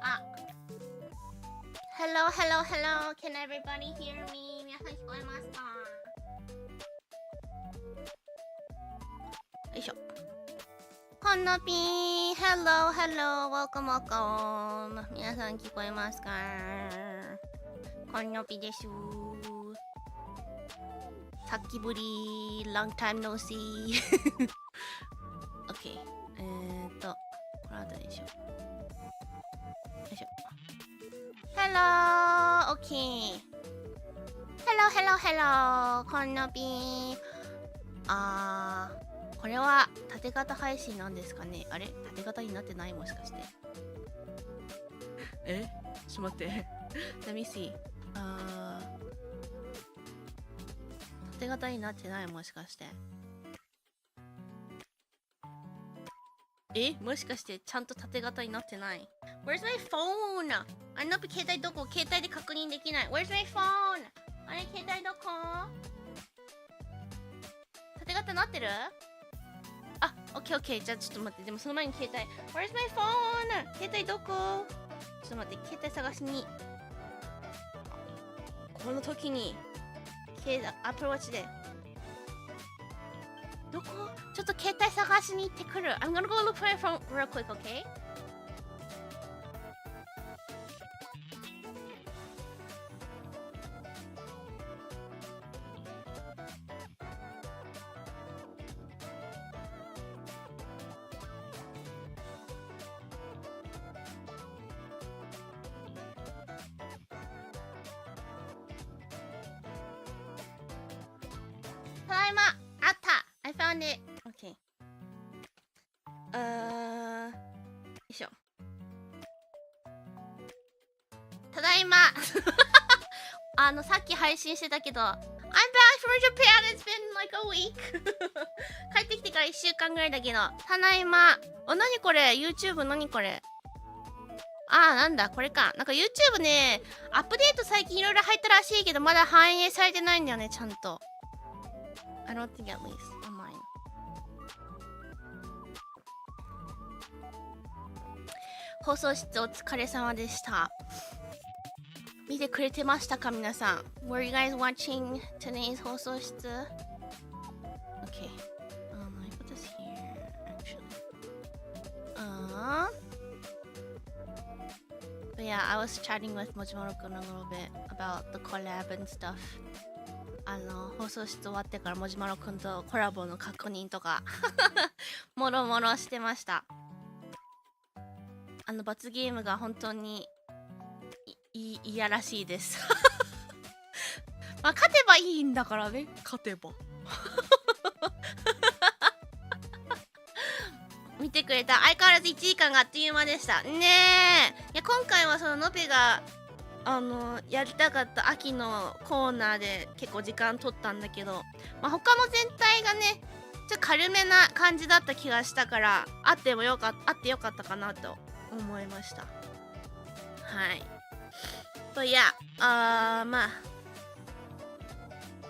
あ、Hello, hello, hello. Can everybody hear me? 皆さん聞こえますか？よいしょ。こんのぴー。Hello, hello. Welcome, welcome. 皆さん聞こえますか？こんのぴです。さっきぶり。Long time no see. OK。これはどうでしょう。よいしょ。Hello! OK! Hello, hello, hello! こんのぴー。これは縦型配信なんですかね。あれ縦型になってない？もしかして。ちょっと待って。Let me see. 縦型になってない？もしかして。もしかしてちゃんと縦型になってない？ Where's my phone? あの携帯どこ？携帯で確認できない。Where's my phone? あれ携帯どこ？縦型なってる？あ、オッケーオッケー。じゃあちょっと待って。でもその前に携帯。Where's my phone? 携帯どこ？ちょっと待って。携帯探しに。この時にApple Watch で。どこ？ちょっと携帯探しに行ってくる。I'm gonna go look for my phone real quick, okay? ただいま。あった。I found it. Okay. よいしょ。ただいま。さっき配信してたけど、I'm back from Japan. It's been like a week. 帰ってきてから1週間ぐらいだけど、ただいま。何これ ?YouTube 何これなんだ、これか。なんか YouTube ね、アップデート最近いろいろ入ったらしいけど、まだ反映されてないんだよね、ちゃんと。I don't think at least on mine. 放送室お疲れ様でした。見てくれてましたか皆さん。 Were you guys watching today's 放送室? Okay. Let me put this here actually. But yeah, I was chatting with Mojimaru-kun a little bit about the collab and stuff. 放送室終わってからMojimaru-kunとコラボの確認とかもろもろしてました。罰ゲームが本当にいやらしいですまあ勝てばいいんだからね。勝てば見てくれた。相変わらず1時間があっという間でしたね。いや今回はそのノペがやりたかった秋のコーナーで結構時間取ったんだけど、まあ、他の全体がねちょっと軽めな感じだった気がしたからあってよかったかなと思いました。はい。But yeah,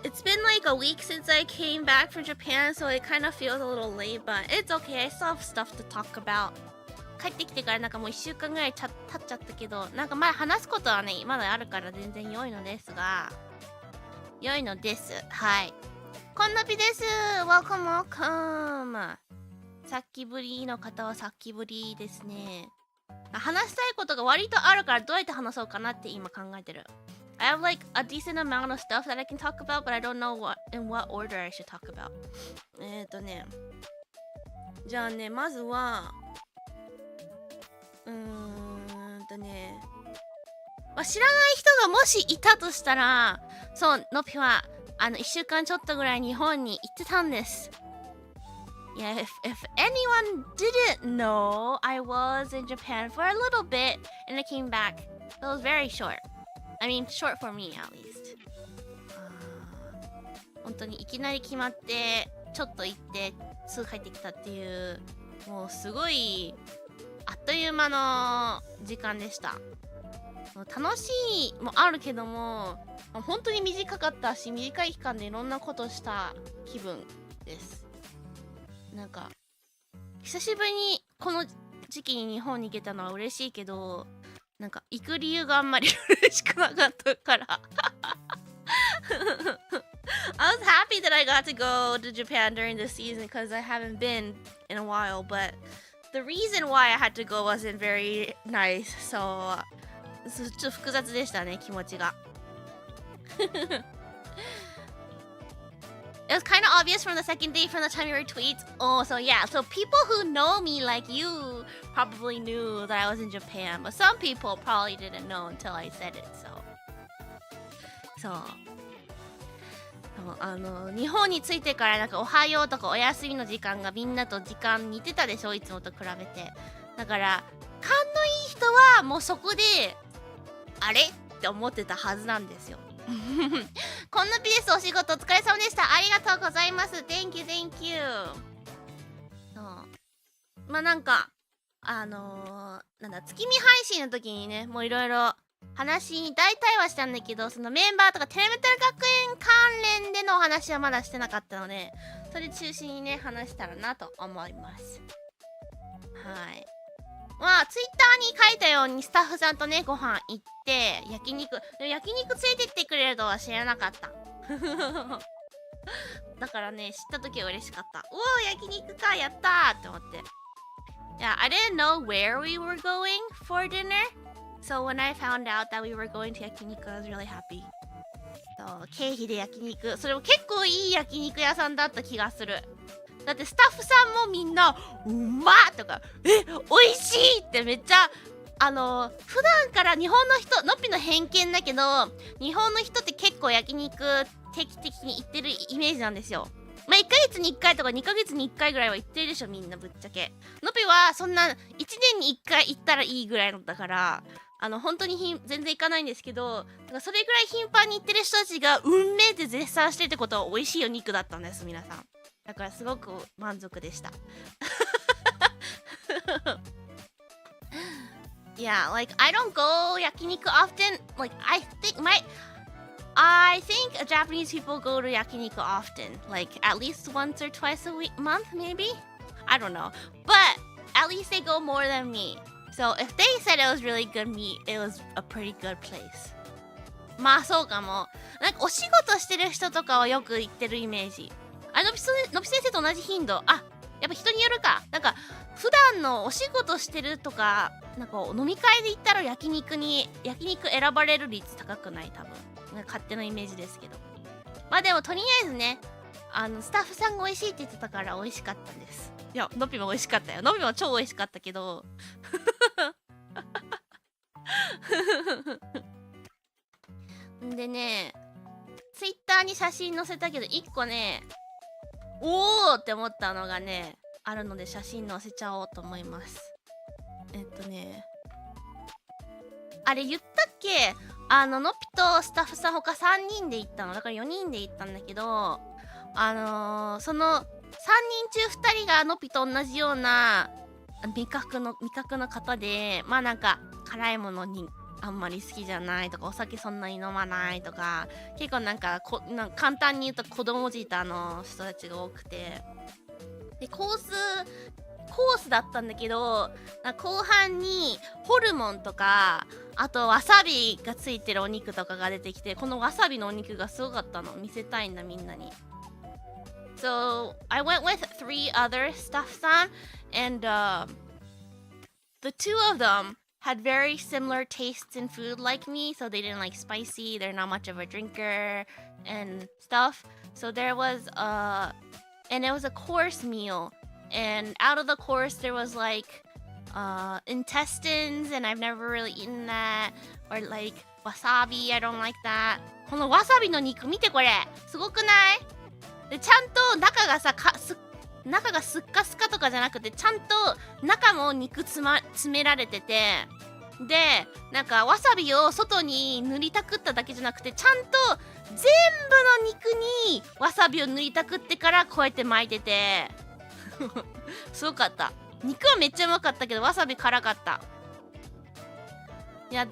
it's been like a week since I came back from Japan, so it kind of feels a little late, but it's okay. I still have stuff to talk about. 帰ってきてからなんかもう1週間ぐらい経っちゃったけど、なんかまだ話すことはねまだあるから全然良いのです。はい。こんなぴです。Welcome。さっきぶりの方はさっきぶりですね。話したいことが割とあるからどうやって話そうかなって今考えてる。I have like a decent amount of stuff that I can talk about, but I don't know in what order I should talk about. じゃあね、まずは知らない人がもしいたとしたら、そう、ノピは1週間ちょっとぐらい日本に行ってたんです。Yeah, if anyone didn't know, I was in Japan for a little bit and I came back. It was very short. I mean, short for me at least. 本当にいきなり決まってちょっと行ってすぐ帰ってきたっていうもうすごいあっという間の時間でした。楽しいもあるけども本当に短かったし短い期間でいろんなことした気分です。なんか久しぶりにこの時期に日本に行けたのは嬉しいけどなんか行く理由があんまり嬉しくなかったからI was happy that I got to go to Japan during the season because I haven't been in a while, but the reason why I had to go wasn't very nice, so ちょっと複雑でしたね気持ちがIt was kind of obvious from the second day from the time you were tweets. Oh, so yeah. So people who know me like you probably knew that I was in Japan. But some people probably didn't know until I said it. So. 日本に着いてからなんかおはようとかお休みの時間がみんなと時間似てたでしょいつもと比べて。だから勘のいい人はもうそこであれって思ってたはずなんですよこんな PS お仕事お疲れ様でした。ありがとうございます。 Thank you thank you。 まあなんかなんだ月見配信の時にねもういろいろ話に大体はしたんだけどそのメンバーとかテレメタル学園関連でのお話はまだしてなかったのでそれ中心にね話したらなと思います。はい。まあツイッターに書いたようにスタッフさんとねご飯行って焼肉連れてってくれるとは知らなかっただからね知った時は嬉しかった。おお焼肉かやったーって思って。Yeah, I didn't know where we were going for dinner, so when I found out that we were going to 焼肉 I was really happy。 そう経費で焼肉それも結構いい焼肉屋さんだった気がする。だってスタッフさんもみんなうまっとか美味しいってめっちゃ普段から日本の人のっぴの偏見だけど日本の人って結構焼肉定期的に行ってるイメージなんですよ。まあ1ヶ月に1回とか2ヶ月に1回ぐらいは行ってるでしょみんなぶっちゃけ。のっぴはそんな1年に1回行ったらいいぐらいのだから本当に全然行かないんですけどだからそれぐらい頻繁に行ってる人たちが運命で絶賛してるってことは美味しいお肉だったんです皆さん。だからすごく満足でしたYeah, like I don't go 焼肉 often. Like I think Japanese people go to 焼肉 often. Like at least once or twice a month maybe? I don't know. But at least they go more than me. So if they said it was really good meat, it was a pretty good place. まあそうかも。なんかお仕事してる人とかはよく行ってるイメージ。のび先生と同じ頻度。あ、やっぱ人によるか。なんか普段のお仕事してるとか、なんか飲み会で行ったら焼肉選ばれる率高くない？多分。勝手なイメージですけど。まあでもとりあえずね、スタッフさんが美味しいって言ってたから美味しかったです。いや、のびも美味しかったよ。のびも超美味しかったけど。でね、ツイッターに写真載せたけど、1個ね、おーって思ったのがね、あるので写真載せちゃおうと思います。あれ言ったっけ？のぴとスタッフさん他3人で行ったの。だから4人で行ったんだけど、その3人中2人がのぴと同じような味覚の方で、まあなんか辛いものにあんまり好きじゃないとか、お酒そんなに飲まないとか、結構なんか簡単に言うと子供舌の人たちが多くて、でコースだったんだけど、後半にホルモンとか、あとわさびがついてるお肉とかが出てきて、このわさびのお肉がすごかったの。見せたいんだみんなに。So I went with 3 other staff san, and the 2 of them had very similar tastes in food like me, so they didn't like spicy, they're not much of a drinker and stuff. So there was and it was a course meal, and out of the course there was like intestines, and I've never really eaten that, or like wasabi, I don't like that. このわさびの肉見て、これすごくない？でちゃんと中がさ中がスッカスカとかじゃなくて、ちゃんと中も肉詰められてて、でなんかわさびを外に塗りたくっただけじゃなくて、ちゃんと全部の肉にわさびを塗りたくってからこうやって巻いててすごかった。肉はめっちゃうまかったけど、わさび辛かった。Yeah,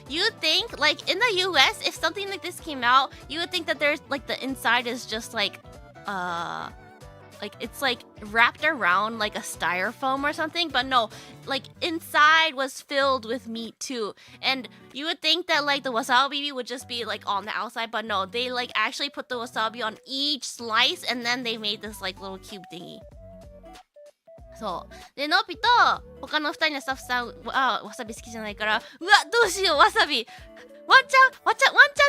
you think like in the US, if something like this came out, you would think that there's like the inside is just like it's like wrapped around like a styrofoam or something, but no, like inside was filled with meat too. And you would think that like the wasabi would just be like on the outside, but no, they like actually put the wasabi on each slice, and then they made this like little cube thingy. そうで、のぴと他の2人のスタッフさんはわさび好きじゃないから、うわどうしよう、わさびワンチャ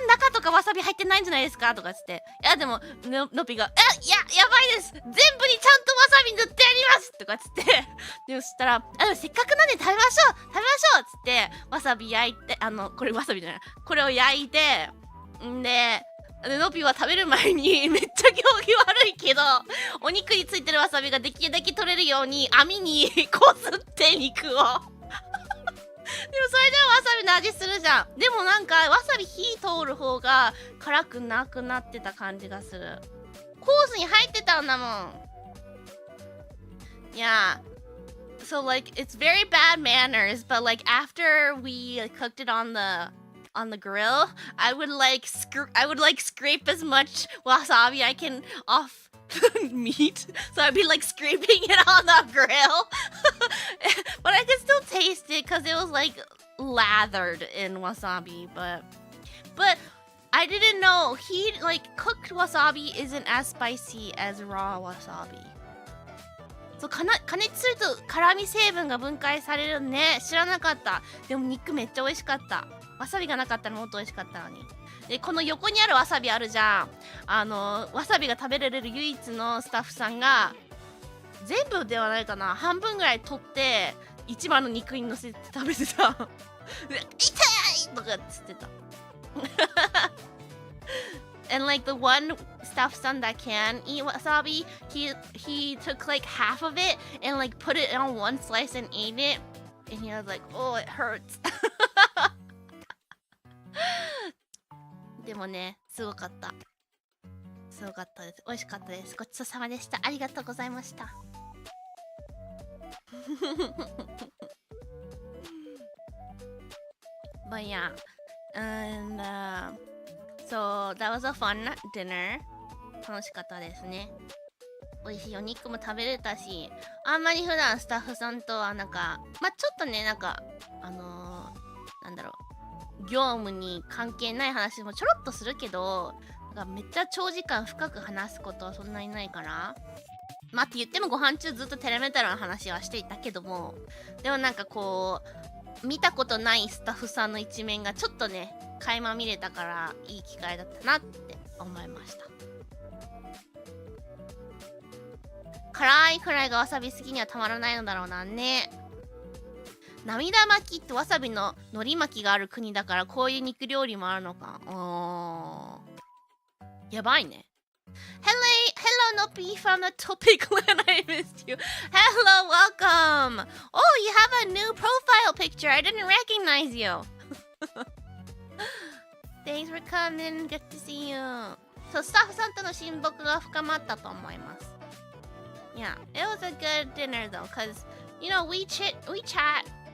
ン中とかわさび入ってないんじゃないですかとかつって、いやでものぴがやばいです、全部にちゃんとわさび塗ってやりますとかつってでそしたらせっかくなんで食べましょうっつってわさび焼いて、これわさびじゃない、これを焼いて、んでのぴは食べる前にめっちゃ行儀悪いけど、お肉についてるわさびができるだけ取れるように網にこすって肉をでもそれでもわさびの味するじゃん。でもなんかわさび火通る方が辛くなくなってた感じがする。コースに入ってたんだもん。Yeah. So like it's very bad manners, but like after we cooked it on the grill, I would like scrape as much wasabi I can off meat, so I'd be like scraping it on the grill but I could still taste it because it was like lathered in wasabi, but I didn't know cooked wasabi isn't as spicy as raw wasabi. そう加熱すると辛味成分が分解されるね。知らなかった。でも肉めっちゃ美味しかった。わさびがなかったらもっと美味しかったのに。でこの横にあるわさびあるじゃん。わさびが食べられる唯一のスタッフさんが全部ではないかな、半分ぐらい取って一番の肉に乗せて食べてた痛いとかっつってたAnd like the one staff son that can eat wasabi, he took like half of it and like put it on one slice and ate it, and he was like, "Oh, it hurts." でもね、すごかった。すごかったです。美味しかったです。ごちそうさまでした。ありがとうございました。But yeah, and so that was a fun dinner. 楽しかったですね。美味しいお肉も食べれたし、あんまり普段スタッフさんとはなんかまあちょっとねなんかなんだろう、業務に関係ない話もちょろっとするけど、なんかめっちゃ長時間深く話すことはそんなにないから。まあって言ってもご飯中ずっとテレメタルの話はしていたけども、でもなんかこう見たことないスタッフさんの一面がちょっとね垣間見れたからいい機会だったなって思いました。辛いくらいがわさび好きにはたまらないのだろうなね。涙巻きってわさびの海苔巻きがある国だからこういう肉料理もあるのか。やばいね。Hello, Noppy from the topic when I missed you. Hello, welcome. Oh, you have a new profile picture. I didn't recognize you. Thanks for coming. Good to see you. そう、スタッフさんとの親睦が深まったと思います。Yeah, it was a good dinner though, cause you know we chat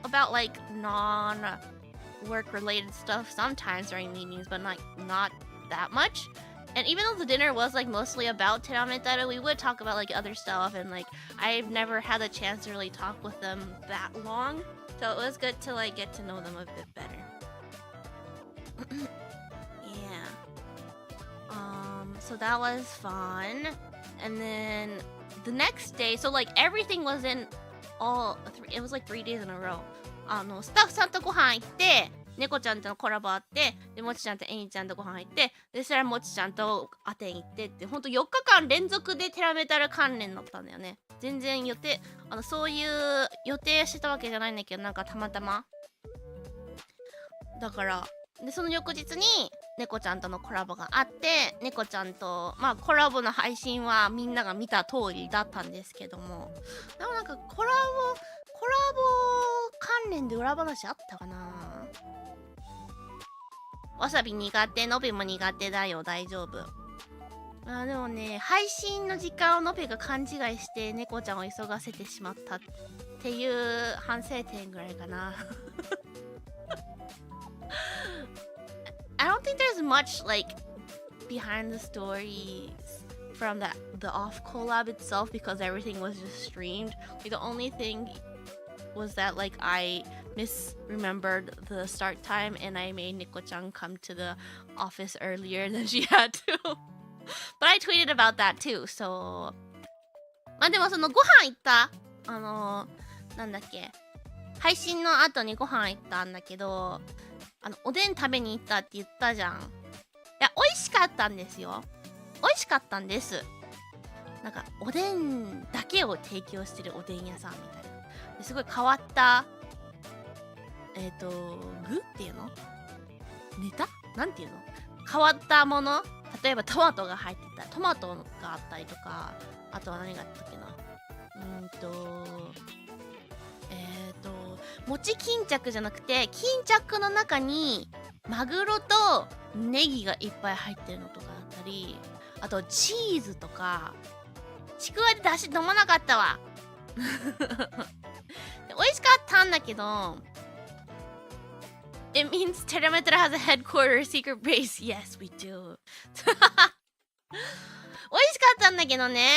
about like non-work related stuff sometimes during meetings, but not that much. And even though the dinner was like mostly about Terametaru, we would talk about like other stuff, and like I've never had a chance to really talk with them that long, so it was good to like get to know them a bit better. Yeah. So that was fun. And then the next day, so like everything was in it was like 3 days in a row. スタッフさんとご飯行って、猫ちゃんとのコラボあって、でもちちゃんとエニちゃんとご飯行って、でそれはもちちゃんとアテン行ってって、ほんと4日間連続でテラメタル関連だったんだよね。全然予定そういう予定してたわけじゃないんだけど、なんかたまたまだから。でその翌日に猫ちゃんとのコラボがあって、猫ちゃんとまあコラボの配信はみんなが見た通りだったんですけども、でもなんかコラボ関連で裏話あったかな。わさび苦手、のびも苦手だよ、大丈夫。でもね、配信の時間をのびが勘違いして猫ちゃんを急がせてしまったっていう反省点ぐらいかな。I don't think there's much like behind the stories from the off collab itself, because everything was just streamed. Like the only thing was that like I misremembered the start time and I made Nico-chan come to the office earlier than she had to. But I tweeted about that too. So まあでもそのご飯行ったなんだっけ、配信の後にご飯行ったんだけど、おでん食べに行ったって言ったじゃん。いや、美味しかったんですよ。美味しかったんです。なんかおでんだけを提供してるおでん屋さんみたいな。ですごい変わった具っていうの？ネタ？なんていうの？変わったもの？例えばトマトが入ってた、トマトがあったりとか、あとは何があったっけな。餅巾着じゃなくて、巾着の中にマグロとネギがいっぱい入ってるのとかだったり、あとチーズとか、ちくわでだし飲まなかったわ。美味しかったんだけど、It means Terametra has a headquarters secret base. Yes, we do. 美味しかったんだけどね。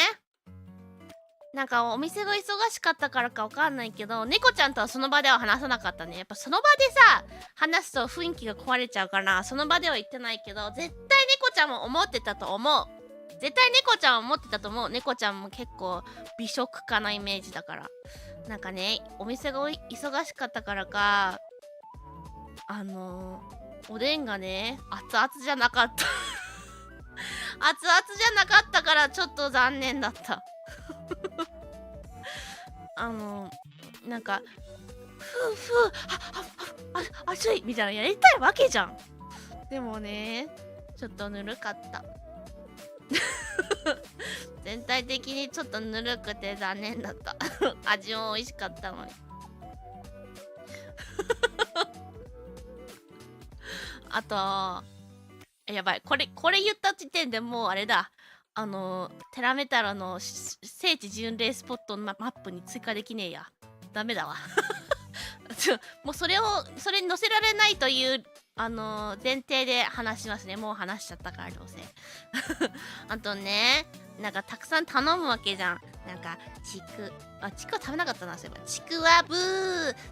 なんかお店が忙しかったからかわかんないけど、猫ちゃんとはその場では話さなかったね。やっぱその場でさ、話すと雰囲気が壊れちゃうから、その場では言ってないけど、絶対猫ちゃんも思ってたと思う。絶対猫ちゃんは思ってたと思う。猫ちゃんも結構美食家なイメージだから。なんかね、お店が忙しかったからか、おでんがね、熱々じゃなかった。熱々じゃなかったからちょっと残念だった。なんか熱いみたいなやりたいわけじゃん。でもね、ちょっとぬるかった。全体的にちょっとぬるくて残念だった。味も美味しかったのに。あとやばい、これ言った時点でもうあれだ。テラメタロの聖地巡礼スポットのマップに追加できねえや。ダメだわ。もうそれに載せられないという前提で話しますね。もう話しちゃったからどうせ。あとね、なんかたくさん頼むわけじゃん。なんかちくは食べなかったな。そういえばちくわぶ、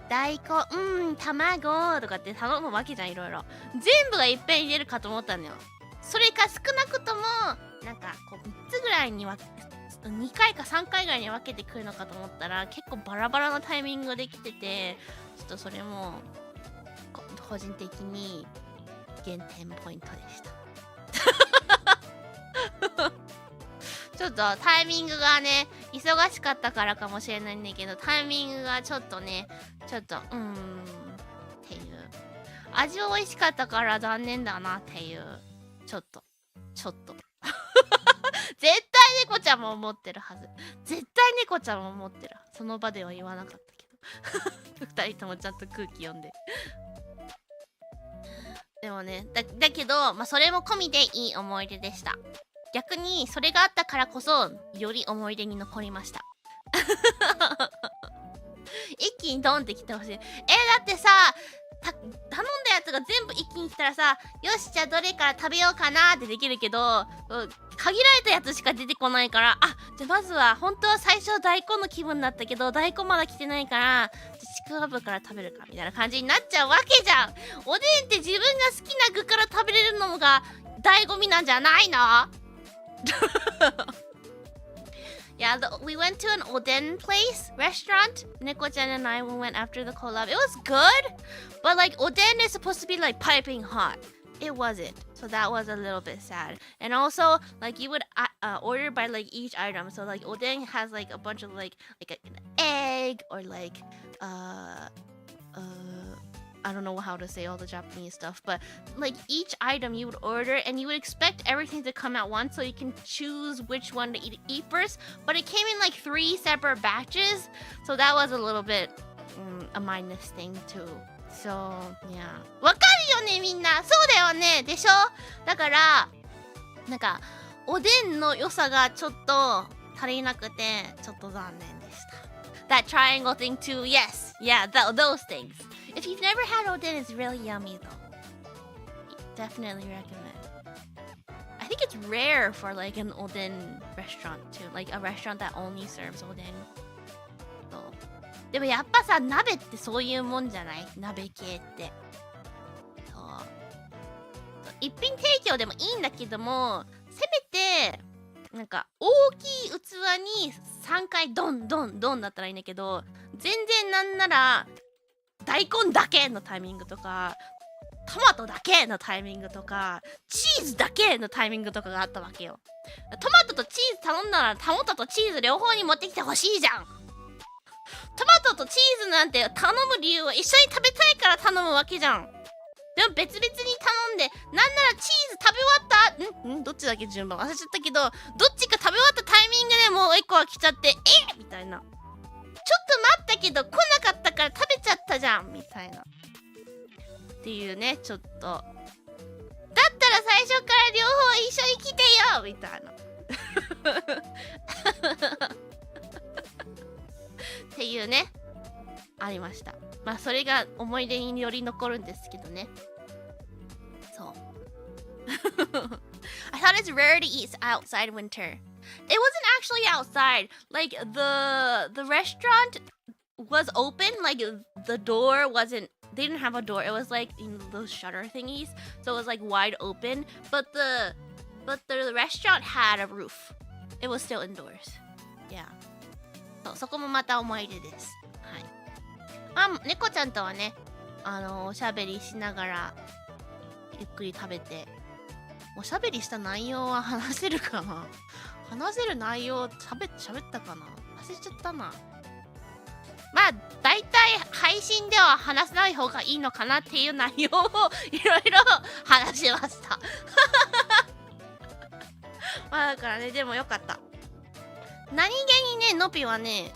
大根、卵とかって頼むわけじゃん。いろいろ全部がいっぺん入れるかと思ったのよ。それか少なくともなんかこう3つぐらいに2回か3回ぐらいに分けてくるのかと思ったら、結構バラバラのタイミングができてて、ちょっとそれも個人的に減点ポイントでしたちょっとタイミングがね、忙しかったからかもしれないんだけど、タイミングがちょっとっていう味は美味しかったから残念だなっていう、ちょっと絶対猫ちゃんも思ってるはず。絶対猫ちゃんも思ってる。その場では言わなかったけど2人ともちゃんと空気読んででもね、だけど、まあ、それも込みでいい思い出でした。逆にそれがあったからこそより思い出に残りました一気にドンってきてほしい。だってさ、頼んだやつが全部一気に来たらさ、よしじゃあどれから食べようかなってできるけど、限られたやつしか出てこないから、じゃあまずは本当は最初大根の気分だったけど大根まだ来てないから、じゃあちくわぶから食べるかみたいな感じになっちゃうわけじゃん。おでんって自分が好きな具から食べれるのが醍醐味なんじゃないのYeah, we went to an Oden restaurant. Neko-chan and I went after the collab. It was good, but like Oden is supposed to be like piping hot. It wasn't, so that was a little bit sad. And also, like you would order by like each item. So like Oden has like a bunch of like an egg or like I don't know how to say all the Japanese stuff, but like each item you would order and you would expect everything to come at once so you can choose which one to eat first, but it came in like 3 separate batches, so that was a little bit a minus thing too. So yeah, わかるよねみんな。そうだよねでしょ。だからなんかおでんの良さがちょっと足りなくてちょっと残念でした。That triangle thing too, yes, yeah, those things.If you've never had Oden, it's really yummy though. Definitely recommend. I think it's rare for like an Oden restaurant too. Like a restaurant that only serves Oden. So. でもやっぱさ、鍋ってそういうもんじゃない？鍋系って。そう。一品提供でもいいんだけども、せめて、なんか大きい器に3回ドンドンドンだったらいいんだけど、全然なんなら、大根だけのタイミングとかトマトだけのタイミングとかチーズだけのタイミングとかがあったわけよ。トマトとチーズ頼んだらトマトとチーズ両方に持ってきてほしいじゃん。トマトとチーズなんて頼む理由は一緒に食べたいから頼むわけじゃん。でも別々に頼んで、なんならチーズ食べ終わったどっちだっけ順番忘れちゃったけど、どっちか食べ終わったタイミングでもう1個は来ちゃってみたいな。ちょっと待ったけど来なかったから食べちゃったじゃんみたいなっていうね。ちょっとだったら最初から両方一緒に来てよみたいなっていうねありました。まあそれが思い出により残るんですけどね。そうI thought it's rare to eat outside winter. It wasn't actually outside. Like the restaurant was open. Like the door wasn't. They didn't have a door. It was like those shutter thingies. So it was like wide open. But the restaurant had a roof. It was still indoors. Yeah. そこもまた思い出です。はい。猫ちゃんとはね、おしゃべりしながらゆっくり食べて。おしゃべりした内容は話せるかな。話せる内容喋ったかな。忘れちゃったな。まあだいたい配信では話さない方がいいのかなっていう内容をいろいろ話しましたまあだからね、でもよかった。何気にね、のぴはね、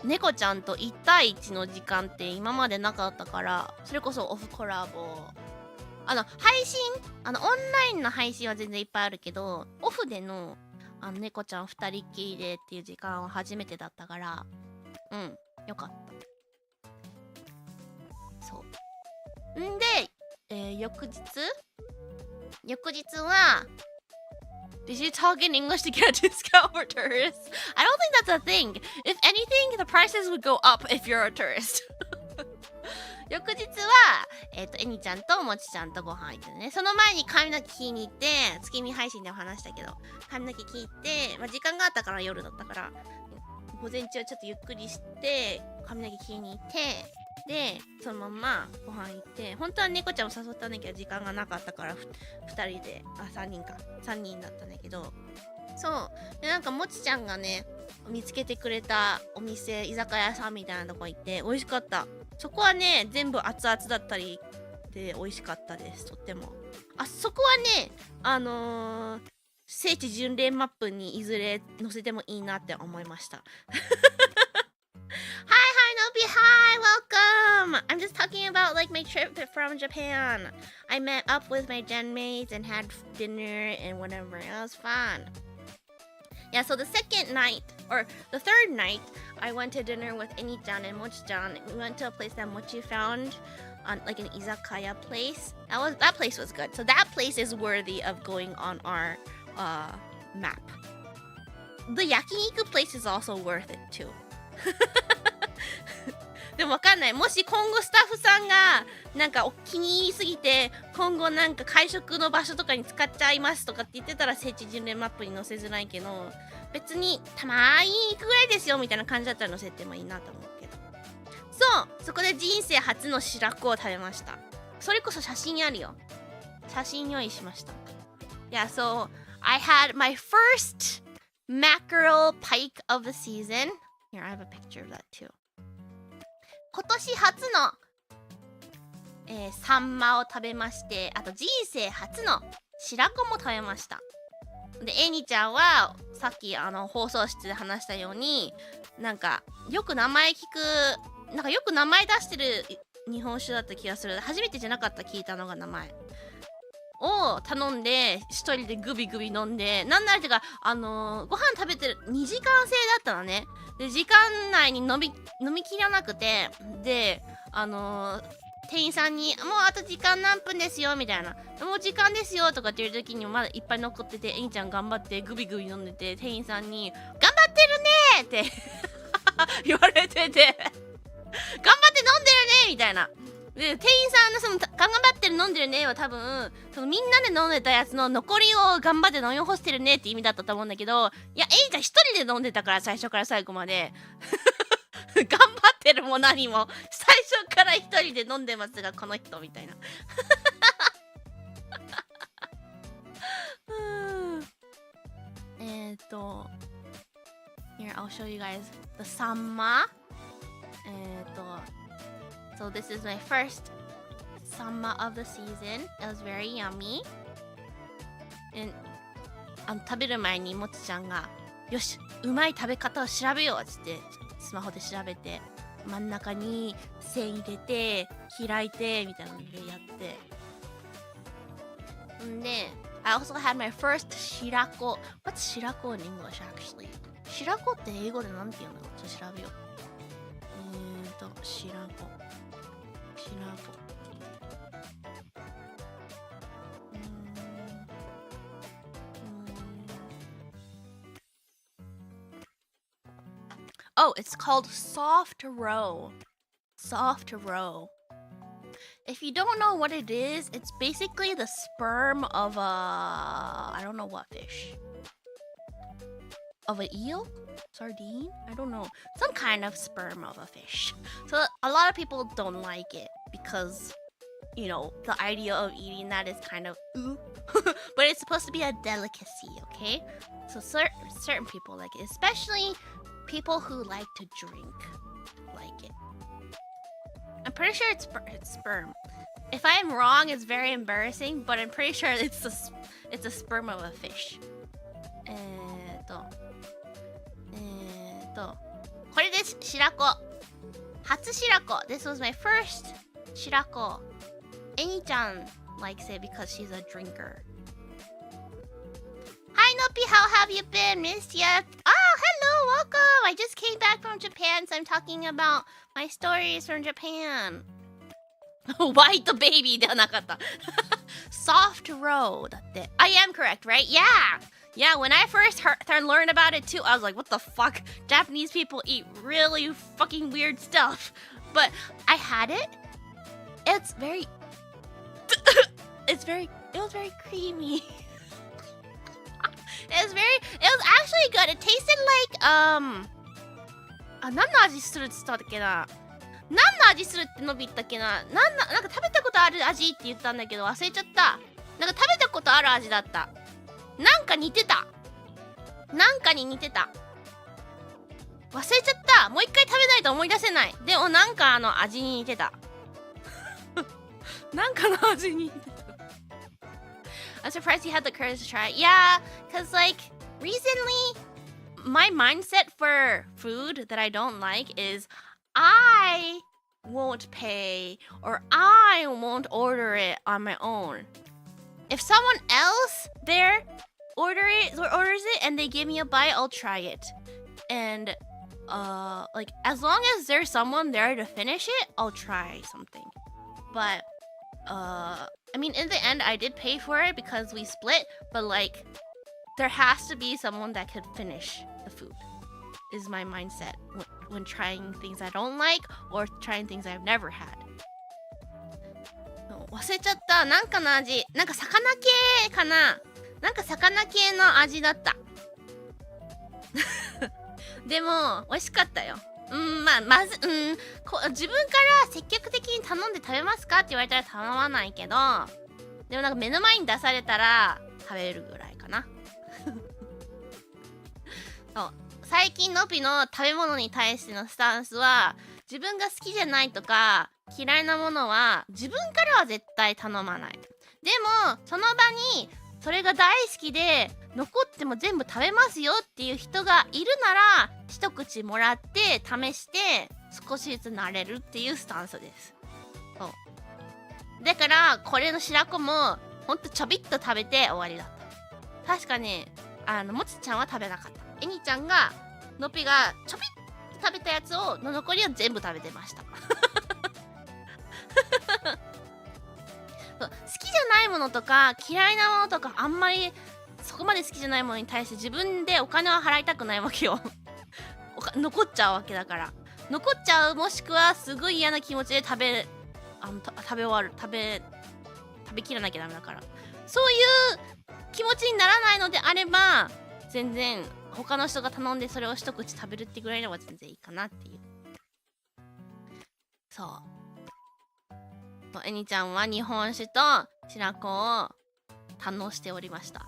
猫ちゃんと1対1の時間って今までなかったから、それこそオフコラボ配信オンラインの配信は全然いっぱいあるけど、オフでの猫ちゃん2人っきりでっていう時間は初めてだったから、よかった。そうんで、翌日は Did you talk in English to get a discount for tourists? I don't think that's a thing. If anything, the prices would go up if you're a tourist. 翌日は、えにちゃんともちちゃんとご飯行ってね。その前に髪の毛切りに行って、月見配信でも話したけど、髪の毛切って、まあ、時間があったから夜だったから、午前中ちょっとゆっくりして、髪の毛切りに行って、で、そのままご飯行って、本当は猫ちゃんを誘ったんだけど、時間がなかったから、2人で、3人か、3人だったんだけど、そう。で、なんかもちちゃんがね、見つけてくれたお店、居酒屋さんみたいなとこ行って、美味しかった。そこはね、全部熱々だったりで美味しかったです。とっても。あそこはね、聖地巡礼マップにいずれ載せてもいいなって思いました。Hi, Nobi. Hi, welcome. I'm just talking about like my trip from Japan. I met up with my gen mates and had dinner and whatever. It was fun. Yeah, so the second night, or the third night, I went to dinner with Eni-chan and Mochi-chan. We went to a place that Mochi found on like an izakaya place. That place was good. So that place is worthy of going on our map. The yakiniku place is also worth it too. でもわかんない。もし今後スタッフさんがなんかお気に入りすぎて今後なんか会食の場所とかに使っちゃいますとかって言ってたら聖地巡礼マップに載せづらいけど、別にたまーに行くぐらいですよみたいな感じだったら載せてもいいなと思うけど、そこで人生初の白子を食べました。それこそ写真あるよ。写真用意しました。Yeah, so I had my first mackerel pike of the season. Here, I have a picture of that too. 今年初の、サンマを食べまして、あと人生初の白子も食べました。で、エニちゃんはさっき放送室で話したように、なんかよく名前聞く、なんかよく名前出してる日本酒だった気がする。初めてじゃなかった聞いたのが名前。を頼んで一人でグビグビ飲んで、なんならてかご飯食べてる2時間制だったのね。で時間内に飲みきらなくて、で店員さんに「もうあと時間何分ですよ」みたいな「もう時間ですよ」とかって言う時にまだいっぱい残ってて、えんちゃん頑張ってグビグビ飲んでて、店員さんに「頑張ってるね」って言われてて「頑張って飲んでるね」みたいな。で店員さんのその頑張ってる飲んでるねは多分そのみんなで飲んでたやつの残りを頑張って飲み干してるねって意味だったと思うんだけど、いやエイちゃん一人で飲んでたから最初から最後まで頑張ってるも何も最初から一人で飲んでますがこの人みたいなHere I'll show you guys the samma. So this is my first samma of the season. It was very yummy. And 食べる前にもちちゃんがよしうまい食べ方を調べようっつってスマホで調べて真ん中に線入れて開いてみたいなのでやってんで I also had my first shirako. What's shirako in English actually? 白子って英語でなんて言うんだろう。ちょっと調べよう。白子。Oh, it's called soft roe. Soft roe. If you don't know what it is, it's basically the sperm of I don't know what fish. Of an eel? Sardine? I don't know. Some kind of sperm of a fish. So a lot of people don't like it because, you know, the idea of eating that is kind of ooh. But it's supposed to be a delicacy, okay? So certain people like it, especially people who like to drink like it. I'm pretty sure it's sperm. If I am wrong, it's very embarrassing, but I'm pretty sure it's a sperm of a fish. これです。白子。初白子。This was my first 白子。Eni-chan likes it because she's a drinker. Hi Noppy, how have you been? Missed ya? Oh, hello, welcome. I just came back from Japan, so I'm talking about my stories from Japan. White baby ではなかった。Soft roe だって。I am correct, right? Yeah! Yeah, when I first learned about it too, I was like, what the fuck? Japanese people eat really fucking weird stuff. But I had it. It's very... it was very creamy. It was actually good. It tasted like, 何の味するって言ったっけな。何の味するって伸びたっけな。なんか食べたことある味って言ったんだけど忘れちゃった。なんか食べたことある味だった。なんか似てた。なんかに似てた。忘れちゃった。もう一回食べないと思い出せない。でもなんか味に似てた。なんかの味に似てた。I'm surprised you had the courage to try it. Yeah, because like recently my mindset for food that I don't like is I won't pay or I won't order it on my own. If someone else there orders it and they give me a bite, I'll try it. And like as long as there's someone there to finish it, I'll try something. But I mean in the end I did pay for it because we split, but like there has to be someone that could finish the food is my mindset when trying things I don't like or trying things I've never had. 忘れちゃった。なんかの味。なんか魚系かな。なんか魚系の味だった。でも美味しかったよ。自分から積極的に頼んで食べますかって言われたら頼まないけど、でもなんか目の前に出されたら食べるぐらいかな。そう、最近のぴの食べ物に対してのスタンスは、自分が好きじゃないとか嫌いなものは自分からは絶対頼まない。でもその場にそれが大好きで残っても全部食べますよっていう人がいるなら一口もらって試して少しずつ慣れるっていうスタンスです。そうだからこれの白子もほんとちょびっと食べて終わりだった。確かね、もちちゃんは食べなかった。えにちゃんがのぴがちょびっと食べたやつの残りを全部食べてました。好きじゃないものとか嫌いなものとかあんまりそこまで好きじゃないものに対して自分でお金は払いたくないわけよ。残っちゃうわけだから。残っちゃう、もしくはすごい嫌な気持ちで食べ終わる、食べきらなきゃダメだから、そういう気持ちにならないのであれば全然他の人が頼んでそれを一口食べるってぐらいのは全然いいかなっていう。そう、えにちゃんは日本酒と白子を堪能しておりました。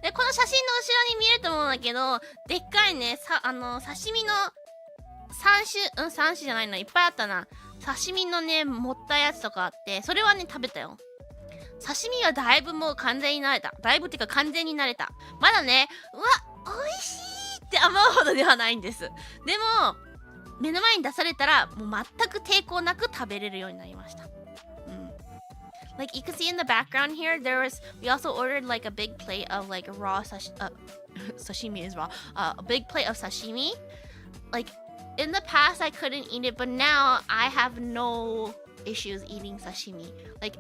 でこの写真の後ろに見えると思うんだけど、でっかいね、刺身の3種じゃないのいっぱいあったな。刺身のね盛ったやつとかあって、それはね食べたよ。刺身はだいぶもう完全に慣れた。だいぶっていうか完全に慣れた。まだね、うわ美味しいって思うほどではないんです。でも目の前に出されたらもう全く抵抗なく食べれるようになりました。Like you can see in the background here, we also ordered like a big plate of like raw sashimi is raw. A big plate of sashimi. Like in the past I couldn't eat it, but now I have no issues eating sashimi. Like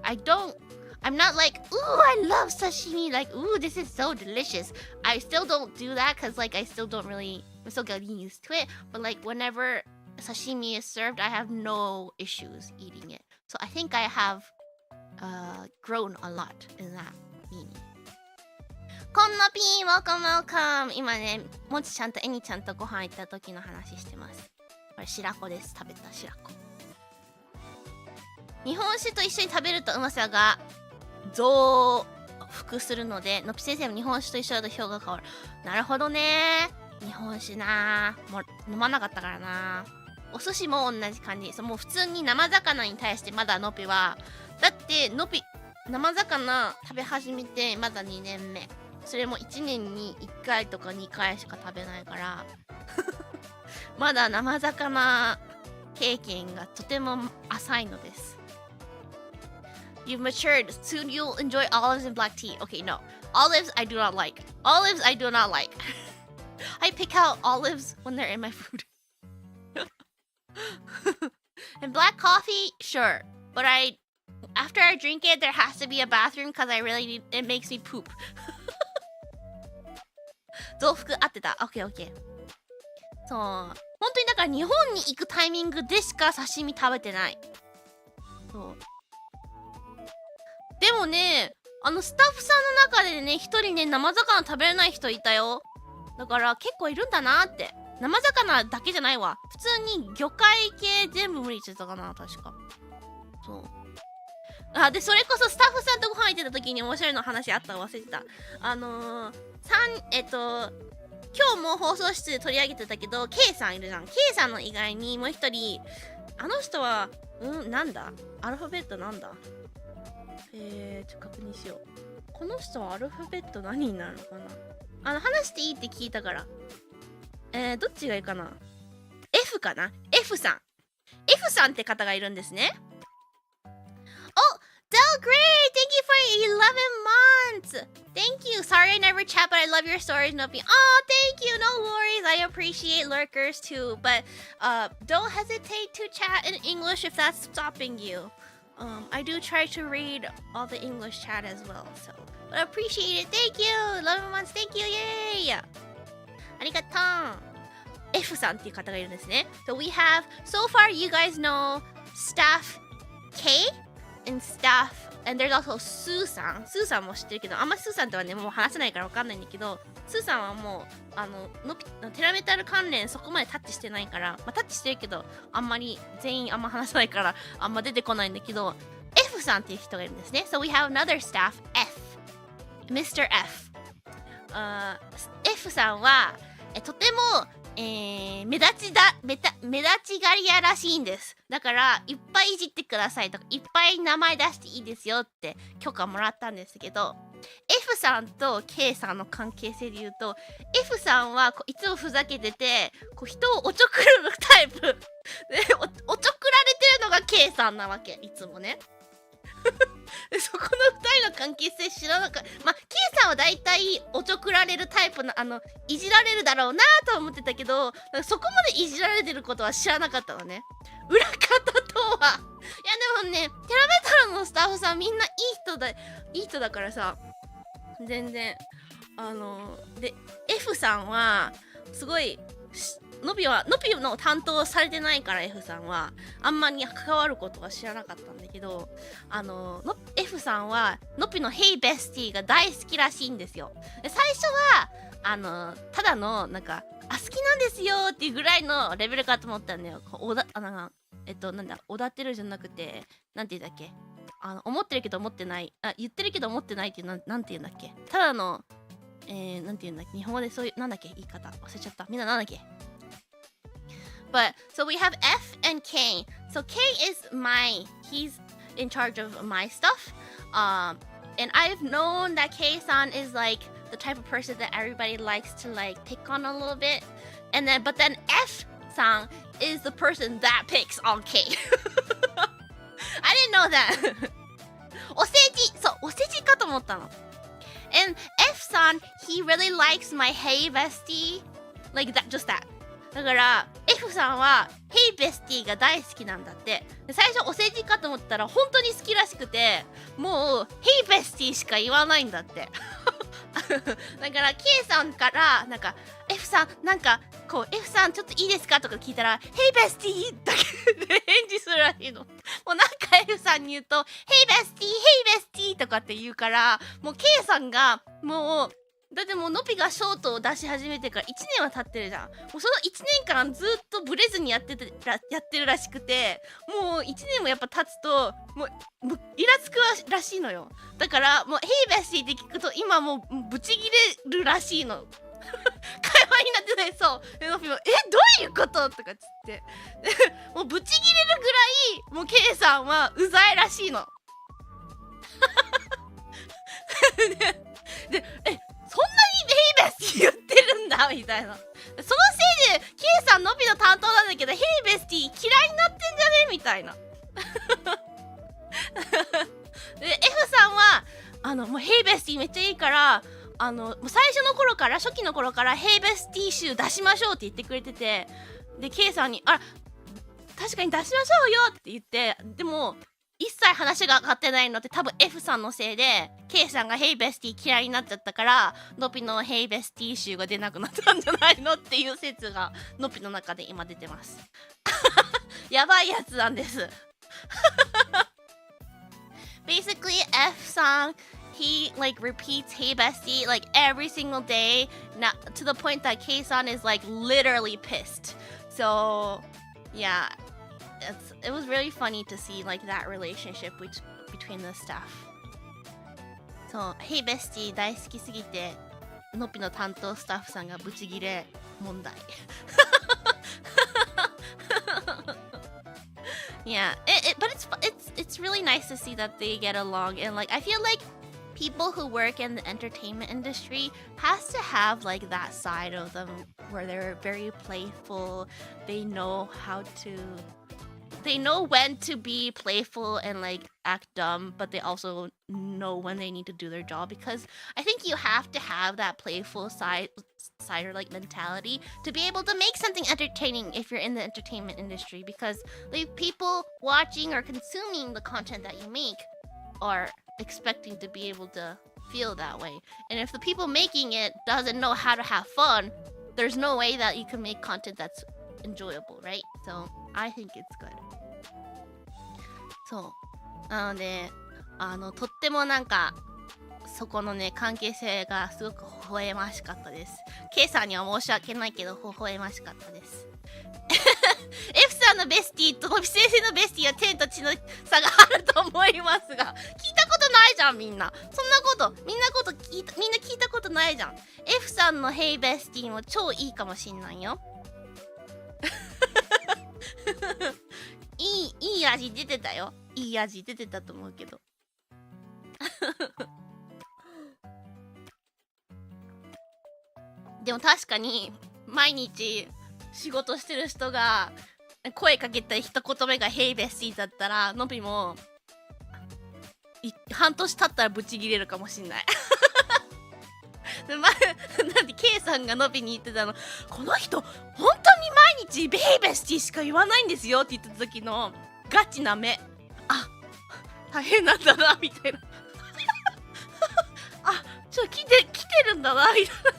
I'm not like, ooh, I love sashimi. Like, ooh, this is so delicious. I still don't do that because like I'm still getting used to it. But like whenever sashimi is served, I have no issues eating it. So I think I have grown a lot in that meaning. こんなぴー、welcome。今ね、もちちゃんとえにちゃんとご飯行った時の話してます。これ白子です。食べた白子。日本酒と一緒に食べるとうまさが増幅するので、のぴ先生も日本酒と一緒だと評価変わる。なるほどね。日本酒なー、もう飲まなかったからな。お寿司も同じ感じ。もう普通に生魚に対してまだのぴは、だってのぴ生魚食べ始めてまだ2年目。それも1年に1回とか2回しか食べないからまだ生魚経験がとても浅いのです。You've matured. Soon you'll enjoy olives and black tea. Okay, no. Olives I do not like. Olives I do not like. I pick out olives when they're in my food. And black coffee, sure. But I after I drink it, there has to be a bathroom because I really need, it makes me poop. 増幅合ってた。OK OK。そう。本当にだから日本に行くタイミングでしか刺身食べてない。そう。でもね、スタッフさんの中でね、一人ね、生魚食べれない人いたよ。だから結構いるんだなって。生魚だけじゃないわ。普通に魚介系全部無理してたかな、確か。そう。で、それこそスタッフさんとご飯行ってた時に面白いの話あった忘れてた。今日も放送室で取り上げてたけど、K さんいるじゃん。K さんの以外にもう一人、あの人は、なんだアルファベットなんだ確認しよう。この人はアルファベット何になるのかな。話していいって聞いたから。どっちがいいかな。 F かな。 F さん F さんって方がいるんですね。Del Grey, thank you for 11 months. Thank you. Sorry I never chat, but I love your stories, Nopi. Oh, thank you. No worries. I appreciate lurkers too, but don't hesitate to chat in English if that's stopping you. I do try to read all the English chat as well, so but I appreciate it. Thank you. 11 months. Thank you. Yay. ありがとう。F さんっていう方がいるんですね。So we have, so far you guys know Staff K?and staff, and there's also スーさん。スーさんも知ってるけど、あんまスーさんとはね、もう話せないからわかんないんだけど、スーさんはもう、テラメタル関連そこまでタッチしてないから、まあタッチしてるけど、あんまり全員あんま話さないから、あんま出てこないんだけど、F さんっていう人がいるんですね。So we have another staff, F. Mr. F. F さんは、とても、目立ちがり屋らしいんです。だからいっぱいいじってくださいとか、いっぱい名前出していいですよって許可もらったんですけど、 F さんと K さんの関係性で言うと、 F さんはいつもふざけてて、人をおちょくるタイプでおちょくられてるのが K さんなわけ、いつもね。そこの2人の関係性知らなかった。まあ K さんはだいたいおちょくられるタイプのいじられるだろうなと思ってたけど、そこまでいじられてることは知らなかったのね。裏方とは。いやでもね、テラメタルのスタッフさんみんないい人だからさ、全然で F さんはすごいノピの担当されてないから、 F さんはあんまり関わることは知らなかったんだけど、F さんはノピの Hey Bestie が大好きらしいんですよ。で最初はただのなんか好きなんですよっていうぐらいのレベルかと思ったんだよ。なんだ、おだってるじゃなくて、なんて言うんだっけ、思ってるけど思ってない、言ってるけど思ってないっていう、なんて言うんだっけ、ただのなんて言うんだっけ、日本語でそういう、なんだっけ、言い方忘れちゃった。みんななんだっけ。 But so we have F and K. So K is he's in charge of my stuff. And I've known that K-san is like the type of person that everybody likes to like pick on a little bit. But then F-san is the person that picks on K. I didn't know that. お世辞、そう、お世辞かと思ったの。And F-san, he really likes my Hey Bestie. Like that, just that. だから F さんは Hey Bestie が大好きなんだって。最初お世辞かと思ったら本当に好きらしくて、もう Hey Bestie しか言わないんだって。だから K さんからなんか F さんなんかこう F さんちょっといいですかとか聞いたら Hey Bestie だけで返事するらしいの。もうなんか F さんに言うと Hey Bestie Hey Bestie とかって言うから、もう K さんがもうだってもうノピがショートを出し始めてから1年は経ってるじゃん。もうその1年間ずっとブレずにやってるらしくて、もう1年もやっぱ経つともうイラつくらしいのよ。だからもう「Hey Bestie」って聞くと今もうブチギレるらしいの。会話になってないそう。でノピも「どういうこと?」とかっつってもうブチギレるぐらいもう K さんはうざいらしいの。でそんなにヘイベスティ言ってるんだみたいな。そのせいで K さんノピの担当なんだけどヘイベスティ嫌いになってんじゃねみたいな。で F さんはもうヘイベスティめっちゃいいからもう最初の頃から初期の頃からヘイベスティ集出しましょうって言ってくれてて、で K さんに確かに出しましょうよって言って、でも一切話が上がってないのって多分 F さんのせいで K さんが Hey Bestie 嫌いになっちゃったからノピの Hey Bestie 集が出なくなったんじゃないのっていう説がノピの中で今出てますやばいやつなんですBasically F さん he like repeats Hey Bestie like every single day not to the point that K-san is like literally pissed. So yeah, it was really funny to see like that relationship between the staff. そう Hey Bestie 大好きすぎてのぴの担当スタッフさんがブチギレ問題Yeah, but it's really nice to see that they get along and like I feel like people who work in the entertainment industry has to have like that side of them where they're very playful. They know when to be playful and like act dumb, but they also know when they need to do their job because I think you have to have that playful side or like mentality to be able to make something entertaining if you're in the entertainment industry because like people watching or consuming the content that you make are expecting to be able to feel that way. And if the people making it doesn't know how to have fun, there's no way that you can make content that's enjoyable, right? So I think it's good. そうなのでとってもなんかそこのね関係性がすごく微笑ましかったです。K さんには申し訳ないけど微笑ましかったです。F さんのベスティとのび先生のベスティは天と地の差があると思いますが、聞いたことないじゃんみんな。そんなことみんな聞いたことないじゃん。F さんの Hey ベスティも超いいかもしんないよ。いい味出てたよ。いい味出てたと思うけど。でも確かに毎日仕事してる人が声かけた一言目が Hey Bestie だったらのびも半年経ったらブチギレるかもしんないなんで K さんがのびに言ってたの、この人本当に毎日 Hey Bestie しか言わないんですよって言った時のガチな目、あ、大変なんだなみたいなあ、来てるんだなみたいな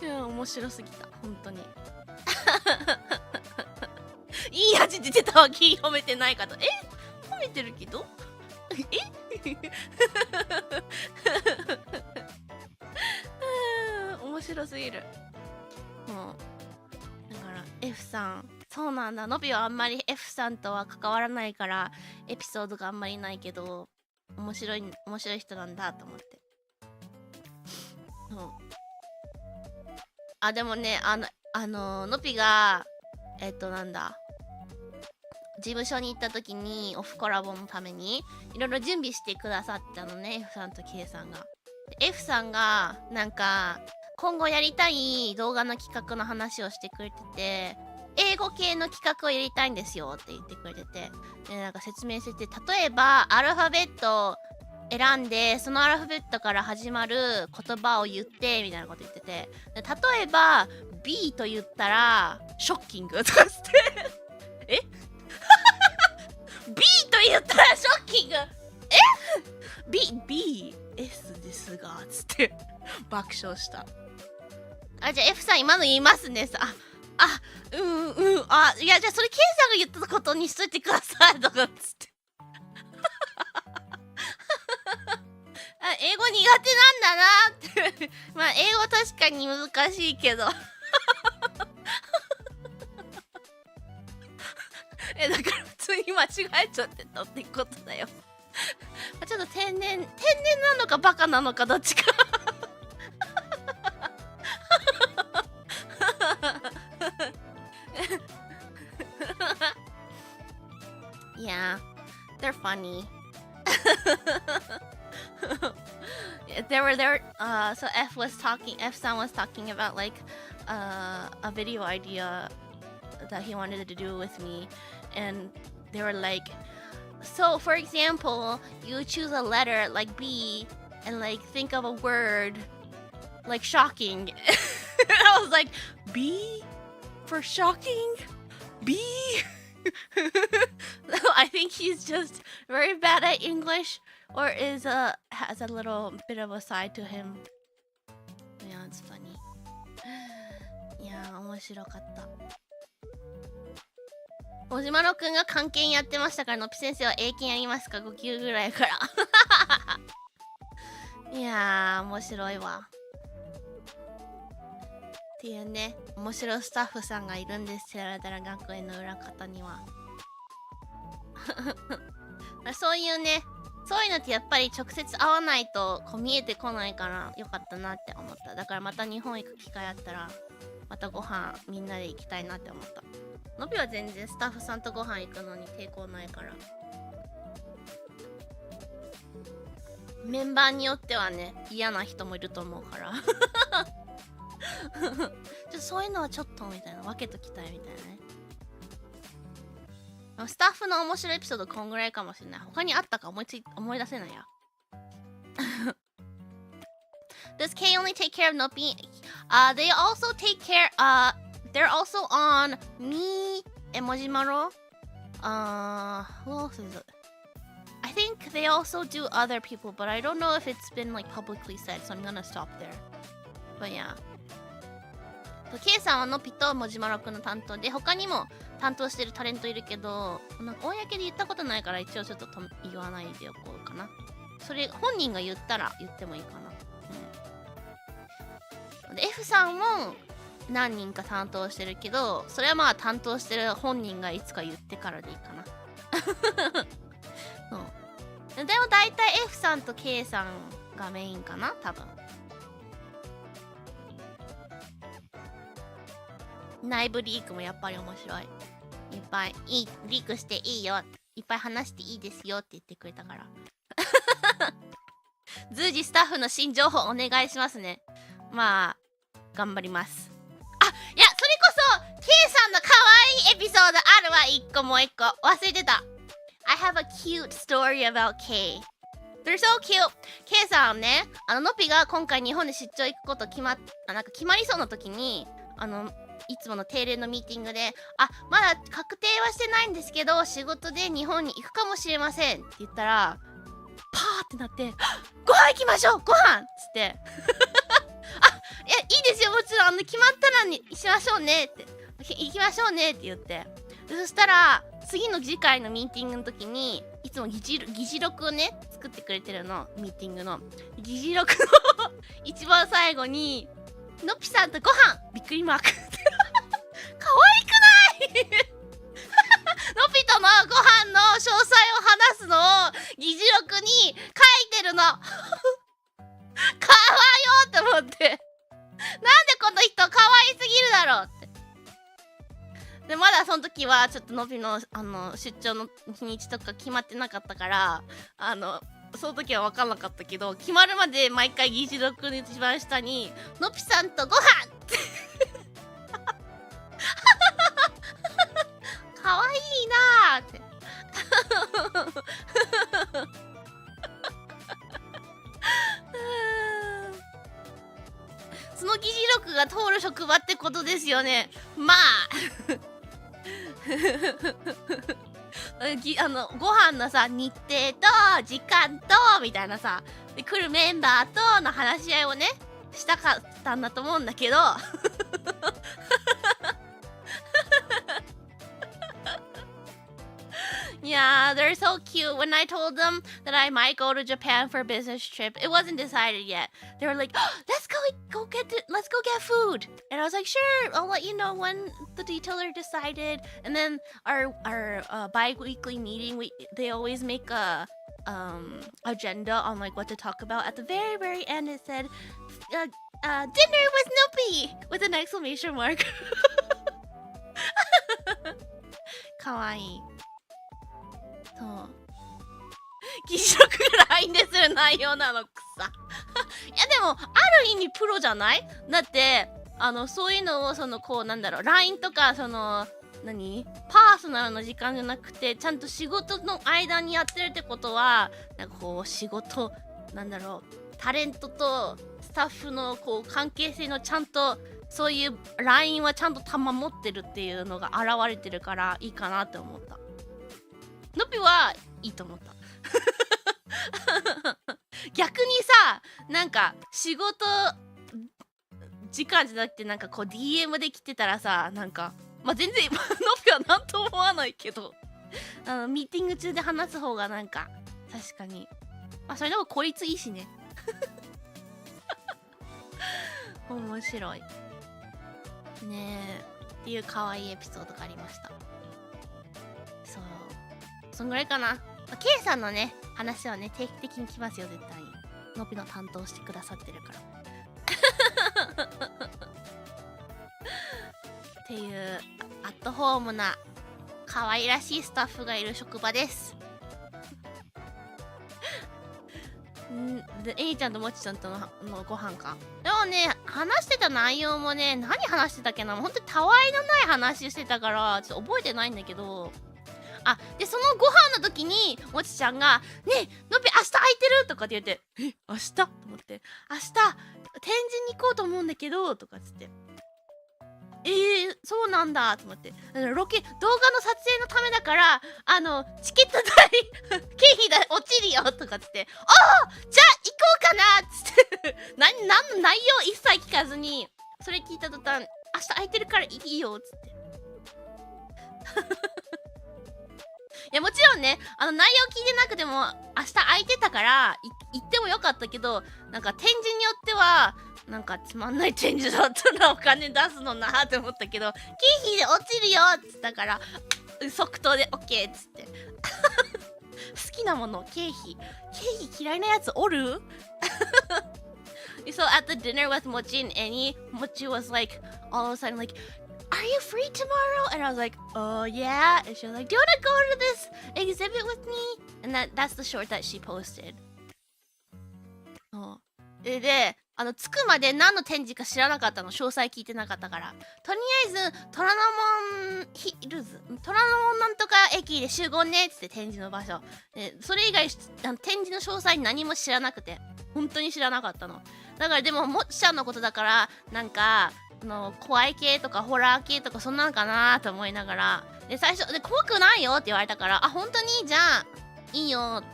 いや面白すぎた本当にいい味出てたわけ褒めてないかと、褒めてるけど面白すぎる。もうだから F さんそうなんだ、のびはあんまり F さんとは関わらないからエピソードがあんまりないけど面白い人なんだと思って。あ、でもねのびがなんだ事務所に行った時にオフコラボのためにいろいろ準備してくださったのね F さんと K さんが。F さんがなんか今後やりたい動画の企画の話をしてくれてて、英語系の企画をやりたいんですよって言ってくれてて、でなんか説明してて、例えばアルファベットを選んでそのアルファベットから始まる言葉を言ってみたいなこと言ってて、で例えば B と言ったらショッキングとかってB と言ったらショッキングBS ですがつって爆笑した。あ、じゃあ F さん今の言いますね。いやじゃあそれ K さんが言ったことにしといてくださいとかっつって英語苦手なんだなってまあ英語確かに難しいけどだから普通に間違えちゃってたってことだよちょっと天然なのかバカなのかどっちかYeah, they're funny. So F さん was talking about like a video idea that he wanted to do with me, and they were like, so for example, you choose a letter like B and like think of a word like shocking. I was like, B? for shocking B. I think he's just very bad at English or has a little bit of a side to him. Yeah, it's funny. いやー面白かった。小島野くんが漢検やってましたから、のっぴ先生は英検やりますか？5級ぐらいから。いやー面白いわ。っていうね、面白いスタッフさんがいるんです。セラダラ学園の裏方には。そういうね、そういうのってやっぱり直接会わないとこう見えてこないからよかったなって思った。だからまた日本行く機会あったらまたご飯みんなで行きたいなって思った。のびは全然スタッフさんとご飯行くのに抵抗ないから。メンバーによってはね、嫌な人もいると思うからそういうのはちょっとみたいな、分けときたいみたいなね。スタッフの面白いエピソードこんぐらいかもしれない。他にあったか思い出せないや。Does K only take care of Noppy? They also take care. They're also on me and Mojimaro. Who else is it? I think they also do other people, but I don't know if it's been like publicly said, so I'm gonna stop there. But yeah. K さんはのぴともじまろくんの担当で、他にも担当してるタレントいるけど、なんか公で言ったことないから一応ちょっと言わないでおこうかな。それ本人が言ったら言ってもいいかな。で F さんも何人か担当してるけど、それはまあ担当してる本人がいつか言ってからでいいかな。そう。でも大体 F さんと K さんがメインかな、多分。内部リークもやっぱり面白い。いっぱいリークしていいよ、いっぱい話していいですよって言ってくれたから随時スタッフの新情報お願いしますね。まあ頑張ります。あ、いやそれこそ K さんの可愛いエピソードあるわ。一個もう一個忘れてた。 I have a cute story about K. They're so cute. K さんね、のぴが今回日本で出張行くことなんか決まりそうな時に、いつもの定例のミーティングで、まだ確定はしてないんですけど仕事で日本に行くかもしれませんって言ったら、パーってなってご飯行きましょうご飯っつっていやいいですよ、もちろん決まったらにしましょうねって行きましょうねって言って、でそしたら次の次回のミーティングの時にいつも議事録をね作ってくれてるの。ミーティングの議事録の一番最後にのっぴさんとご飯びっくりマーク可愛くないのぴとのご飯の詳細を話すのを議事録に書いてるのかわよって思って、なんでこの人可愛すぎるだろうって。でまだその時はちょっとのぴの出張の日にちとか決まってなかったからその時は分かんなかったけど、決まるまで毎回議事録の一番下にのぴさんとご飯ってかわいいなーってその議事録が通る職場ってことですよね。まあご飯のさ日程と時間とみたいなさで来るメンバーとの話し合いをねしたかったんだと思うんだけどYeah, they're so cute. When I told them that I might go to Japan for a business trip, it wasn't decided yet. They were like, oh, let's go get food. And I was like, sure, I'll let you know when the detailer decided. And then our bi-weekly meeting, they always make a agenda on like what to talk about. At the very, very end, it said, dinner with Noopy with an exclamation mark. かわいい。そう議事録が LINE でする内容なのくさいやでもある意味プロじゃない？だってそういうのをこうなんだろう LINE とかパーソナルの時間じゃなくてちゃんと仕事の間にやってるってことはなんかこう仕事なんだろうタレントとスタッフのこう関係性のちゃんとそういうラインはちゃんと保ってるっていうのが現れてるからいいかなって思った。のびはいいと思った。逆にさ、なんか仕事時間じゃなくてなんかこう DM で来てたらさ、なんかまあ全然のびはなんとも思わないけどミーティング中で話す方がなんか確かにまあそれでも効率いいしね。面白いねえっていう可愛いエピソードがありました。そうそんぐらいかな。K さんのね話はね定期的に来ますよ絶対に。のびの担当してくださってるから。っていうアットホームな可愛らしいスタッフがいる職場です。でエイちゃんともちちゃんとのご飯か。でもね話してた内容もね何話してたっけな、ほんとにたわいのない話してたからちょっと覚えてないんだけど、あでそのご飯の時にもちちゃんが「ねえのび明日空いてる?」とかって言って「え明日?」と思って「明日展示に行こうと思うんだけど」とかっつってそうなんだと思って、動画の撮影のためだからチケット代経費だ落ちるよとかっつって、ああじゃあ行こうかなっつって何の内容一切聞かずに、それ聞いた途端明日空いてるからいいよっつっていやもちろんね内容聞いてなくても明日空いてたから行ってもよかったけど、なんか展示によってはなんかつまんない展示だったらお金出すのなって思ったけど、経費で落ちるよっつったから即答で OK っつって好きなもの経費嫌いなやつおるSo at the dinner with Mochi and Annie, Mochi was like all of a sudden like, are you free tomorrow? And I was like, oh yeah. And she was like, do you want to go to this exhibit with me? And that's the short that she posted. で着くまで何の展示か知らなかったの、詳細聞いてなかったから。とりあえず虎ノ門ヒルズ虎ノ門なんとか駅で集合ねっつって展示の場所で、それ以外展示の詳細何も知らなくて本当に知らなかったの。だからでももっちゃんのことだからなんか怖い系とかホラー系とかそんなのかなと思いながら、で最初で怖くないよって言われたから、あ本当にじゃあいいよって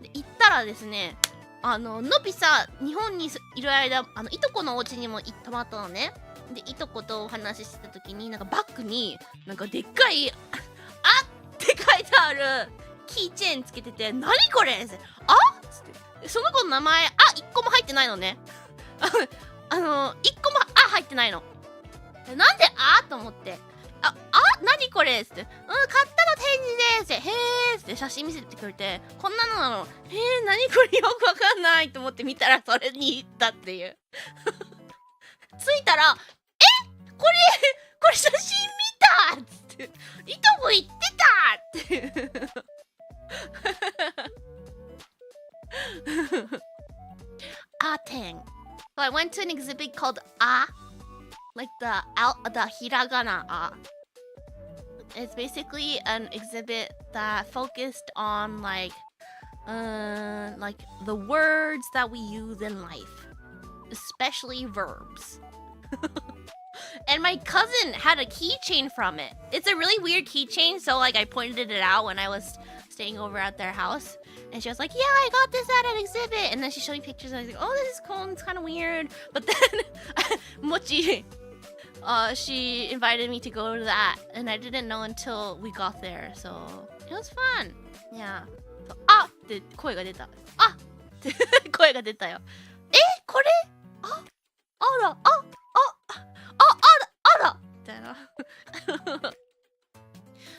で言ったらですね、のびさ日本にいる間いとこのお家にも泊まったのね。でいとことお話ししてた時になんかバッグになんかでっかい「あ」って書いてあるキーチェーンつけてて、何これってあっつって、その子の名前1個も入ってないのね1個も入ってないの。なんでと思って、何これっつって、買ったの展示ですって、へーっつって写真見せてくれて、こんなのなの、何これよくわかんないと思って見たらそれに行ったっていう着いたらこれ写真見たっつって、いとこ行ってたって10. So I went to an exhibit called like the hiragana It's basically an exhibit that focused on like the words that we use in life, especially verbs. And my cousin had a keychain from it. It's a really weird keychain, so like I pointed it out when I was staying over at their house. And she was like, yeah, I got this at an exhibit. And then she showed me pictures and I was like, oh, this is cool. It's kind of weird. But then Mochi, she invited me to go to that. And I didn't know until we got there. So it was fun. Yeah. So, って声が出た。って声が出たよ。これあらみたいな。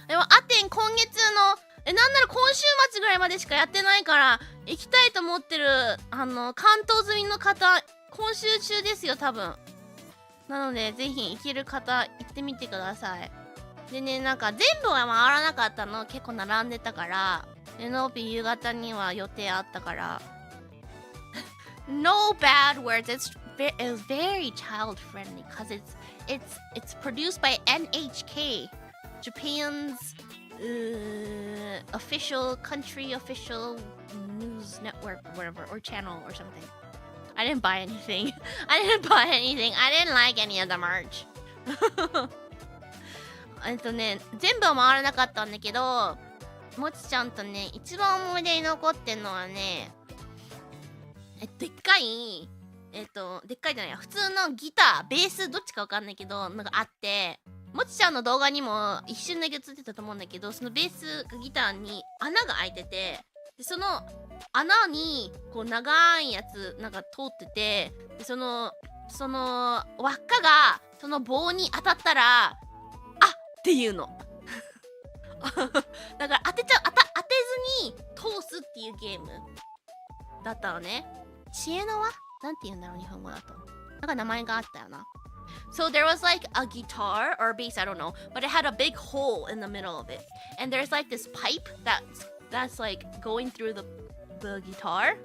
でも今月のなんなら今週末ぐらいまでしかやってないから行きたいと思ってる関東済みの方今週中ですよ多分。なのでぜひ行ける方行ってみてください。でねなんか全部は回らなかったの、結構並んでたから。でのび夕方には予定あったからNo bad words. It's very child friendly because it's produced by NHK, Japan's official news network or whatever, or channel or something. I didn't buy anything. I didn't buy anything. I didn't like any of the merch. 全部は回らなかったんだけど、もちちゃんとね、一番思い出に残ってんのはね、でっかい、でっかいじゃないや、普通のギター、ベース、どっちかわかんないけど、なんかあって、もちちゃんの動画にも一瞬だけ映ってたと思うんだけど、そのベースギターに穴が開いてて、でその穴にこう長いやつなんか通ってて、でその輪っかがその棒に当たったら、あっていうの。だから当てずに通すっていうゲームだったのね。知恵の輪なんて言うんだろう、日本語だと。なんか名前があったよな。So there was like a guitar or a bass, I don't know, but it had a big hole in the middle of it. And there's like this pipe that's like going through the guitar.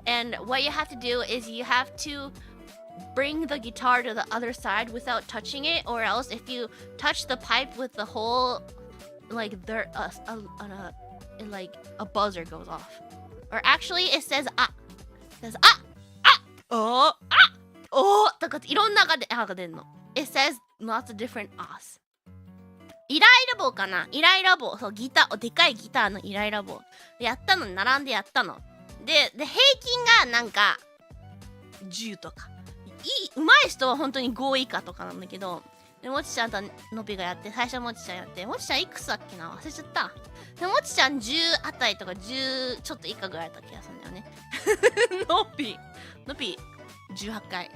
And what you have to do is you have to bring the guitar to the other side without touching it, or else if you touch the pipe with the hole, like like a buzzer goes off. Or actually it says oh とかいろんなが出んの。It says lots of different ahs. イライラ棒かな、イライラ棒。そう、ギター、でかいギターのイライラ棒。やったのに並んでやったの。で、平均がなんか、10とか。上手い人は本当に5以下とかなんだけど、で、もちちゃんとのびがやって、最初もちちゃんやって、もちちゃんいくつだっけな忘れちゃった。で、もちちゃん10あたりとか10ちょっと以下ぐらいだった気がするんだよね。のび18回。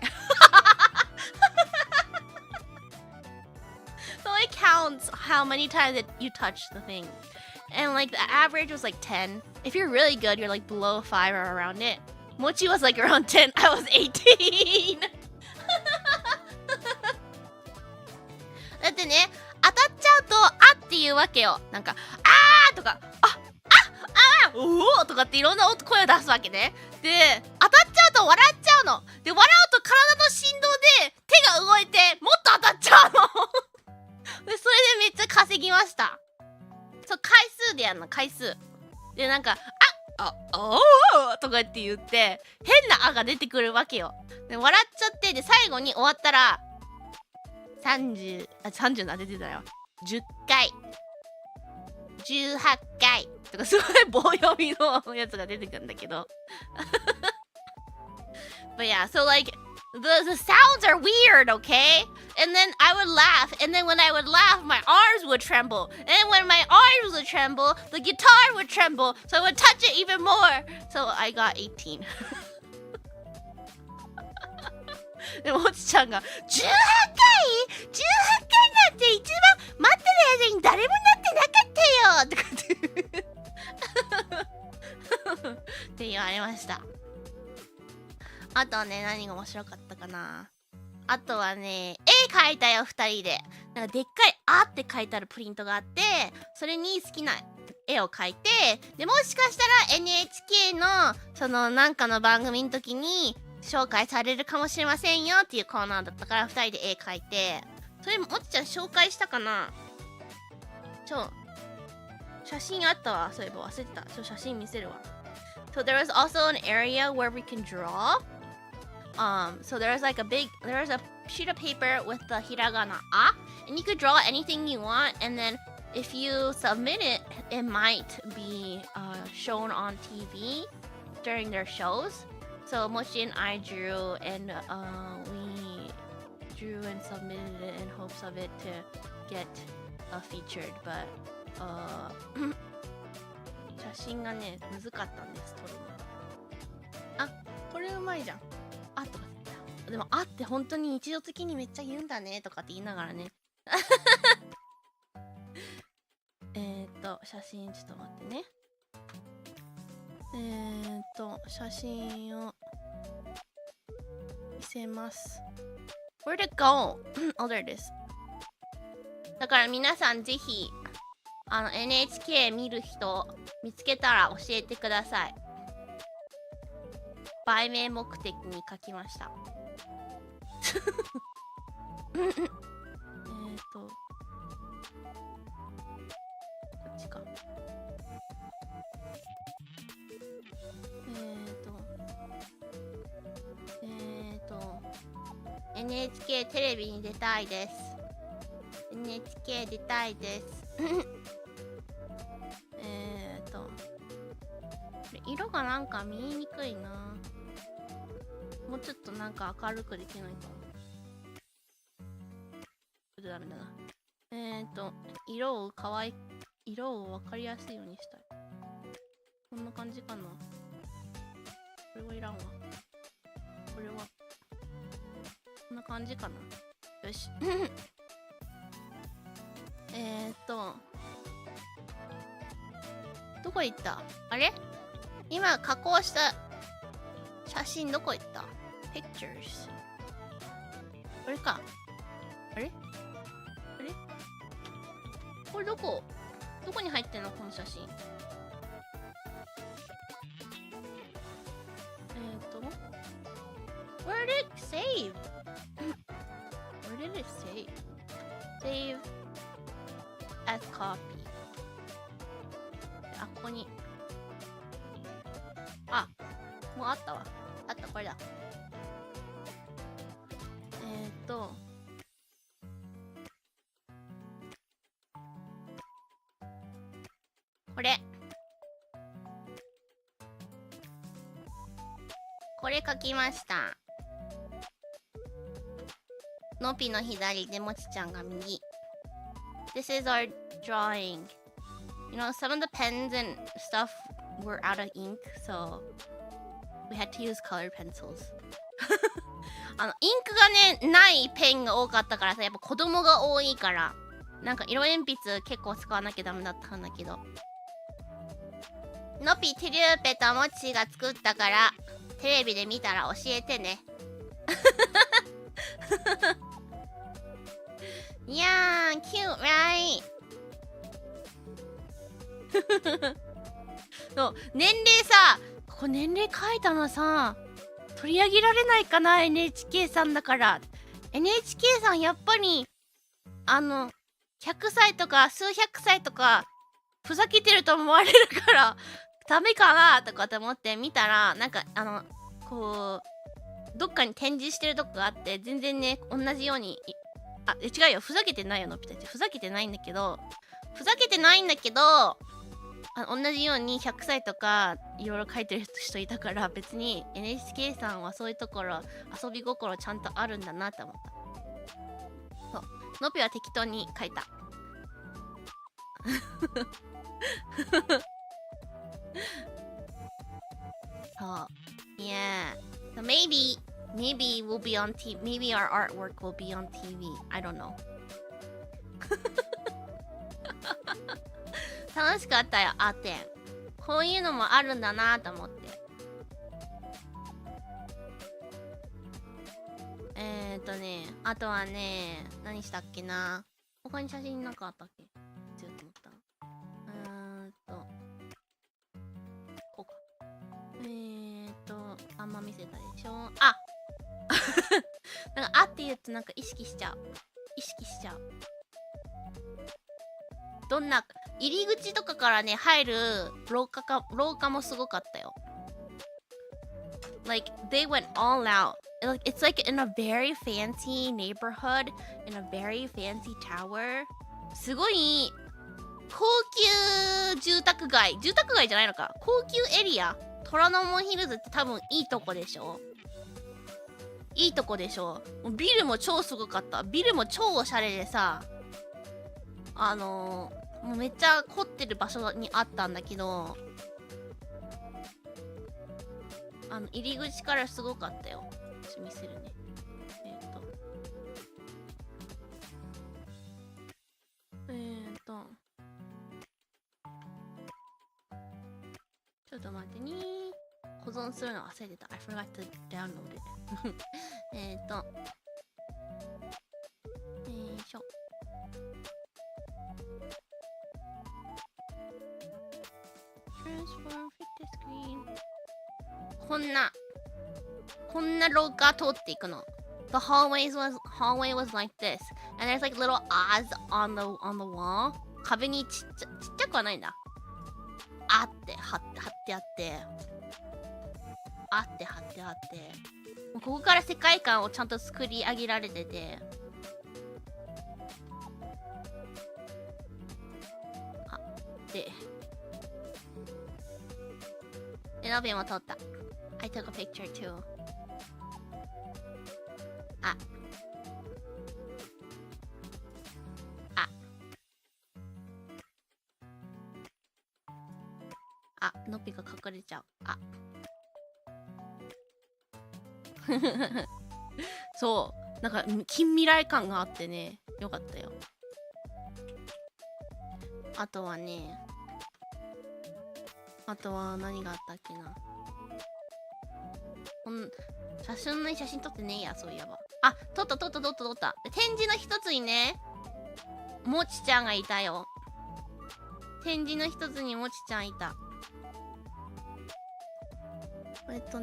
So it counts how many times that you touch the thing. And like the average was like 10. If you're really good, you're like below 5 or around it. Mochi was like around 10. I was 18. だってね、当たっちゃうと、あっていうわけよ。なんか、あーとか、おーとかっていろんな声を出すわけね。で、当たっちゃうと笑っちゃうの。で、笑うと体の振動で手が動いて、もっと当たっちゃうの。で、それでめっちゃ稼ぎました。そう、回数でやるの、回数。で、なんか、おーとかって言って、変なあが出てくるわけよ。で、笑っちゃって、で、最後に終わったら、30な出てたよ。10回。18回とかすごい棒読みのやつが出てくるんだけど。But yeah, so like the sounds are weird, okay? And then I would laugh, and then when I would laugh, my arms would tremble. And when my arms would tremble, the guitar would tremble, so I would touch it even more. So I got 18. でも、おちちゃんが、18回なんて一番待ってるやつに誰もなってなかったよとかって言われました。あとはね、何が面白かったかな。あとはね、絵描いたよ、2人で。なんかでっかい「あ」って書いてあるプリントがあって、それに好きな絵を描いて、でもしかしたら NHK のそのなんかの番組の時に紹介されるかもしれませんよっていうコーナーだったから、2人で絵描いて、それもちちゃん紹介したかな。写真あったわ。そういえば忘れてた。写真見せるわ。So there was also an area where we can draw. So there's like there's a sheet of paper with the hiragana "a", and you could draw anything you want, and then if you submit it, it might be shown on TV during their shows. So Mochi and I drew, and we drew and submitted it in hopes of it to get featured, but 写真がね、難かったんです、撮るの。あ、これうまいじゃん。あとか言った。でも、あって本当に日常的にめっちゃ言うんだねとかって言いながらね。写真ちょっと待ってね。写真を見せます。Where'd it go? Oh, there it is. だから皆さんぜひNHK 見る人見つけたら教えてください。売名目的に書きました。こっちか。NHK テレビに出たいです。NHK 出たいです。色がなんか見えにくいな。もうちょっとなんか明るくできないかな。ダメだな。色を分かりやすいようにしたい。こんな感じかな。これはいらんわ。これはこんな感じかな。よし。どこ行った？あれ？今加工した写真どこ行った？ Pictures。これか。あれ？これどこに入ってんのこの写真。Where did it save? Where did it save? Save as copy. あ、ここに。あ、もうあったわ。あった、これだ。これ書きました。のぴの左でもちちゃんが右。This is our drawing. You know, some of the pens and stuff were out of ink, so we had to use colored pencils. インクがね、ないペンが多かったからさ、やっぱ子供が多いから、なんか色鉛筆結構使わなきゃダメだったんだけど。のぴ、ティリューペともちが作ったから、テレビで見たら教えてね。いやー、cute, right? そう年齢さ、ここ年齢書いたのさ、取り上げられないかな NHK さんだから。NHK さんやっぱり100歳とか数百歳とかふざけてると思われるからダメかなとかって思って見たら、なんかこうどっかに展示してるとこがあって、全然ね同じように、違うよ、ふざけてないよのぴたち、ふざけてないんだけど同じように100歳とかいろいろ書いてる人いたから、別に NHK さんはそういうところ遊び心ちゃんとあるんだなって思った。そう、のぴは適当に書いた。そう、yeah. So maybe we'll be on TV. Maybe our artwork will be on TV. I don't know. 楽しかったよ、アーテン。こういうのもあるんだなと思って。あとはね、何したっけな。他に写真なんかあったっけ？ちょっと思った。こうか。あんま見せたでしょ。あなんか、って言うとなんか意識しちゃう。どんな入り口とかからね入る廊下もすごかったよ。Like they went all out. It's like in a very fancy neighborhood, in a very fancy tower. すごい高級住宅街じゃないのか。高級エリア。虎ノ門ヒルズって多分いいとこでしょ。ビルも超すごかった。ビルも超おしゃれでさ、もうめっちゃ凝ってる場所にあったんだけど、入り口からすごかったよ。ちょっと見せるね。ちょっと待ってね。保存するの忘れてた。I forgot to download it. よいしょ。Transform fit screen. こんな廊下通っていくの。The hallway was like this. And there's like little eyes on the wall. 壁にちっちゃくはないんだ。って貼ってあって。あって貼ってあって、もうここから世界観をちゃんと作り上げられてて、あ、でロビンも撮った。I took a picture too. あノピが隠れちゃう。そうなんか近未来感があってね、よかったよ。あとはね、あとは何があったっけな。写真撮ってねえや、そういえば。撮った。展示の一つにね、もちちゃんがいたよ。展示の一つにもちちゃんいた。もう結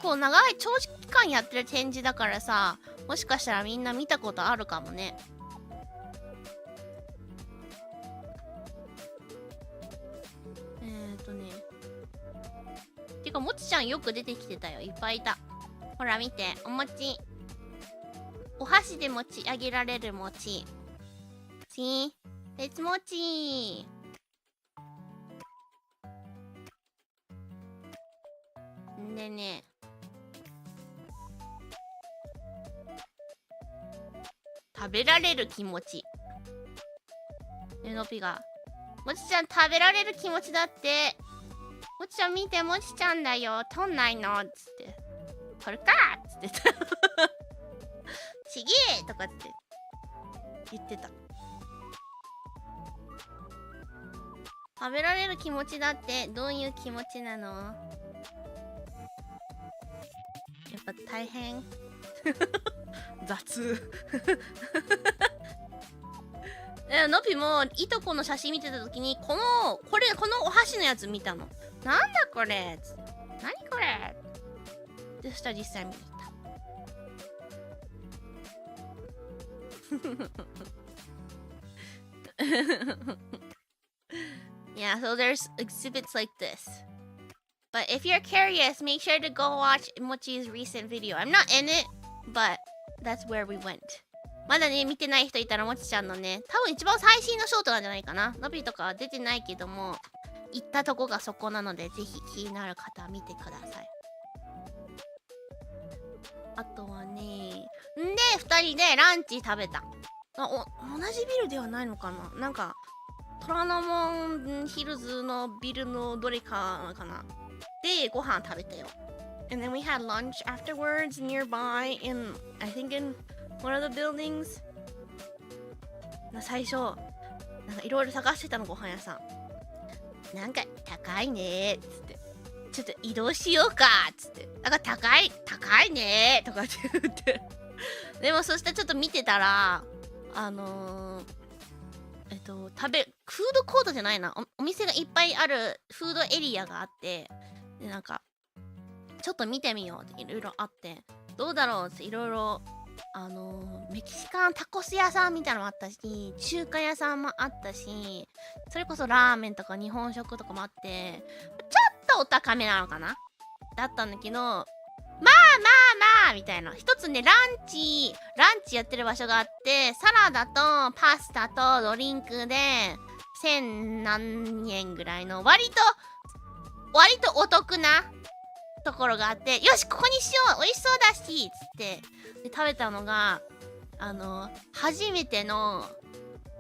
構長い長期間やってる展示だからさ、もしかしたらみんな見たことあるかもね。てかもちちゃんよく出てきてたよ。いっぱいいた。ほら見て、お餅、お箸で持ち上げられる餅。See? It's 餅。でね、食べられる気持ち。でのぴが、もちちゃん食べられる気持ちだって。もちちゃん見て、もちちゃんだよ。取んないのっつって。取るかっつってた。ちげえとかって言ってた。食べられる気持ちだって。どういう気持ちなの？やっぱ大変。雑。のぴもいとこの写真見てた時にこのお箸のやつ見たの。なんだこれっつって、何これでしたら実際見に行った。Yeah, so there's exhibits like this. But if you're curious, make sure to go watch Mochi's recent video. I'm not in it, but that's where we went. まだね、見てない人いたらもちちゃんのね、多分一番最新のショートなんじゃないかな。のびとかは出てないけども、行ったとこがそこなので、ぜひ気になる方は見てください。あとはね、2人でランチ食べた。同じビルではないのかな、なんか、虎ノ門ヒルズのビルのどれかかな。で、ご飯食べたよ。And then we had lunch afterwards nearby in, I think in one of the buildings. 最初、なんかいろいろ探してたの、ご飯屋さん。なんか高いねーっつって。ちょっと移動しようかっつって。なんか高いねーとかって言って。でもそしてちょっと見てたら、フードコートじゃないな。お店がいっぱいあるフードエリアがあって、で、なんか、ちょっと見てみようっていろいろあって、どうだろうっていろいろ、メキシカンタコス屋さんみたいなのもあったし、中華屋さんもあったし、それこそラーメンとか日本食とかもあって、ちょっとお高めなのかなだったんだけど、まあみたいな。一つね、ランチやってる場所があって、サラダとパスタとドリンクで1000何円ぐらいの割とお得なところがあって、よしここにしよう、美味しそうだしつってで食べたのが初めての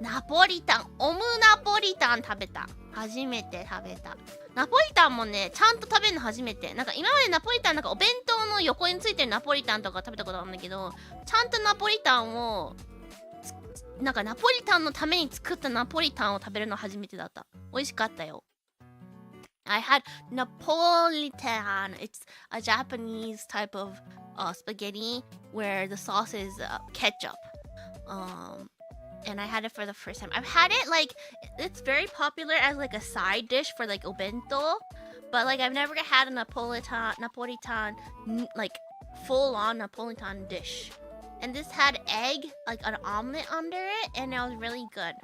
ナポリタン、オムナポリタン食べた。初めて食べた。ナポリタンもね、ちゃんと食べるの初めて。なんか今までナポリタンなんかお弁当の横についてるナポリタンとか食べたことあるんだけど、ちゃんとナポリタンをなんかナポリタンのために作ったナポリタンを食べるの初めてだった。美味しかったよ。I had Napolitan. It's a Japanese type of spaghetti where the sauce is ketchup. And I had it for the first time. I've had it like it's very popular as like a side dish for like obento, but like I've never had a Napolitan like full-on Napolitan dish. And this had egg, like an omelet under it, and it was really good.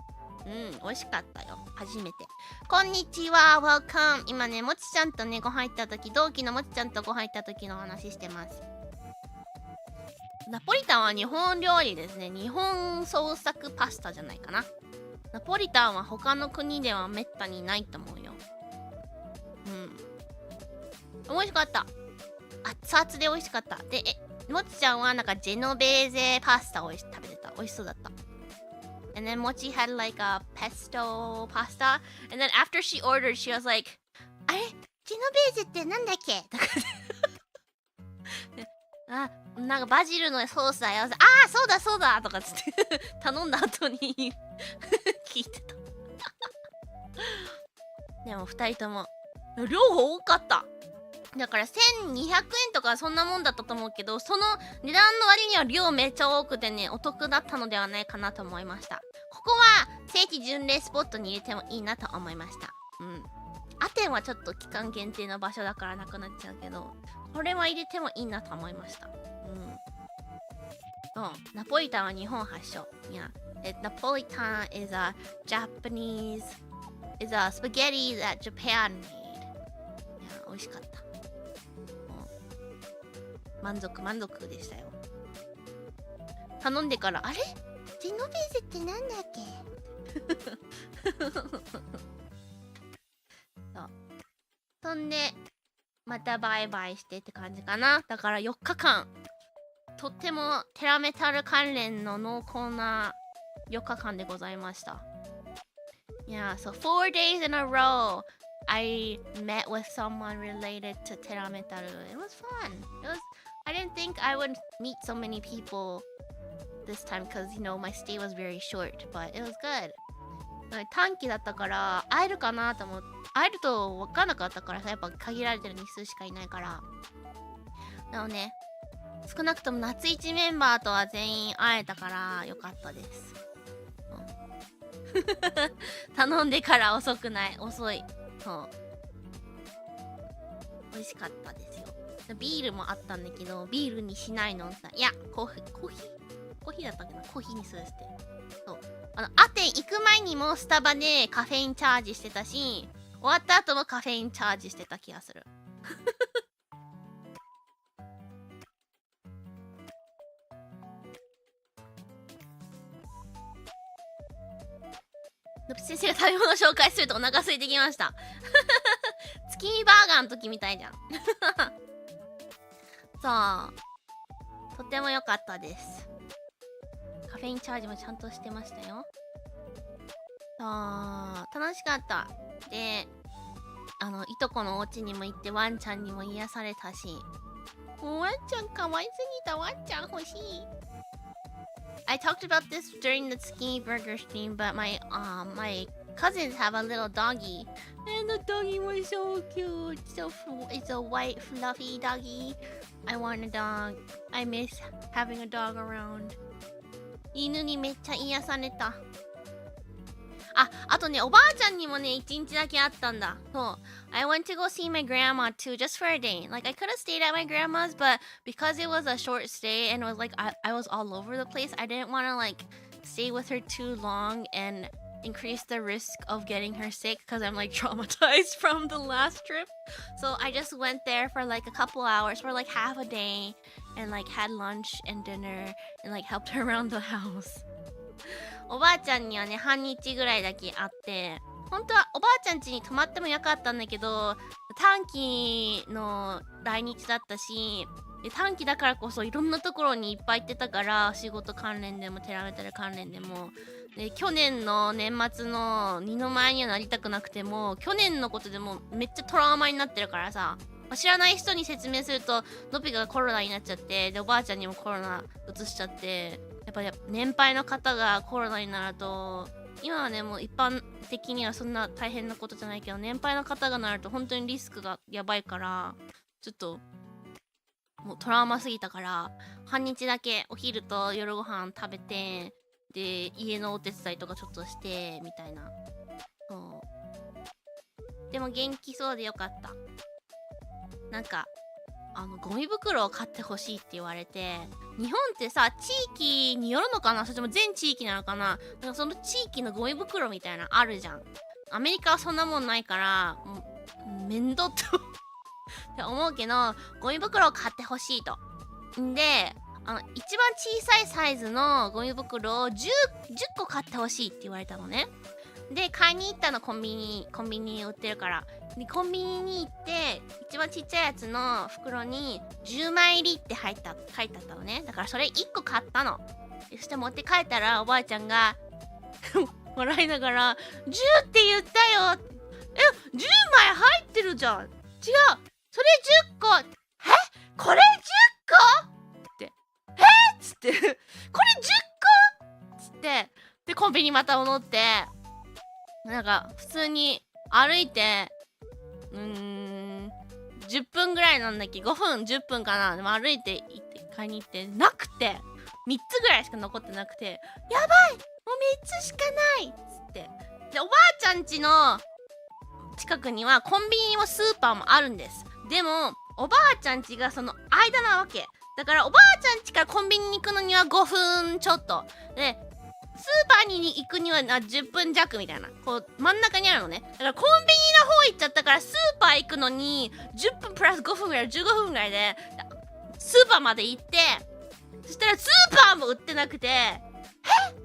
美味しかったよ。初めて。こんにちは、welcome。今ね、もちちゃんとね、ご飯行った時、同期のもちちゃんとご飯行った時の話してます。ナポリタンは日本料理ですね。日本創作パスタじゃないかな。ナポリタンは他の国ではめったにないと思うよ。美味しかった。熱々で美味しかった。で、もちちゃんはなんかジェノベーゼパスタを食べてた。美味しそうだった。And then Mochi had like a pesto pasta. And then after she ordered, she was like, あれジェノベーゼってなんだっけとかあ、なんかバジルのソースだよ。ああ、そうだそうだとかつって頼んだ後に聞いてたでも2人とも量多かった。だから1200円とかそんなもんだったと思うけど、その値段の割には量めっちゃ多くてね、お得だったのではないかなと思いました。ここは聖地巡礼スポットに入れてもいいなと思いました。アテンはちょっと期間限定の場所だからなくなっちゃうけど、これは入れてもいいなと思いました。ナポリタンは日本発祥。いや、Napolitan is a Japanese, is a spaghetti that Japan made. いや、美味しかった。満足でしたよ。頼んでから、あれジェノベーゼってなんだっけそうそんでまたバイバイしてって感じかな。だから4日間とってもテラメタル関連の濃厚な4日間でございました。Yeah, so 4 days in a row I met with someone related to Terametaru. It was fun. I didn't think I would meet so many people this time because, you know, my stay was very short, but it was good. 短期だったから会えるかなと思って、会えると分かんなかったからさ、やっぱ限られてる日数しかいないから。なのね、少なくとも夏一メンバーとは全員会えたからよかったです。頼んでから遅くない、遅い。そう美味しかったですよ。ビールもあったんだけど、ビールにしないのいや、コーヒーだったっけな、コーヒーにするって。そうアテン行く前にもスタバでカフェインチャージしてたし、終わった後もカフェインチャージしてた気がする。のぴ先生が食べ物紹介するとお腹空いてきました。月見バーガーの時みたいじゃん。そう。とても良かったです。カフェインチャージもちゃんとしてましたよ。楽しかった。で、いとこのお家にも行ってワンちゃんにも癒されたし、ワンちゃんかわいすぎた。ワンちゃん欲しい。I talked about this during the Skinny Burger stream, but my cousins have a little doggy, and the doggy was so cute. It's a white fluffy doggy. I want a dog. I miss having a dog around. 犬にめっちゃ癒された。あとね、おばあちゃんにもね、一日だけ会ったんだ。そう。I went to go see my grandma too, just for a day. Like, I could have stayed at my grandma's, but because it was a short stay and it was like, I was all over the place, I didn't want to, like, stay with her too long and increase the risk of getting her sick because I'm, like, traumatized from the last trip. So I just went there for, like, a couple hours, for, like, half a day, and, like, had lunch and dinner and, like, helped her around the house. おばあちゃんにはね、半日ぐらいだけ会って、本当はおばあちゃん家に泊まってもよかったんだけど、短期の来日だったし、で短期だからこそいろんなところにいっぱい行ってたから、仕事関連でもテラメタル関連でも。で、去年の年末の二の舞にはなりたくなくても、去年のことでもめっちゃトラウマになってるからさ、知らない人に説明すると、ノピがコロナになっちゃって、で、おばあちゃんにもコロナ移しちゃって、やっぱり年配の方がコロナになると、今はね、もう一般的にはそんな大変なことじゃないけど、年配の方がなると本当にリスクがやばいから、ちょっと、もうトラウマすぎたから、半日だけお昼と夜ご飯食べて、で、家のお手伝いとかちょっとして、みたいな。そう。でも元気そうでよかった。なんか、ゴミ袋を買ってほしいって言われて、日本ってさ、地域によるのかな、それとも全地域なのかな、なんかその地域のゴミ袋みたいなのあるじゃん。アメリカはそんなもんないから、面倒とって思うけど、ゴミ袋を買ってほしいと。んで、一番小さいサイズのゴミ袋を10個買ってほしいって言われたのね。で、買いに行ったの、コンビニ売ってるから。で、コンビニに行って、一番ちっちゃいやつの袋に10枚入りって書いてあったのね。だからそれ1個買ったの。そして持って帰ったら、おばあちゃんが笑いながら、10って言ったよ。10枚入ってるじゃん。違う。それ10個。これ10個って。つって。これ10個つって。で、コンビニまた戻って、なんか、普通に歩いて、10分ぐらいなんだっけ、5分、10分かな。でも歩いて行って買いに行って、なくて、3つぐらいしか残ってなくて、やばいもう3つしかないっつって。で、おばあちゃん家の近くにはコンビニもスーパーもあるんです。でも、おばあちゃん家がその間なわけ。だからおばあちゃん家からコンビニに行くのには5分ちょっと。で、スーパーに行くには10分弱みたいな。こう、真ん中にあるのね。だからコンビニの方行っちゃったから、スーパー行くのに、10分プラス5分ぐらい、15分ぐらいで、スーパーまで行って、そしたらスーパーも売ってなくて、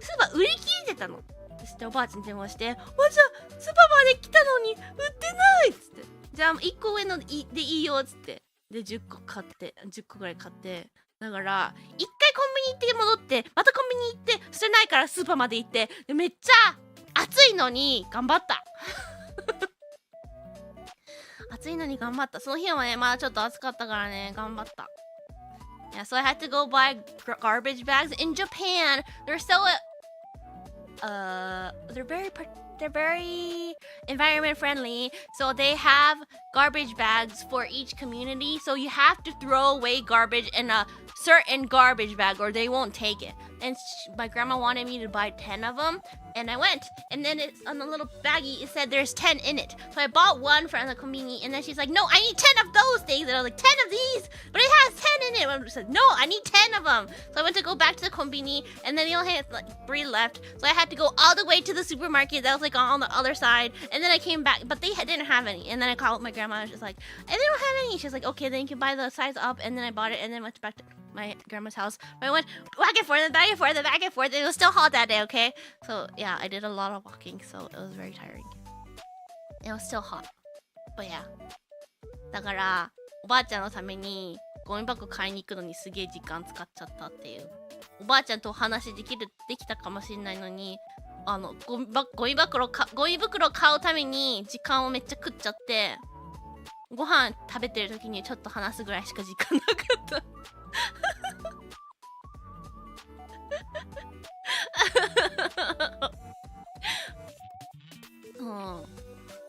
スーパー売り切れてたの。そしておばあちゃんに電話して、おばあちゃん、スーパーまで来たのに、売ってないっつって。じゃあ、1個上のでいいよっつって。で、10個ぐらい買って、だから一回コンビニ行って戻ってまたコンビニ行って捨てないからスーパーまで行ってでめっちゃ暑いのに頑張った暑いのに頑張った。その日はねまだちょっと暑かったからね頑張った。Yeah, so I had to go buy garbage bags in Japan. They're so they're very environment friendly, so they have garbage bags for each community, so you have to throw away garbage in a certain garbage bag or they won't take it. And my grandma wanted me to buy 10 of them, and I went, and then it's on the little baggie it said there's 10 in it, so I bought one from the convenience, and then she's like, no, I need 10 of those things, and I was like, 10 of these, but it has 10 in it. And I said, no, I need 10 of them. So I went to go back to the convenience, and then they only had like 3 left, so I had to go all the way to the supermarket that was like on the other side, and then I came back, but they didn't have any. And then I called my grandma, and she was like, they don't have any. She's like, okay, then you can buy the size up. And then I bought it, and then went back to my grandma's house. I went back and forth, back and forth, back and forth. It was still hot that day, okay? So yeah, I did a lot of walking, so it was very tiring. It was still hot, but yeah. だからおばあちゃんのためにゴミ箱買いに行くのにすげえ時間使っちゃったっていう。おばあちゃんとお話できたかもしれないのに、ゴミ袋買うために時間をめっちゃ食っちゃって、ご飯食べてる時にちょっと話すぐらいしか時間なかった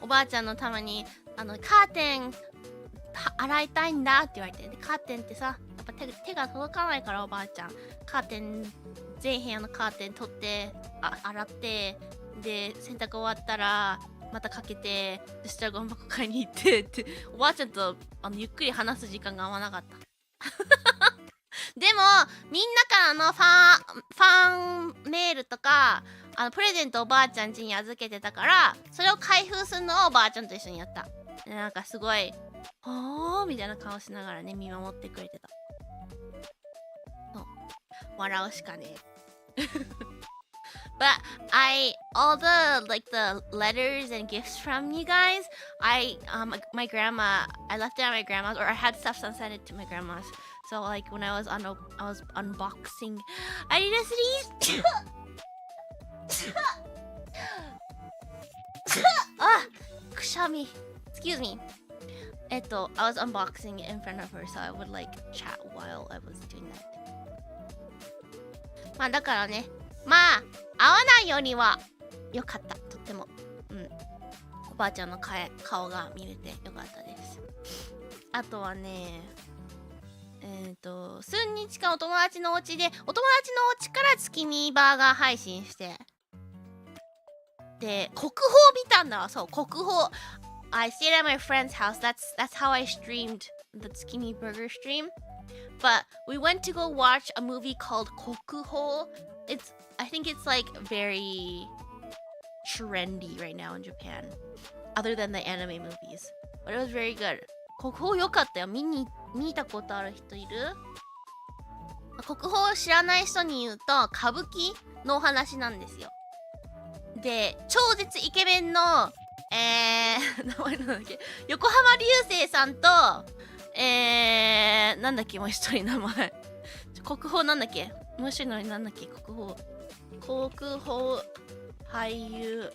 おばあちゃんのためにカーテン洗いたいんだって言われて、でカーテンってさやっぱ手が届かないからおばあちゃんカーテン全部屋のカーテン取って洗ってで洗濯終わったらまたかけてそしたらゴミ箱買いに行ってっておばあちゃんとゆっくり話す時間が合わなかったでもみんなからのファンメールとかプレゼントをおばあちゃん家に預けてたからそれを開封するのをおばあちゃんと一緒にやった。でなんかすごいほーみたいな顔しながらね見守ってくれてた。そう笑うしかねえBut all the letters and gifts from you guys, my grandma, I left it at my grandma's, or I had stuff sent it to my grandma's. So like when I was unboxing, I need to sneeze.くしゃみ. Excuse me. I was unboxing it in front of her, so I would like chat while I was doing that. まあだからね。まあ合わないようにはよかった。とってもおばあちゃんの顔が見れてよかったです。あとはね数日間お友達のお家でお友達のお家から月見バーガー配信してで国宝見たんだわ。そう国宝I stayed at my friend's house. That's how I streamed the Skinny Burger stream. But we went to go watch a movie called Kokuho. I think it's like very trendy right now in Japan, other than the anime movies. But it was very good. 国宝良かったよ。見たことある人いる？国宝を知らない人に言うと歌舞伎のお話なんですよ。で、超絶イケメンの名前なんだっけ、横浜流星さんとなんだっけ、もう一人名前国宝なんだっけ、もう一人のなんだっけ、国宝俳優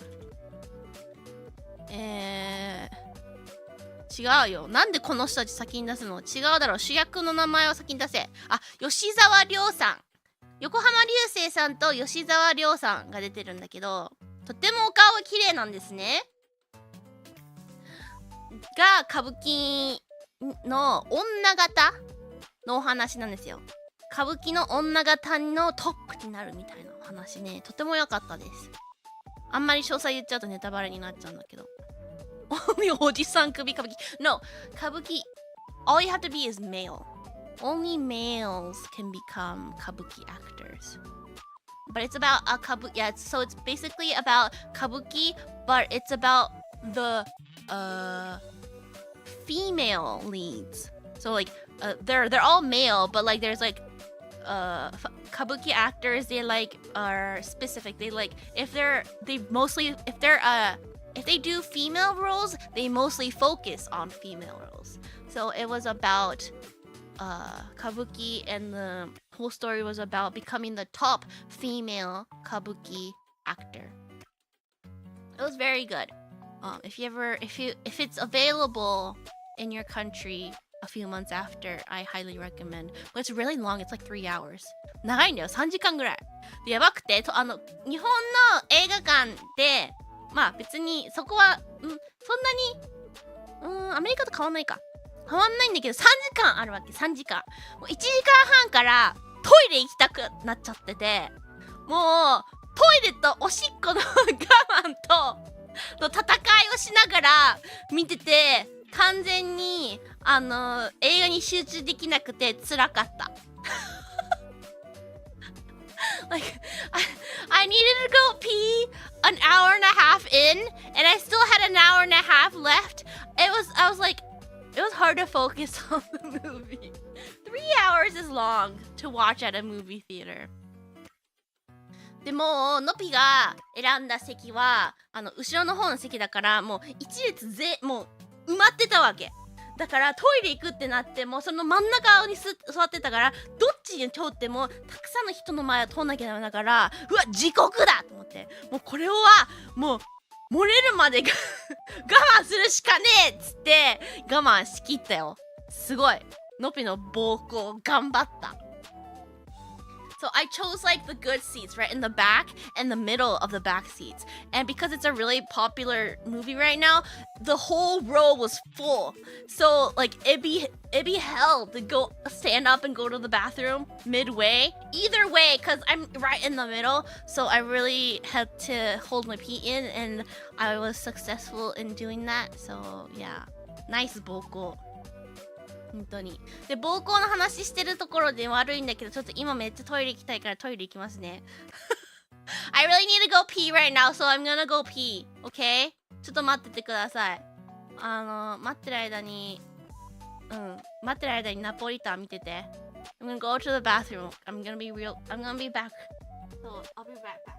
違うよ。なんでこの人たち先に出すの？違うだろう。主役の名前を先に出せ。あ、吉沢亮さん。横浜流星さんと吉沢亮さんが出てるんだけど、とってもお顔が綺麗なんですね。が歌舞伎の女型のお話なんですよ。歌舞伎の女型のトップになるみたいなお話ね、とても良かったです。あんまり詳細言っちゃうとネタバレになっちゃうんだけど。おじさん首歌舞伎。No, 歌舞伎。All you have to be is male. Only males can become kabuki actors. But it's about a kabuki. Yeah, so it's basically about kabuki, but it's about the female leads. So like they're all male, but like there's like kabuki actors. They like are specific. They like if they do female roles, they mostly focus on female roles. So it was about kabuki, and the whole story was about becoming the top female kabuki actor. It was very good. If it's available in your country a few months after, I highly recommend. But it's really long. It's like 3 hours. 長いんだよ。3時間ぐらい。で、やばくて、日本の映画館で、まあ別にそこは、そんなに、アメリカと変わんないか。変わんないんだけど、3時間あるわけ。3時間。もう1時間半からトイレ行きたくなっちゃってて、もうトイレとおしっこの我慢の戦いをしながら見てて、完全に映画に集中できなくて辛かった。Like I needed to go pee an hour and a half in, and I still had an hour and a half left. I was like, it was hard to focus on the movie. 3 hours is long to watch at a movie theater. でものぴが選んだ席は後ろの方の席だから、もう一列もう埋まってたわけだから、トイレ行くってなってもその真ん中に座ってたから、どっちに通ってもたくさんの人の前を通んなきゃダメだから、うわ地獄だと思って、もうこれはもう漏れるまで我慢するしかねえっつって我慢しきったよ。すごいのぴの膀胱頑張った。So I chose like the good seats right in the back and the middle of the back seats. And because it's a really popular movie right now, the whole row was full. So like it'd be hell to go stand up and go to the bathroom midway. Either way, because I'm right in the middle. So I really had to hold my pee in, and I was successful in doing that. So yeah, nice 膀胱。本当に。で、膀胱の話してるところで悪いんだけど、ちょっと今めっちゃトイレ行きたいからトイレ行きますね。I really need to go pee right now, so I'm gonna go pee. Okay? ちょっと待っててください。待ってる間にナポリタン見てて。I'm gonna go to the bathroom. I'm gonna be back. So I'll be right back.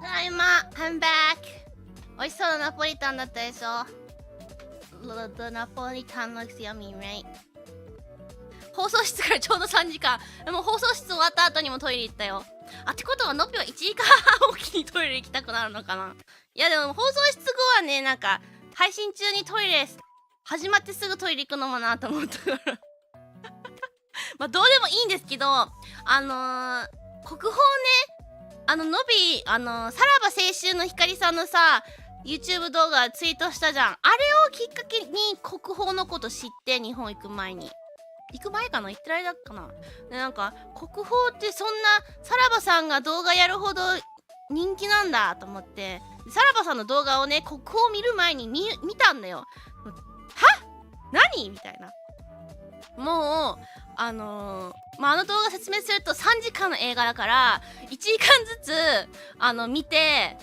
ただいま I'm back 美味しそうなナポリタンだったでしょ。 The Napolitan looks yummy, right? 放送室からちょうど3時間。もう放送室終わった後にもトイレ行ったよ。あ、ってことはのっぴは1時間半おきにトイレ行きたくなるのかな。いやでも放送室後はね、なんか配信中にトイレ始まってすぐトイレ行くのもなと思ったからまあどうでもいいんですけど、国宝ね、のび、さらば青春の光さんのさ YouTube 動画ツイートしたじゃん。あれをきっかけに国宝のこと知って、日本行く前かな、行ってる間かな。でなんか国宝ってそんなさらばさんが動画やるほど人気なんだと思って、さらばさんの動画をね国宝を見る前に見たんだよ。は何みたいな。もうあの動画説明すると3時間の映画だから1時間ずつ見て、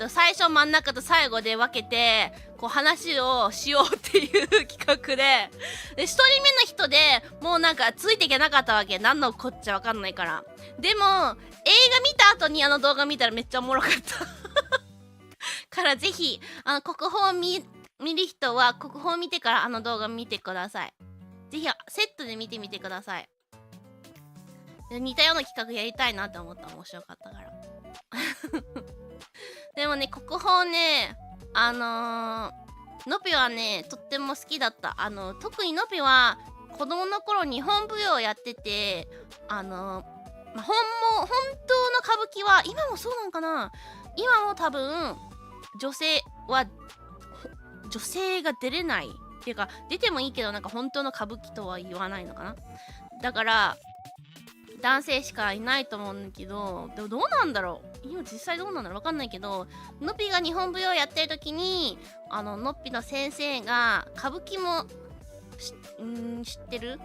最初真ん中と最後で分けてこう話をしようっていう企画で、1人目の人でもうなんかついていけなかったわけ。何のこっちゃ分かんないから。でも映画見た後に動画見たらめっちゃおもろかったからぜひ国宝見る人は国宝見てから動画見てください。ぜひセットで見てみてください。似たような企画やりたいなって思った。面白かったからでもね、国宝ね、のぴはねとっても好きだった。特にのぴは子供の頃日本舞踊やってて、本当の歌舞伎は今もそうなんかな。今も多分女性が出れないっていうか、出てもいいけどなんか本当の歌舞伎とは言わないのかな。だから男性しかいないと思うんだけど、でもどうなんだろう、今実際どうなんだろう分かんないけど、のっぴが日本舞踊やってる時にのっぴの先生が歌舞伎も知ってる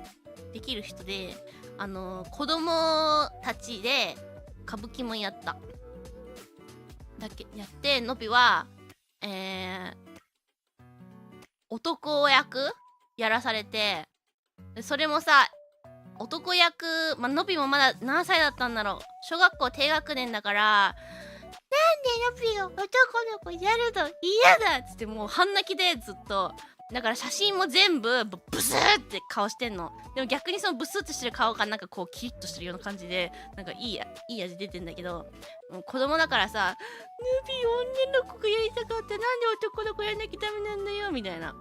できる人で、子供たちで歌舞伎もやってのっぴは男役やらされて、それもさ男役、のびもまだ何歳だったんだろう、小学校低学年だから、なんでのびが男の子やるの嫌だっつってもう半泣きでずっと。だから写真も全部ブスーって顔してんの。でも逆にそのブスッとしてる顔がなんかこうキリッとしてるような感じで、なんかいい味出てんだけど、もう子供だからさ、のび女の子がやりたかった、なんで男の子やんなきゃダメなんだよみたいな。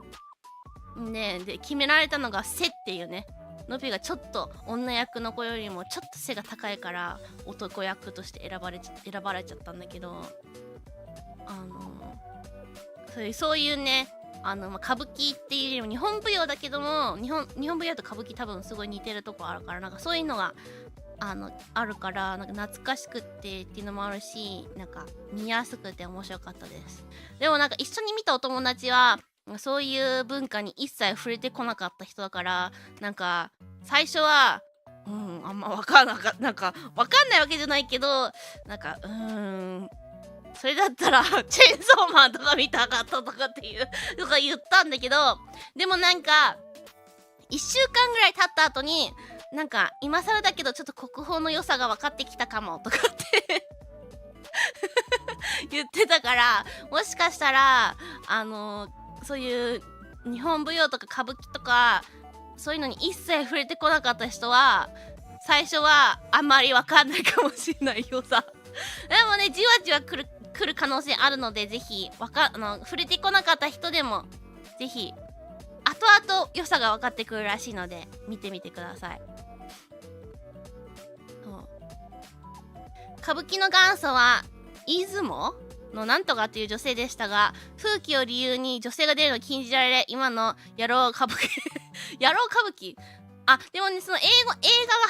ねで決められたのが背っていうね。のびがちょっと女役の子よりもちょっと背が高いから男役として選ばれちゃったんだけど、そういうね歌舞伎っていうよりも日本舞踊だけども、日本舞踊と歌舞伎多分すごい似てるとこあるから、なんかそういうのがあるから、なんか懐かしくっていうのもあるし、なんか見やすくて面白かったです。でもなんか一緒に見たお友達はそういう文化に一切触れてこなかった人だから、なんか最初はあんま分かんないわけじゃないけど、なんかそれだったらチェーンソーマンとか見たかったとかっていうとか言ったんだけど、でもなんか1週間ぐらい経った後になんか今更だけどちょっと国宝の良さが分かってきたかもとかって言ってたから、もしかしたらそういう日本舞踊とか歌舞伎とかそういうのに一切触れてこなかった人は最初はあんまり分かんないかもしれないよさでもね、じわじわ来る可能性あるので、ぜひ触れてこなかった人でもぜひ後々良さが分かってくるらしいので見てみてください。歌舞伎の元祖は出雲のなんとかっていう女性でしたが、風紀を理由に女性が出るのを禁じられ、今の野郎歌舞伎でもね、その映画が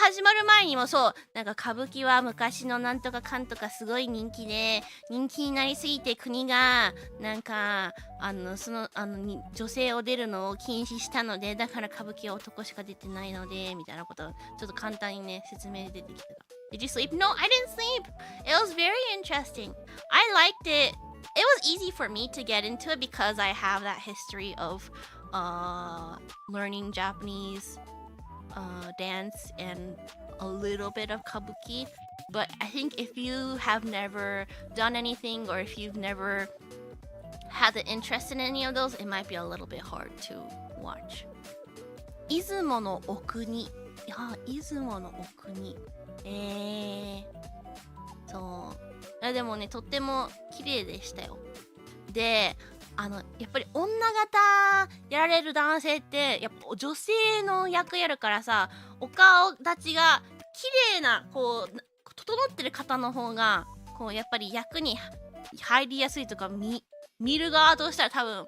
始まる前にもそうなんか歌舞伎は昔のなんとかかんとかすごい人気で、人気になりすぎて国がなんか女性を出るのを禁止したので、だから歌舞伎は男しか出てないのでみたいなことをちょっと簡単にね説明で出てきてた。Did you sleep? No, I didn't sleep. It was very interesting. I liked it. It was easy for me to get into it because I have that history of learning Japanese dance and a little bit of kabuki. But I think if you have never done anything or if you've never had the interest in any of those, it might be a little bit hard to watch. 出雲のお国。いや、出雲のお国。そう。いやでもね、とっても綺麗でしたよ。で、やっぱり女型やられる男性って、やっぱ女性の役やるからさ、お顔立ちが綺麗な、こう、整ってる方の方が、こう、やっぱり役に入りやすいとか、見る側としたら多分、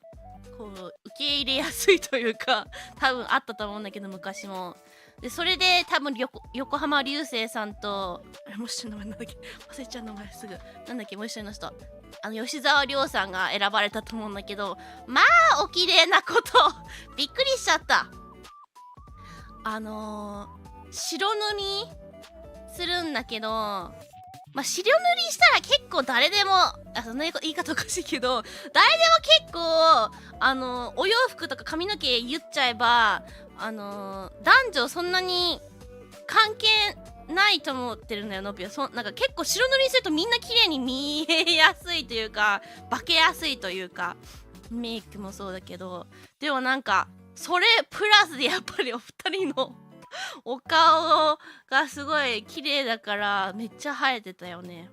こう、受け入れやすいというか、多分あったと思うんだけど、昔も。で、それで多分横浜流星さんと、もう一人の名前なんだっけ、忘れちゃう名前すぐ。なんだっけ、もう一人の人。吉沢亮さんが選ばれたと思うんだけど、まあ、お綺麗なこと。びっくりしちゃった。白塗りするんだけど、まあ、白塗りしたら結構誰でも、そんな言い方おかしいけど、誰でも結構、お洋服とか髪の毛言っちゃえば、男女そんなに関係ないと思ってるんだよ、ノピは。なんか結構白塗りするとみんな綺麗に見えやすいというか、化けやすいというか、メイクもそうだけど、でもなんか、それプラスでやっぱりお二人のお顔がすごい綺麗だからめっちゃ生えてたよね。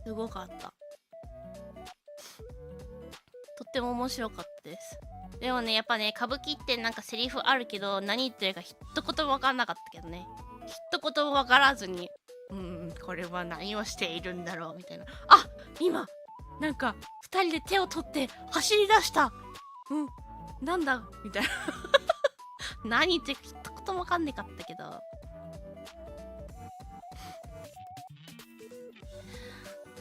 すごかった。とっても面白かったです。でもね、やっぱね、歌舞伎ってなんかセリフあるけど、何言ってるか一言も分かんなかったけどね。一言も分からずに、これは何をしているんだろうみたいな。あ、今なんか2人で手を取って走り出した。なんだみたいな。何言ってるか一言も分かんなかったけど。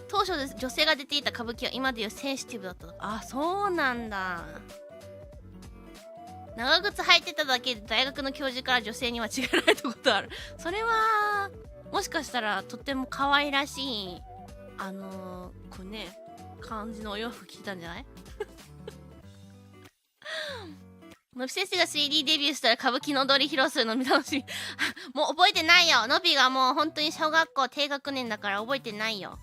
当初で女性が出ていた歌舞伎は今でいうセンシティブだったとか。あ、そうなんだ。長靴履いてただけで大学の教授から女性には違えられたことある。それはもしかしたらとっても可愛らしいこうね感じのお洋服着てたんじゃない？のび先生が 3D デビューしたら歌舞伎の踊り披露するの見楽しみ。もう覚えてないよ。のびがもう本当に小学校低学年だから覚えてないよ。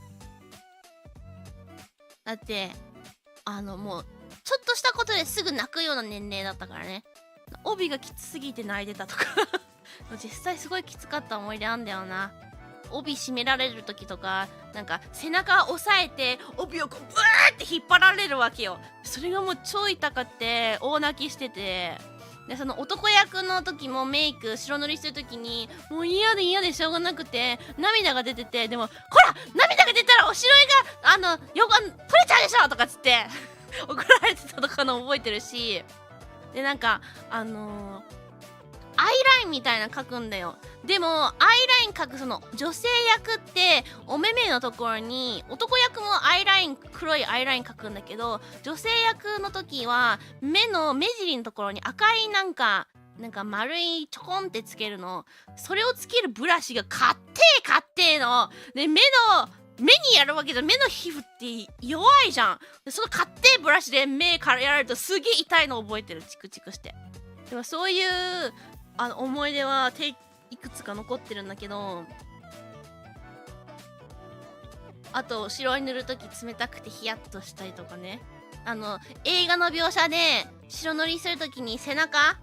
だってもうちょっとしたことですぐ泣くような年齢だったからね。帯がきつすぎて泣いてたとか。実際すごいきつかった思い出あんだよな。帯締められる時とか、なんか背中押さえて帯をこうブーって引っ張られるわけよ。それがもう超痛かって大泣きしてて、でその男役の時もメイク白塗りしてる時にもう嫌で嫌でしょうがなくて涙が出てて、でもほら涙が出たらおしろいが汚取れちゃうでしょとかっつって怒られてたとかの覚えてるし、でなんかアイラインみたいな描くんだよ。でもアイライン描くその女性役ってお目目のところに、男役も黒いアイライン描くんだけど、女性役の時は目尻のところに赤いなんか丸いちょこんってつけるの。それをつけるブラシが買ってので、目にやるわけじゃん。目の皮膚って弱いじゃん。でその買ってブラシで目からやられるとすげえ痛いの覚えてる。チクチクして。でもそういう思い出はいくつか残ってるんだけど、あと白い塗るとき冷たくてヒヤッとしたりとかね。映画の描写で白塗りするときに背中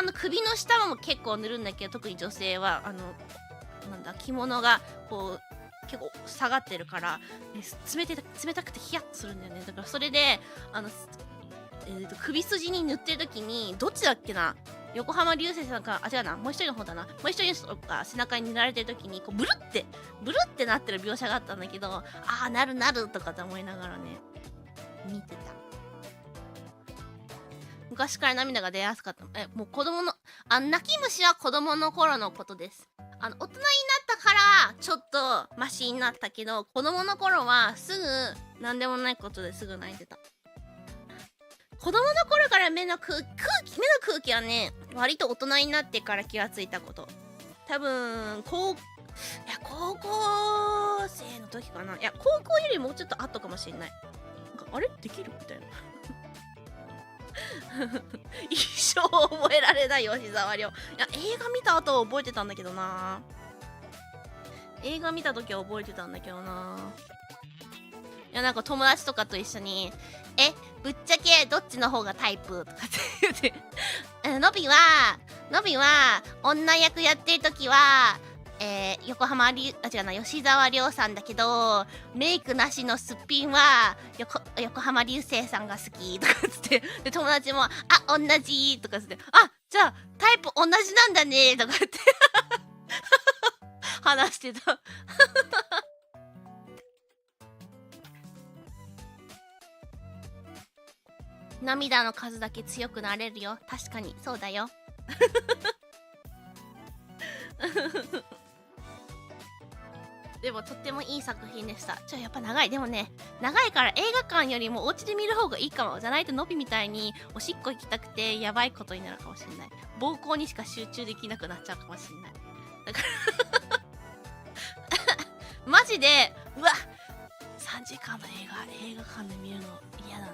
の首の下も結構塗るんだけど、特に女性は着物がこう結構下がってるから、冷たくてヒヤッとするんだよね。だからそれで首筋に塗ってる時にどっちだっけな、横浜流星さんか、違うな、もう一人の方だな、もう一人の人が背中に塗られてる時にこうブルってなってる描写があったんだけど、なるとかって思いながらね見てた。昔から涙が出やすかった。もう子供の泣き虫は子供の頃のことです。大人になったからちょっとマシになったけど、子供の頃はすぐ何でもないことですぐ泣いてた。子供の頃から目の空気はね、割と大人になってから気がついたこと。多分高校生の時かな。高校よりもうちょっと後かもしれない。なんかあれできるみたいな。一生覚えられない吉沢亮。映画見た後は覚えてたんだけどな。映画見た時は覚えてたんだけどな。いやなんか友達とかと一緒にぶっちゃけどっちの方がタイプとかって言ってのびは女役やってる時は横浜り違うな吉沢亮さんだけどメイクなしのすっぴんは横浜流星さんが好きとかつってで友達も同じとかつってじゃあタイプ同じなんだねとかって話してた涙の数だけ強くなれるよ。確かにそうだよでもとってもいい作品でした。やっぱ長い。でもね長いから映画館よりもお家で見る方がいいかも。じゃないとのびみたいにおしっこ行きたくてやばいことになるかもしれない。膀胱にしか集中できなくなっちゃうかもしれない。だからマジでうわ3時間の映画館で見るの嫌だな。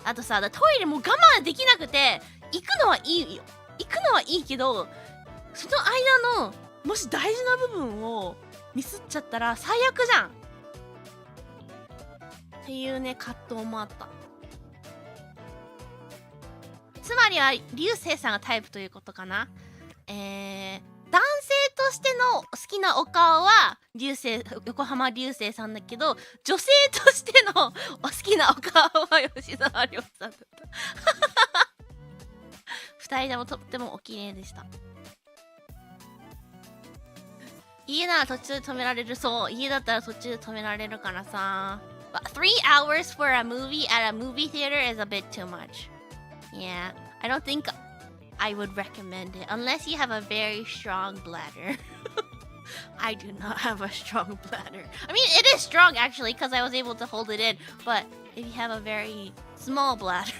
あとさトイレも我慢できなくて行くのはいいよ。行くのはいいけどその間のもし大事な部分をミスっちゃったら最悪じゃんっていうね葛藤もあった。つまりは流星さんがタイプということかな。男性としての好きなお顔は横浜流星さんだけど女性としての好きなお顔は吉沢亮さんだった2人ともとってもお綺麗でした。家なら途中で止められる。そう家だったら途中で止められるからさ。But 3 hours for a movie at a movie theater is a bit too much. Yeah, I don't think I would recommend it unless you have a very strong bladder. I do not have a strong bladder. I mean, it is strong actually because I was able to hold it in. But if you have a very small bladder.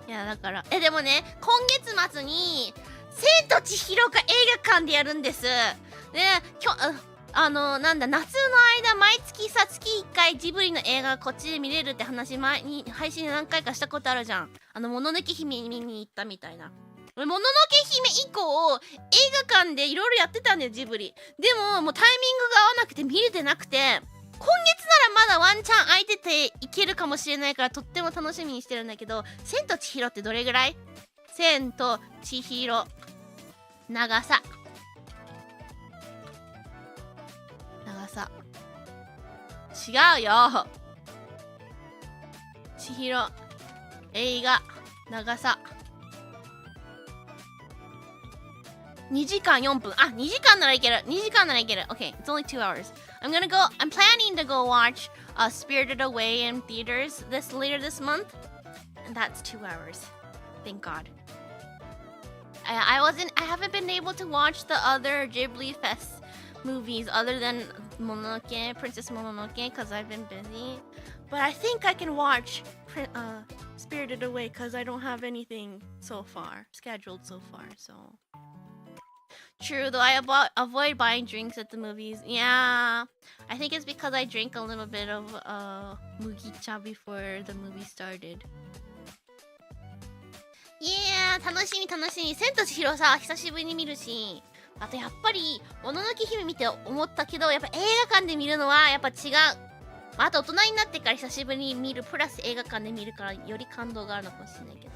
いやだからでもね今月末に千と千尋が映画館でやるんです。でなんだ夏の間毎月さ月1回ジブリの映画こっちで見れるって話前に配信で何回かしたことあるじゃん。もののけ姫見に行ったみたいな。もののけ姫以降映画館でいろいろやってたんだよジブリ。でももうタイミングが合わなくて見れてなくて今月ならまだワンチャン空いてていけるかもしれないからとっても楽しみにしてるんだけど千と千尋ってどれぐらい？千と千尋長さ違うよ千尋映画長さ2時間4分2時間ならいけるOkay, it's only 2 hours. I'm planning to go watch Spirited Away in theaters later this month and that's 2 hours. Thank God. I haven't been able to watch the other Ghibli Fest movies other than Princess Mononoke because I've been busy. But I think I can watch Spirited Away because I don't have anything scheduled so far. So true, though I avoid buying drinks at the movies. Yeah, I think it's because I drank a little bit of mugicha before the movie started. Yeah, 楽しみ千と千尋さ久しぶりに見るしあとやっぱりもののけ姫見て思ったけどやっぱ映画館で見るのはやっぱ違う。あと大人になってから久しぶりに見るプラス映画館で見るからより感動があるのかもしれないけど。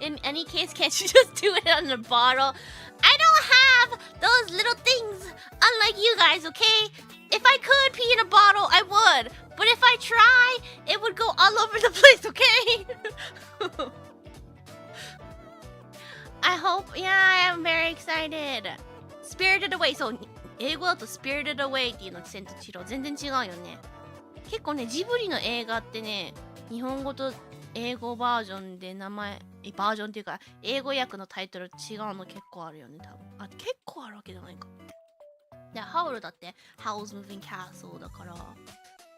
In any case, can't you just do it on a bottle? I don't have those little things, unlike you guys, okay? If I could pee in a bottle, I would. But if I try, it would go all over the place, okay? I hope, yeah, I am very excited. Spirited Away, そう、英語だと Spirited Away っていうの千と千尋全然違うよね。結構ね、ジブリの映画ってね、日本語と英語バージョンでバージョンっていうか英語訳のタイトル違うの結構あるよね多分。結構あるわけじゃないか。でハウルだって「Howl's Moving Castle」だから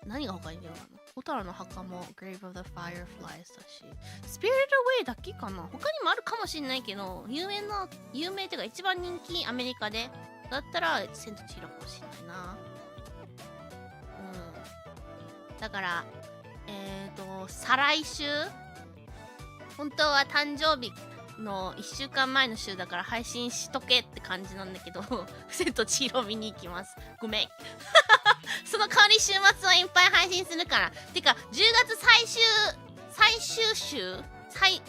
何が他に出るかな。ホタルの墓も「Grave of the Fireflies」だし「Spirited Away」だけかな。他にもあるかもしんないけど有名っていうか一番人気アメリカでだったら「千と千尋」かもしんないな。だから再来週本当は誕生日の1週間前の週だから配信しとけって感じなんだけど千と千尋見に行きます。ごめんその代わり週末はいっぱい配信するから。てか10月最終週10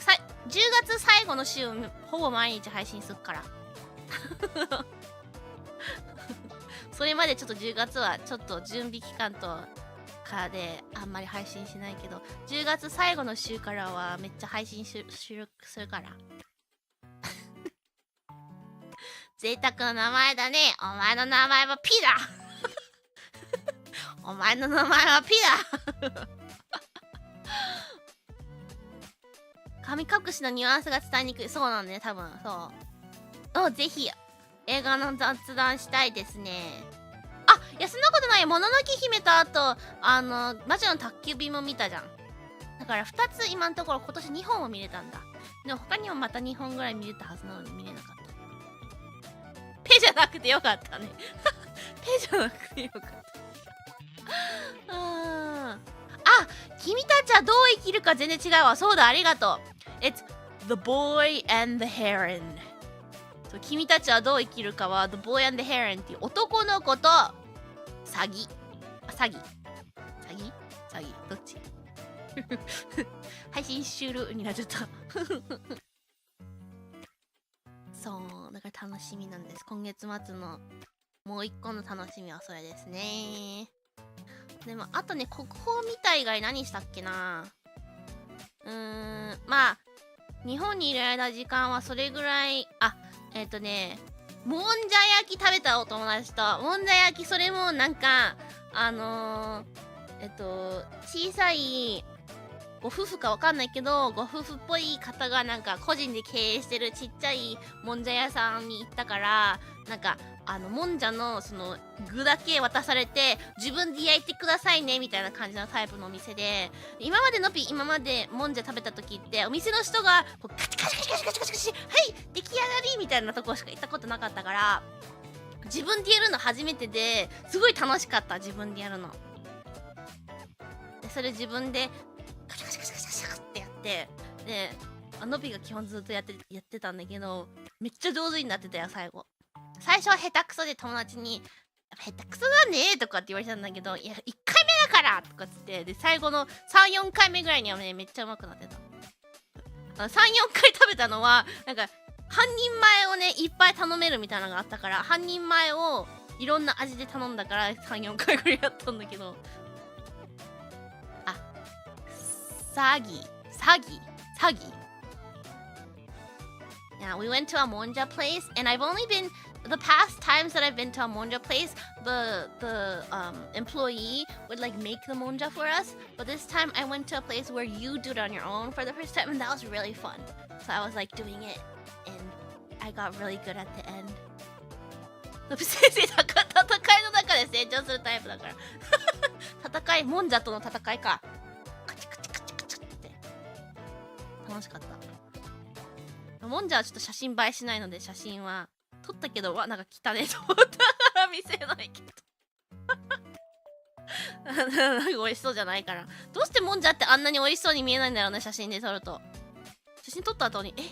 月最後の週ほぼ毎日配信するからそれまでちょっと10月はちょっと準備期間とかであんまり配信しないけど、10月最後の週からはめっちゃ配信するから贅沢な名前だね。お前の名前はピだお前の名前はピだ神隠しのニュアンスが伝えにくい。そうなんだね、多分。そうぜひ映画の雑談したいですね。いやそんなことないよ。もののけ姫とあと魔女の宅急便も見たじゃん。だから2つ今のところ今年2本も見れたんだ。でも他にもまた2本ぐらい見れたはずなのに見れなかった。ペじゃなくてよかったねペじゃなくてよかった君たちはどう生きるか全然違うわ。そうだ、ありがとう。It's The Boy and the Heron。 君たちはどう生きるかは The Boy and the Heron っていう男の子と詐欺どっち配信終了になっちゃったそうだから楽しみなんです。今月末のもう一個の楽しみはそれですね。でもあとね、国宝見た以外何したっけな。まあ日本にいる間時間はそれぐらい。もんじゃ焼き食べたお友達と。もんじゃ焼き、それもなんか小さいご夫婦かわかんないけどご夫婦っぽい方がなんか個人で経営してるちっちゃいもんじゃ屋さんに行ったから、なんかもんじゃのその具だけ渡されて自分で焼いてくださいねみたいな感じのタイプのお店で、今までもんじゃ食べた時ってお店の人がこうカチカチカチカチカチカチカチはい出来上がりみたいなとこしか行ったことなかったから、自分でやるの初めてですごい楽しかった。自分でやるので、それ自分でカチャカチャカチャカチャってやって、でのびが基本ずっとやってたんだけど、めっちゃ上手になってたよ。最初は下手くそで友達に「下手くそだね」とかって言われたんだけど「いや1回目だから!」とかっつって、で最後の 3,4 回目ぐらいにはねめっちゃうまくなってた。3,4 回食べたのはなんか半人前をねいっぱい頼めるみたいなのがあったから、半人前をいろんな味で頼んだから 3,4 回ぐらいやったんだけど、詐欺。Yeah, we went to a monja place, and I've only been the past times that I've been to a monja place, the employee would like make the monja for us, but this time I went to a place where you do it on your own for the first time, and that was really fun. So I was like doing it, and I got really good at the end. 先生戦いの中で成長するタイプだからもんじゃとの戦いか。カチカチカチカチって楽しかった。もんじゃはちょっと写真映えしないので写真は撮ったけど、なんか汚ねと思ったから見せないけどなんか美味しそうじゃないから。どうしてもんじゃってあんなに美味しそうに見えないんだろうね、写真で撮ると。写真撮った後にって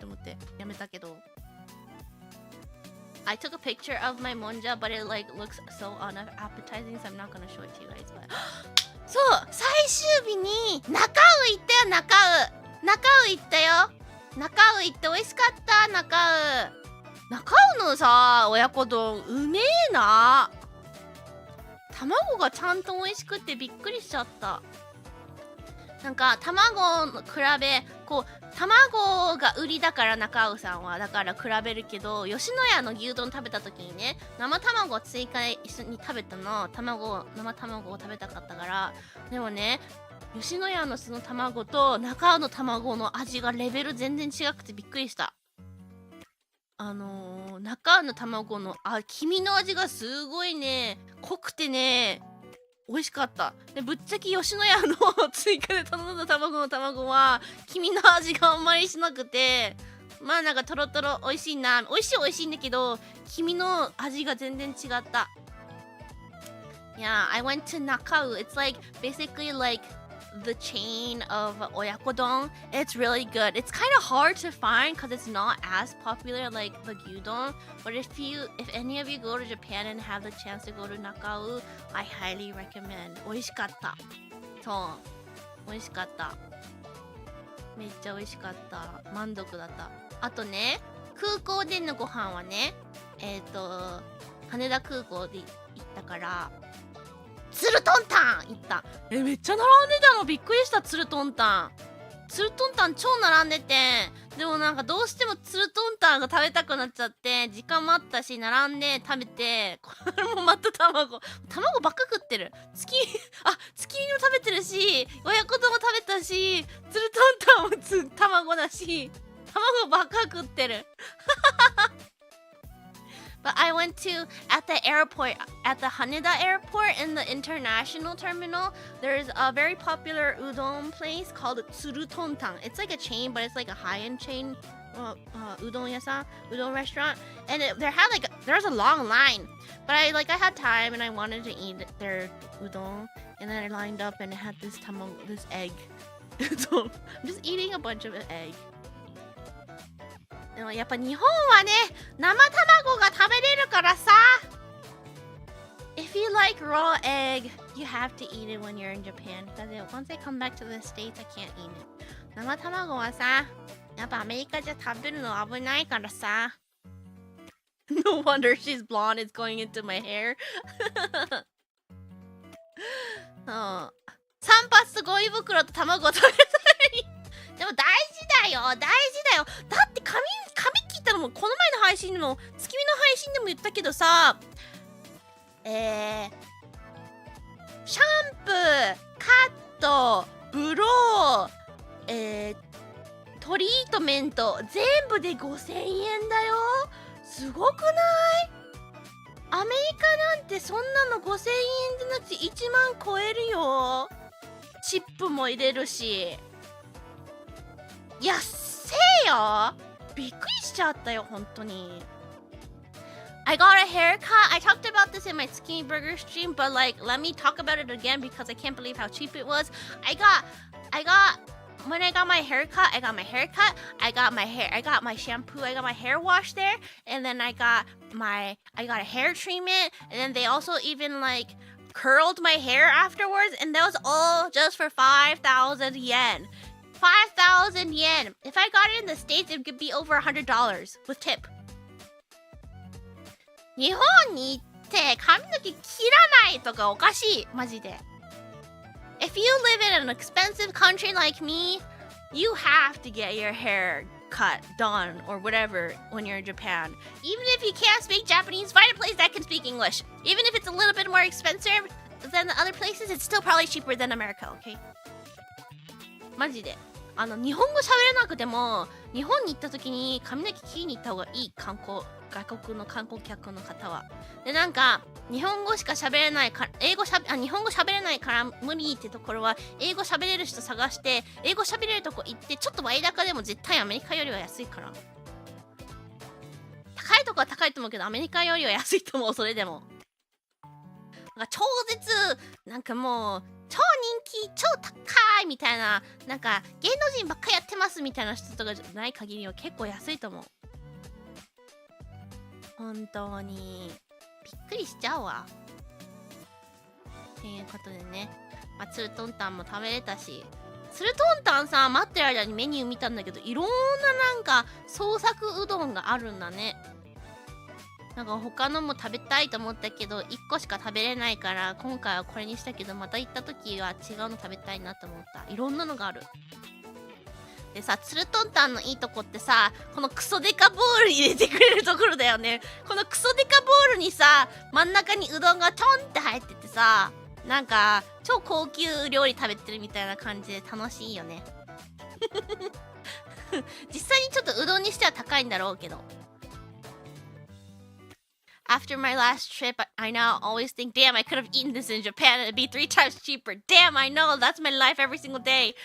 思ってやめたけど。I took a picture of my monja, but it like looks so unappetizing, so I'm not gonna show it to you guys. But そう、最終日に中尾行ったよ。中尾行ったよ。中尾行って美味しかった。中尾のさ親子丼うめえな。卵がちゃんと美味しくってびっくりしちゃった。なんか卵の比べこう卵が売りだから中尾さんはだから比べるけど、吉野家の牛丼食べた時にね生卵を追加で一緒に食べたの。生卵を食べたかったから。でもね吉野家のその卵と中尾の卵の味がレベル全然違くてびっくりした。中尾の卵の黄身の味がすごいね濃くてね美味しかった。でぶっちゃけ吉野家の追加で頼んだ卵は黄身の味があんまりしなくて、まあなんかトロトロ美味しいな。美味しいんだけど黄身の味が全然違った。Yeah, I went to Nakau. It's like basically like the chain of oyakodon. It's really good. It's kind of hard to find because it's not as popular like the gyudon. But if any of you go to Japan and have the chance to go to Nakao, I highly recommend. 美味しかった。そう。美味しかった。めっちゃ美味しかった。満足だった。あとね、空港でのご飯はね、羽田空港で行ったから、ツルトンタン行った。めっちゃ並んでたの。びっくりした。ツルトンタン超並んでて、でもなんかどうしてもツルトンタンが食べたくなっちゃって、時間もあったし並んで食べて、これもまた卵ばっか食ってる。月見も食べてるし、親子丼も食べたし、ツルトンタンも卵だし、卵ばっか食ってる。But I went to, at the airport, at the Haneda airport in the international terminal, there's a very popular udon place called Tsurutontan. It's like a chain, but it's like a high-end chain udon restaurant. And there's a long line. But I had time and I wanted to eat their udon. And then I lined up and it had this egg. So I'm just eating a bunch of egg. でもやっぱ日本はね、生卵が食べれるからさ。If you like raw egg, you have to eat it when you're in Japan. Because once I come back to the States, I can't eat it. 生卵はさ、やっぱアメリカじゃ食べるの危ないからさ。No wonder she's blonde. It's going into my hair. そう。3発ゴミ袋と卵を食べるために。でも大事だよ。だって髪切ったのもこの前の配信でも月見の配信でも言ったけどさ、シャンプー、カット、ブロー、トリートメント全部で5000円だよ。すごくない？アメリカなんてそんなの5000円じゃなくて1万超えるよ。チップも入れるし。安いよ。びっくりしちゃったよ、本当に。I got a haircut. I talked about this in my Skinny Burger stream, but let me talk about it again because I can't believe how cheap it was. When I got my haircut, I got my hair, I got my shampoo, I got my hair wash there, and then I got a hair treatment, and then they also even curled my hair afterwards, and that was all just for 5,000 yen. 5,000 yen. If I got it in the States, it could be over $100 with tip. 日本に行って髪の毛切らないとかおかしい。マジで。If you live in an expensive country like me, you have to get your hair cut, done, or whatever when you're in Japan. Even if you can't speak Japanese, find a place that can speak English. Even if it's a little bit more expensive than the other places, it's still probably cheaper than America, okay? マジで。日本語喋れなくても日本に行った時に髪の毛切りに行った方がいい。外国の観光客の方は。でなんか日本語しか喋れないから日本語喋れないから無理ってところは英語喋れる人探して英語喋れるとこ行ってちょっと割高でも絶対アメリカよりは安いから。高いとこは高いと思うけどアメリカよりは安いと思う。それでも超絶もう超人気超高いみたいな芸能人ばっかやってますみたいな人とかじゃない限りは結構安いと思う。本当にびっくりしちゃうわ。ということでね、ツルトンタンも食べれたし、ツルトンタンさ待ってる間にメニュー見たんだけどいろんな創作うどんがあるんだね。他のも食べたいと思ったけど1個しか食べれないから今回はこれにしたけどまた行った時は違うの食べたいなと思った。いろんなのがある。でさ、ツルトンタンのいいとこってさ、このクソデカボール入れてくれるところだよね。このクソデカボールにさ真ん中にうどんがちょんって入っててさ、超高級料理食べてるみたいな感じで楽しいよね。実際にちょっとうどんにしては高いんだろうけど。After my last trip, I now always think, damn, I could have eaten this in Japan and it'd be 3 times cheaper. Damn, I know, that's my life every single day.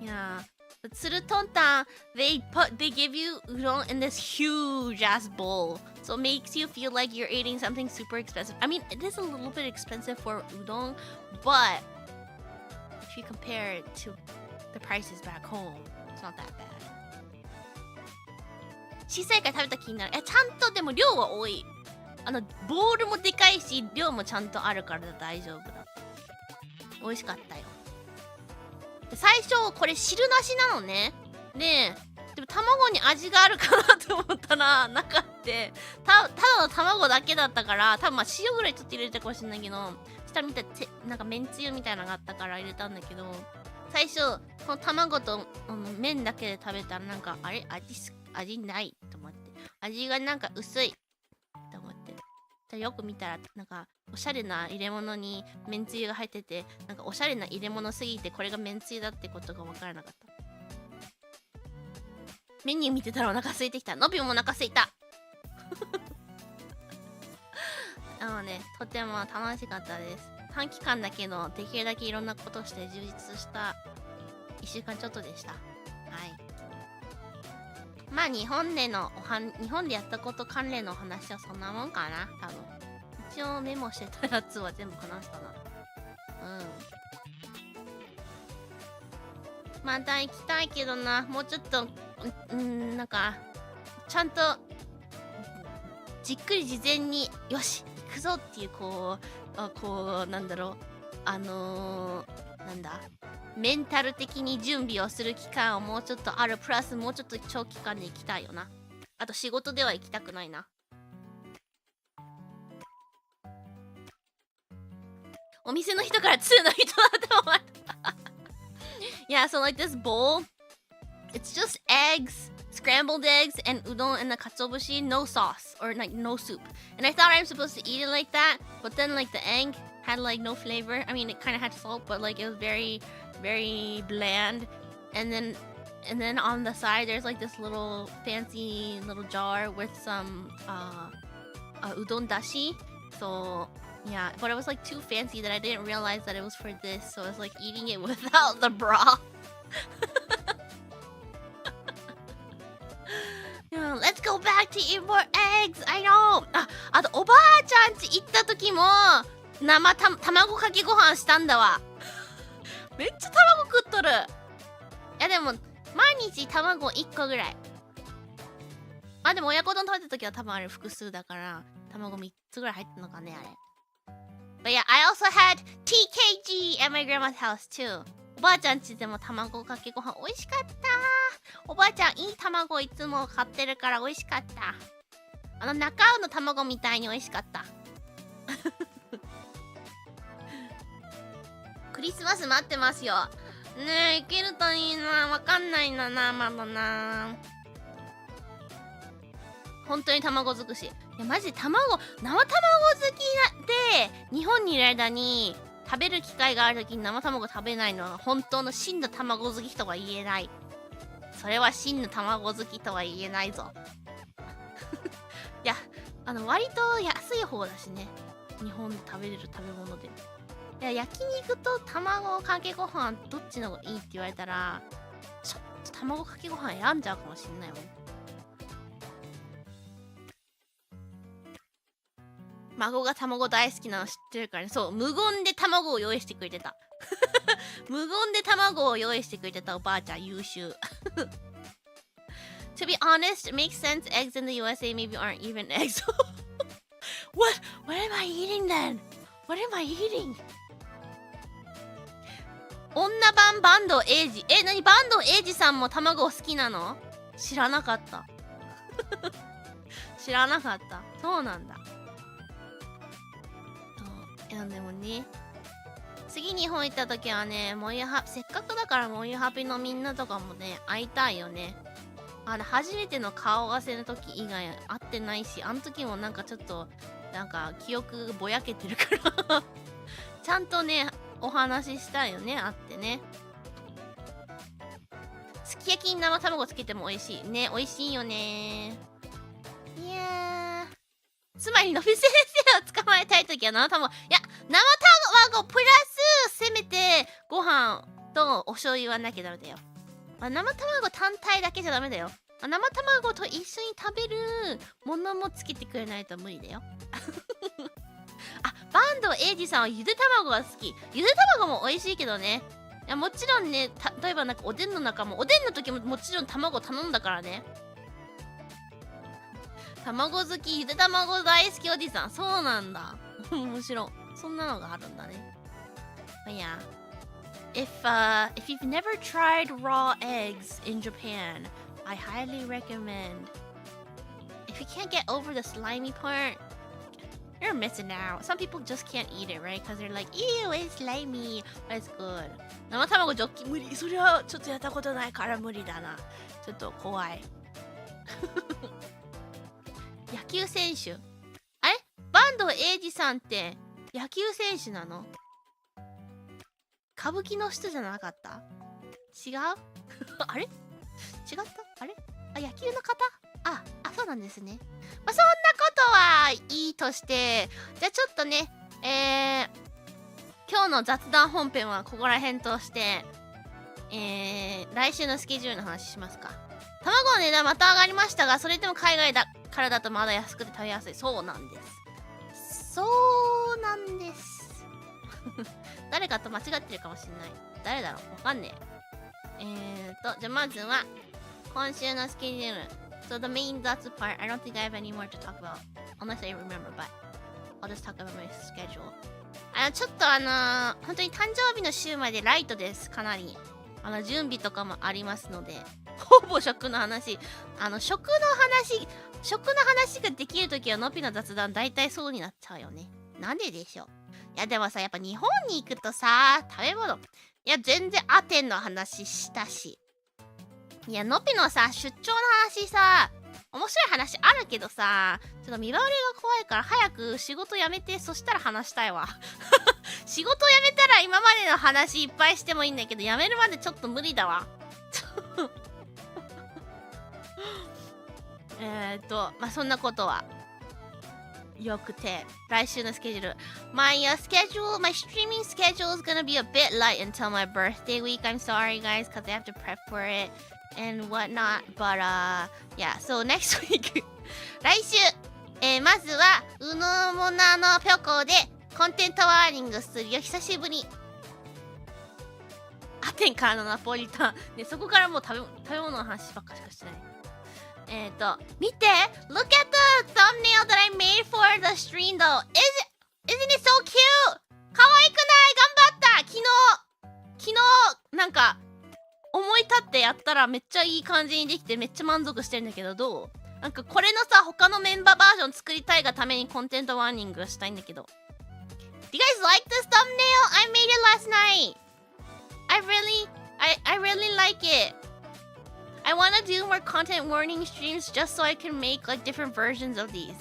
いや But tsurutontan, they give you udon in this huge ass bowl, so it makes you feel like you're eating something super expensive. I mean, it is a little bit expensive for udon, but if you compare it to the prices back home, it's not that bad. 小さいから食べた気になる。ちゃんとでも量は多い。ボールもでかいし、量もちゃんとあるから大丈夫だ。美味しかったよ。最初これ汁なしなのね。でも卵に味があるかなと思ったらなかった。ただの卵だけだったから、多分まあ塩ぐらいちょっと入れたかもしれないけど、下見たらなんかめんつゆみたいなのがあったから入れたんだけど、最初この卵と麺だけで食べたらなんかあれ味ないと思って、味がなんか薄いと思って、よく見たらなんかおしゃれな入れ物にめんつゆが入ってて、なんかおしゃれな入れ物すぎてこれがめんつゆだってことが分からなかった。メニュー見てたらお腹空いてきた。のびもお腹空いたとても楽しかったです。短期間だけどできるだけいろんなことして充実した1週間ちょっとでした。はい。まあ日本でやったこと関連のお話はそんなもんかな、多分。一応メモしてたやつは全部話したな。また行きたいけどな、もうちょっとなんかちゃんとじっくり事前によし行くぞっていうこうなんだろう、なんだメンタル的に準備をする期間をもうちょっとある、プラスもうちょっと長期間で行きたいよな。あと仕事では行きたくないな。お店の人から2の人だと思った。Yeah, so like this bowl, it's just eggs, scrambled eggs, and udon and the katsuobushi, no sauce or like no soup. And I thought I'm supposed to eat it like that, but then like the egg had like no flavor. I mean, it kind of had salt, but like it was very, very bland. And then on the side, there's like this little fancy little jar with some udon dashi. So yeah, but it was like too fancy that I didn't realize that it was for this, so I was like eating it without the broth. Let's go back to eat more eggs. I know. あとおばあちゃん家行った時も卵かけご飯したんだわ。めっちゃ卵食っとる。いやでも毎日卵1個ぐらい。でも親子丼食べた時は多分あれ複数だから卵3つぐらい入ってんのかねあれ。But yeah, I also had TKG at my grandma's house too. おばあちゃん家でも卵かけご飯美味しかった。おばあちゃんいい卵いつも買ってるから美味しかった。中尾の卵みたいに美味しかった。クリスマス待ってますよ。ねえ、行けるといいな。わかんないんだな、まだな。本当に卵尽くし。いやマジ生卵好きで日本にいる間に食べる機会がある時に生卵食べないのは本当の真の卵好きとは言えない。それは真の卵好きとは言えないぞ。いや割と安い方だしね、日本で食べれる食べ物で。いや焼肉と卵かけご飯どっちの方がいいって言われたらちょっと卵かけご飯選んじゃうかもしんないもん。孫が卵大好きなの知ってるからね。そう、無言で卵を用意してくれてた。無言で卵を用意してくれてたおばあちゃん優秀。To be honest, it makes sense. Eggs in the USA maybe aren't even eggs. What am I eating then? What am I eating? 女版バンドエイジ。何バンドエイジさんも卵好きなの？知らなかった。知らなかった。そうなんだ。いやでもね、次日本行った時はね、せっかくだからモユハピのみんなとかもね会いたいよね。初めての顔合わせの時以外会ってないし、あの時もなんかちょっとなんか記憶ぼやけてるからちゃんとねお話ししたいよね、会ってね。すき焼きに生卵つけても美味しいね。美味しいよね。いやつまりのび先生を捕まえたいときは生卵。いや、生卵プラスせめてご飯とお醤油はなきゃダメだよ。生卵単体だけじゃダメだよ。生卵と一緒に食べるものもつけてくれないと無理だよ。あ、坂東英二さんはゆで卵が好き。ゆで卵も美味しいけどね。いやもちろんね、例えばなんかおでんの中も、おでんの時ももちろん卵頼んだからね。卵好き、ゆで卵大好きおじさん。そうなんだ。面白い。そんなのがあるんだね。まあ、いや。If you've never tried raw eggs in Japan, I highly recommend. If you can't get over the slimy part, you're missing out. Some people just can't eat it, right? Because they're like, ew, it's slimy. But it's good. 生卵ジョッキ無理。それはちょっとやったことないから無理だな。ちょっと怖い。野球選手。あれ坂東英二さんって野球選手なの？歌舞伎の人じゃなかった？違う？あれ？違った？あれ？あ、野球の方？あ、そうなんですね。まあ、そんなことはいいとして、じゃあちょっとね、今日の雑談本編はここら辺として、来週のスケジュールの話しますか。卵の値段また上がりましたが、それでも海外からだとまだ安くて食べやすい。そうなんです。そうなんです。誰かと間違ってるかもしんない。誰だろう？わかんねえ。じゃあまずは、今週のスケジュール。So the main that's part, I don't think I have any more to talk about. Unless I remember, but I'll just talk about my schedule. ちょっと本当に誕生日の週までライトです。かなり。準備とかもありますので。ほぼ食の話。食の話ができるときはのぴの雑談大体そうになっちゃうよね。なんででしょう。いやでもさ、やっぱ日本に行くとさ、食べ物。いや全然アテンの話したし。いや、のぴのさ、出張の話さ、面白い話あるけどさ、ちょっと見回りが怖いから早く仕事辞めて、そしたら話したいわ。仕事辞めたら今までの話いっぱいしてもいいんだけど、辞めるまでちょっと無理だわ。まあそんなことはよくて、来週のスケジュール。My streaming schedule is gonna be a bit light until my birthday week. I'm sorry guys, because I have to prep for it and whatnot. But yeah, so next week. 来週、まずは、うのもなのぴょこでコンテンツワーニングするよ。久しぶり。アテンからのナポリタン。ね、そこからもう食べ物の話ばっかしかしてない。見て Look at the thumbnail that I made for the stream though. Isn't it so cute? 可愛くない？頑張った。昨日なんか思い立ってやったらめっちゃいい感じにできてめっちゃ満足してるんだけど、どう？なんかこれのさ、他のメンバーバージョン作りたいがためにコンテンツワーニングしたいんだけど。Do you guys like this thumbnail? I made it last night. I really like it.I want to do more content warning streams just so I can make like different versions of these.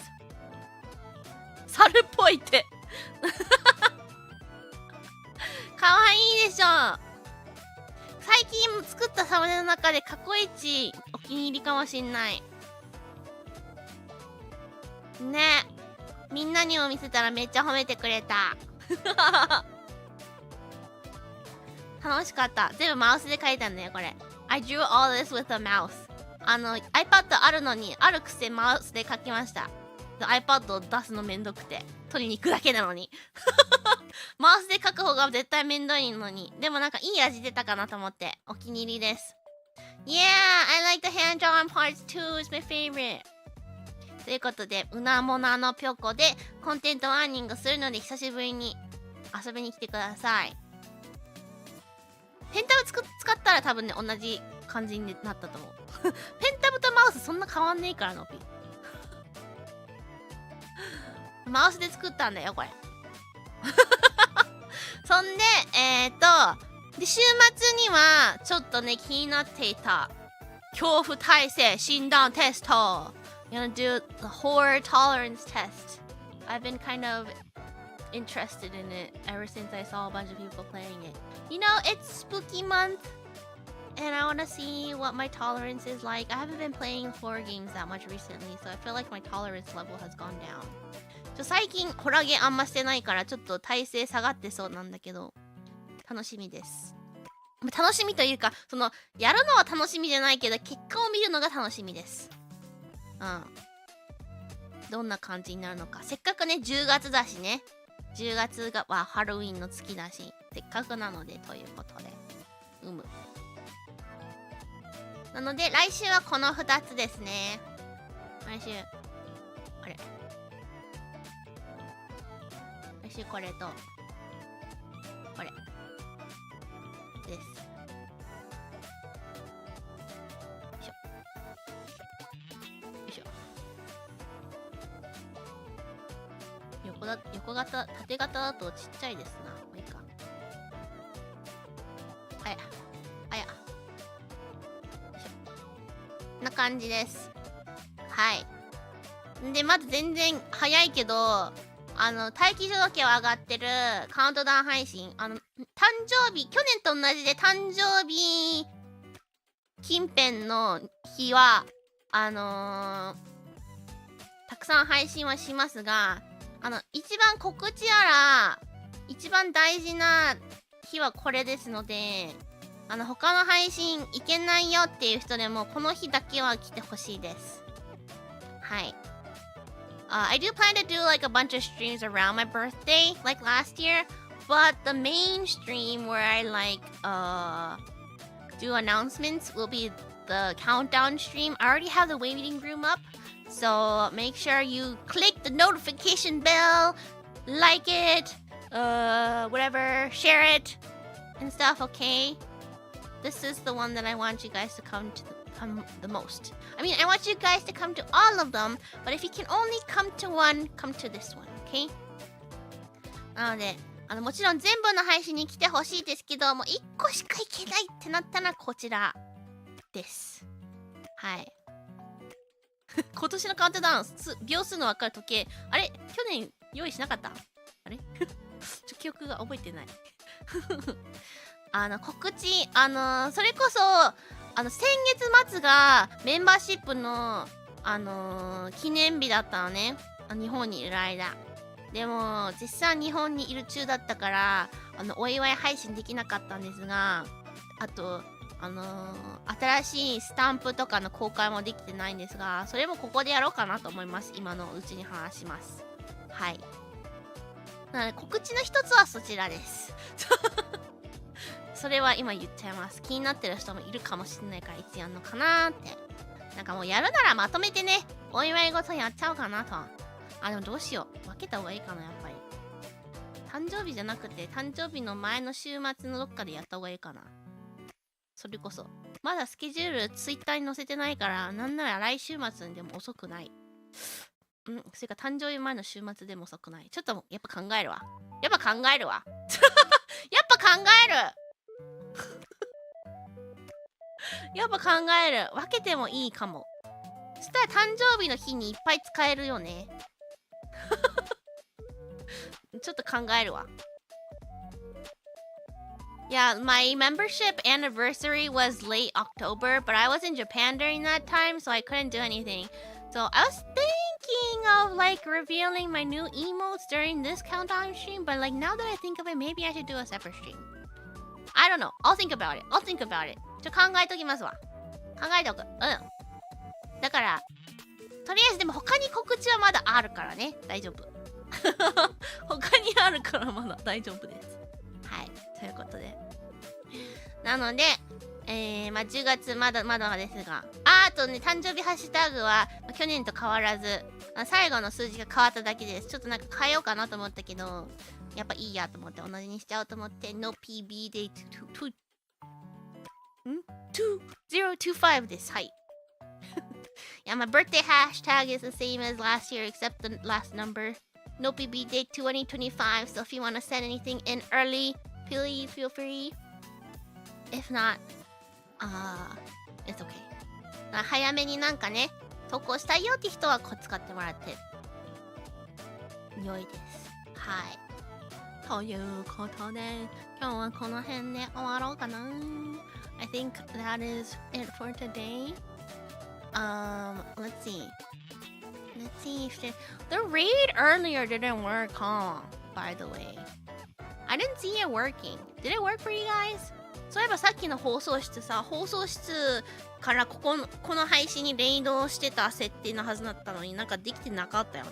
猿っぽいって。かわいいでしょ。最近作ったサムネの中で過去一お気に入りかもしんない。ね。みんなにも見せたらめっちゃ褒めてくれた。楽しかった。全部マウスで書いたんだよこれ。I drew all this with a mouse. iPad あるのに、あるくせマウスで書きました。iPad を出すのめんどくて。取りに行くだけなのに。マウスで書く方が絶対めんどいのに。でもなんかいい味出たかなと思って。お気に入りです。Yeah, I like the hand-drawn parts too. It's my favorite. ということで、うなもなのぴょこでコンテンツワーニングするので久しぶりに遊びに来てください。ペンタブ使ったら多分ね、同じ感じになったと思う。ペンタブとマウスそんな変わんねえからのぴ。マウスで作ったんだよ、これ。そんで、で、週末には、ちょっとね、気になっていた、恐怖耐性診断テスト。You wanna do the horror tolerance test. I've been kind of interested in it ever since I saw a bunch of people playing it. You know, it's spooky month, and I want to see what my tolerance is like. I haven't been playing horror games that much recently, so I feel like my tolerance level has gone down. 最近ホラゲあんましてないからちょっと耐性下がってそうなんだけど楽しみです。楽しみというか、やるのは楽しみじゃないけど、結果を見るのが楽しみです。どんな感じになるのか。せっかくね、10月だしね。10月はハロウィンの月だし、せっかくなので、ということで。なので、来週はこの2つですね。来週これと、これ。です。よいしょ。よいしょ。横型、縦型だとちっちゃいですな。もういいか。よいしょ。こんな感じです。はい。で、まず全然早いけど、待機届は上がってるカウントダウン配信。誕生日、去年と同じで誕生日近辺の日は、たくさん配信はしますが、一番告知やら、一番大事な日はこれですので、他の配信いけないよっていう人でも、この日だけは来てほしいです。はい。I do plan to do like a bunch of streams around my birthday, like last year, but the main stream where I do announcements will be the countdown stream. I already have the waiting room up, so make sure you click the notification bell, like it, whatever, share it, and stuff, okay? This is the one that I want you guys to come the most. I mean, I want you guys to come to all of them, but if you can only come to one, come to this one, okay? なので、もちろん全部の配信に来てほしいですけど、もう1個しか行けないってなったらこちらです。はい。今年のカウントダウン、秒数の分かる時計、あれ去年用意しなかった？あれ記憶が覚えてない。告知、それこそ、先月末がメンバーシップの、記念日だったのね。日本にいる間。でも、実際日本にいる中だったから、お祝い配信できなかったんですが、あと、新しいスタンプとかの公開もできてないんですが、それもここでやろうかなと思います。今のうちに話します。はい。なので、告知の一つはそちらです。それは今言っちゃいます。気になってる人もいるかもしれないからいつやんのかなーって。なんかもうやるならまとめてね、お祝い事やっちゃおうかなと。でもどうしよう。分けた方がいいかな、やっぱり。誕生日じゃなくて、誕生日の前の週末のどっかでやった方がいいかな。それこそ。まだスケジュールツイッターに載せてないから、なんなら来週末にでも遅くない。それか誕生日前の週末でも遅くない。ちょっとやっぱ考えるわ。やっぱ考える。やっぱ考える。分けてもいいかも。そしたら誕生日の日にいっぱい使えるよね。ちょっと考えるわ。Yeah, my membership anniversary was late October, but I was in Japan during that time, so I couldn't do anything. So I was thinking of like revealing my new emotes during this countdown stream, but like now that I think of it, maybe I should do a separate stream. I don't know. I'll think about it. 考えときますわ。考えとく。だから、とりあえずでも他に告知はまだあるからね。大丈夫。他にあるからまだ大丈夫です。はい。ということで。なので、10月まだですが。あとね、誕生日ハッシュタグは、去年と変わらず、最後の数字が変わっただけです。ちょっとなんか変えようかなと思ったけど、やっぱいいやと思って、同じにしちゃおうと思って、NoPB Day 2025です。はい。Yeah, my birthday hashtag is the same as last year except the last number. NoPB Day 2025. So if you want to send anything in early, please feel free. If not, it's okay. 早めになんかね、投稿したいよって人はこう使ってもらって良いです。はい。ということで、今日はこの辺で終わろうかな。I think that is it for today. Let's see if the raid earlier didn't work, huh? By the way, I didn't see it working. Did it work for you guys? そそういえばさっきの放送室さ、放送室からこの配信に連動してた設定のはずだったのになんかできてなかったよね。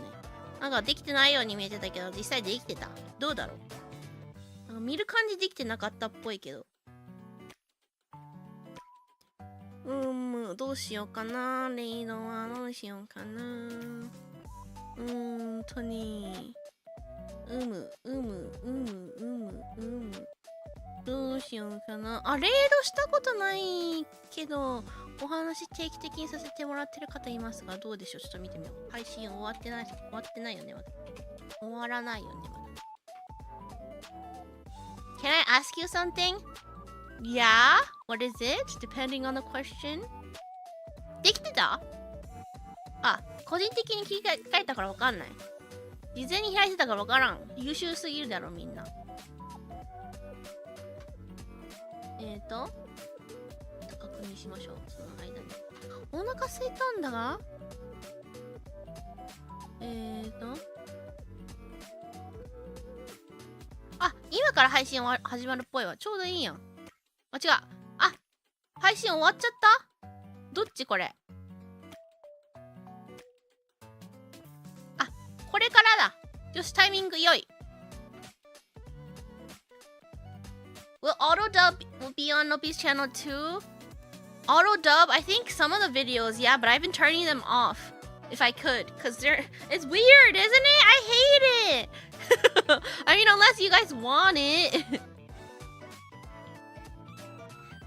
なんかできてないように見えてたけど実際できてた。どうだろう。なんか見る感じできてなかったっぽいけど。どうしようかな。連動はどうしようかな。どうしようかな。あ、レイドしたことないけど、お話定期的にさせてもらってる方いますが、どうでしょう。ちょっと見てみよう。配信終わってないよね、まだ。終わらないよね、まだ。Can I ask you something? Yeah? What is it? Depending on the question. できてた？あ、個人的に切り替えたからわかんない。事前に開いてたからわからん。優秀すぎるだろ、みんな。確認しましょう。その間に。お腹空いたんだがあ、今から配信始まるっぽいわ。ちょうどいいやん。あ、違う。あ、配信終わっちゃった？どっちこれ？あ、これからだ。よし、タイミング良い。Will auto dub be on Nobi's channel too? Auto dub, I think some of the videos, yeah, but I've been turning them off if I could, cause it's weird, isn't it? I hate it. I mean, unless you guys want it.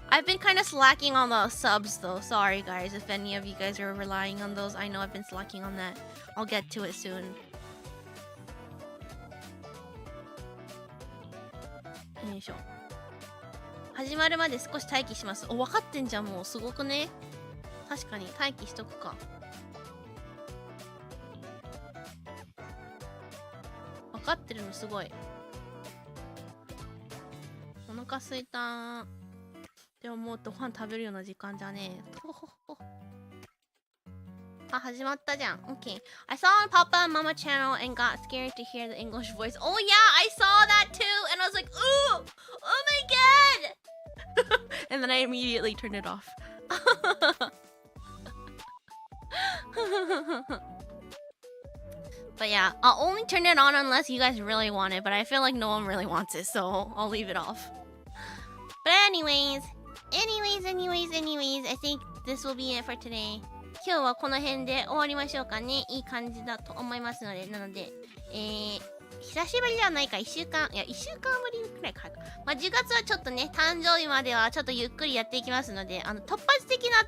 I've been kind of slacking on the subs though. Sorry guys, if any of you guys are relying on those. I know I've been slacking on that. I'll get to it soon. よいしょ。始まるまで少し待機します。お、分かってんじゃん、もうすごくね。確かに待機しとくか。分かってるのすごい。お腹すいた。でももうご飯食べるような時間じゃねえ。あ、始まったじゃん。Okay. I saw on Papa and Mama channel and got scared to hear the English voice. Oh yeah, I saw that too. And I was like, ooh, oh my god. And then I immediately turned it off. But yeah, I'll only turn it on unless you guys really want it. But I feel like no one really wants it, so I'll leave it off. But anyways, I think this will be it for today. 今日はこの辺で終わりましょうかね。いい感じだと思いますので、なので、久しぶりではないか、1週間ぶりくらいか。まあ、10月はちょっとね、誕生日まではちょっとゆっくりやっていきますので、突発的な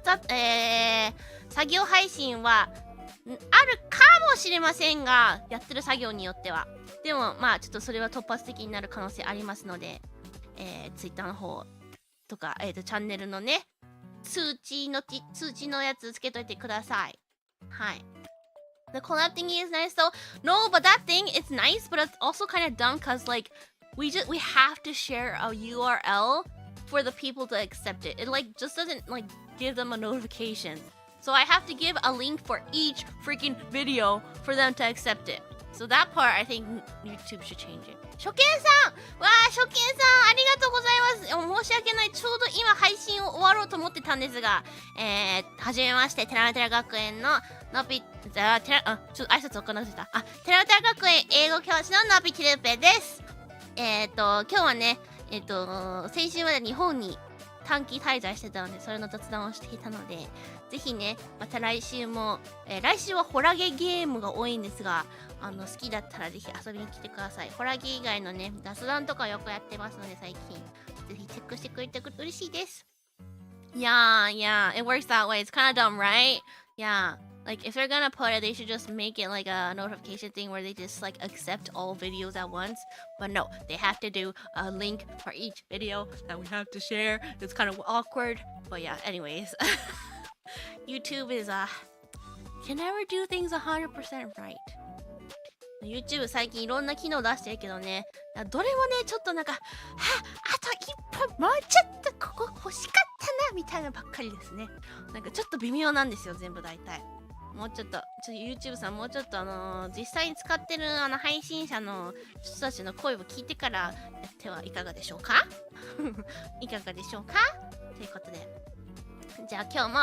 作業配信は、あるかもしれませんが、やってる作業によっては。でも、まあ、ちょっとそれは突発的になる可能性ありますので、Twitter の方とか、チャンネルのね、通知のやつつけといてください。はい。The collab thingy is nice though. No, but that thing, it's nice, but it's also kind of dumb because like we have to share a URL for the people to accept it. It like just doesn't like give them a notification. So I have to give a link for each freaking video for them to accept it. So that part, I think YouTube should change it. 初見さんありがとうございます。申し訳ない。ちょうど今配信を終わろうと思ってたんですが、はじめまして、テラテラ学園ののび、ちょっと挨拶を行ってた。テラテラ学園英語教師ののびきるぺです。今日はね、先週まで日本に短期滞在してたので、それの雑談をしていたので、ぜひね、また来週も、来週はホラゲームが多いんですが、好きだったらぜひ遊びに来てください。ホラゲ以外のね、雑談とかよくやってますので、最近。ぜひチェックしてくれて嬉しいです。Yeah, it works that way. It's kind of dumb, right? Yeah. Like, if they're gonna put it, they should just make it like a notification thing where they just like accept all videos at once. But no, they have to do a link for each video that we have to share. It's kind of awkward. But yeah, anyways. YouTube is, can never do things 100% right. YouTube 最近いろんな機能出してるけどね、どれもね、ちょっとなんか、あと1本、もうちょっとここ欲しかったな、みたいなばっかりですね。なんかちょっと微妙なんですよ、全部大体。もうちょっと YouTube さん、もうちょっと実際に使ってる配信者の人たちの声を聞いてからやってはいかがでしょうか。いかがでしょうかということで。じゃあ今日も、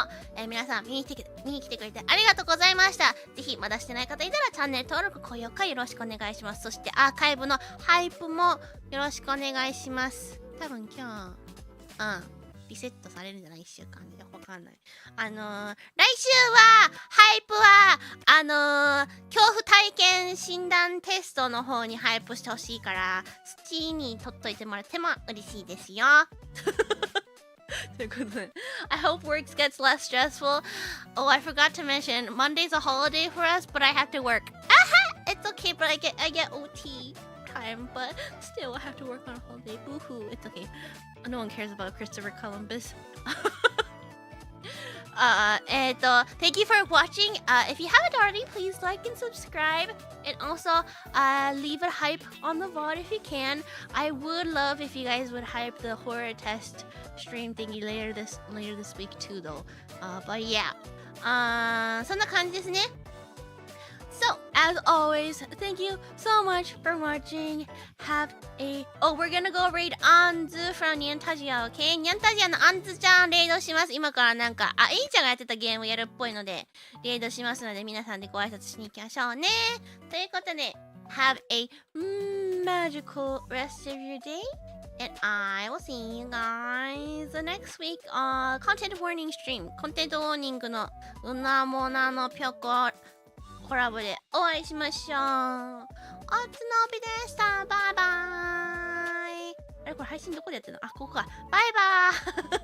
皆さん見に来てくれてありがとうございました。ぜひまだしてない方いたらチャンネル登録、高評価よろしくお願いします。そしてアーカイブのハイプもよろしくお願いします。多分今日、リセットされるんじゃない ?1 週間で。わかんない。来週は、ハイプは、恐怖体験診断テストの方にハイプしてほしいから、そっちに取っといてもらっても嬉しいですよ。ということで、I hope work gets less stressful. Oh, I forgot to mention, Monday's a holiday for us, but I have to work. It's okay, but I get OT time, but still I have to work on a holiday. Boo-hoo, it's okay. No one cares about Christopher Columbus. Thank you for watching. If you haven't already, please like and subscribe, and also leave a hype on the VOD if you can. I would love if you guys would hype the horror test stream thingy later this week too, though. But yeah, そんな感じですね。So, as always, thank you so much for watching. We're gonna go raid Anzu from Nyantajia, okay? Nyantajia のアンズちゃんレイドします。今からなんか、エイちゃんがやってたゲームやるっぽいので、レイドしますので、皆さんでご挨拶しに行きましょうね。ということで、have a magical rest of your day. And I will see you guys next week on Content Warning Stream. コンテンツウォーニングのうなもなのぴょこコラボでお会いしましょう。おつのびでした。バイバーイ。あれこれ配信どこでやってるの？ここか。バイバーイ。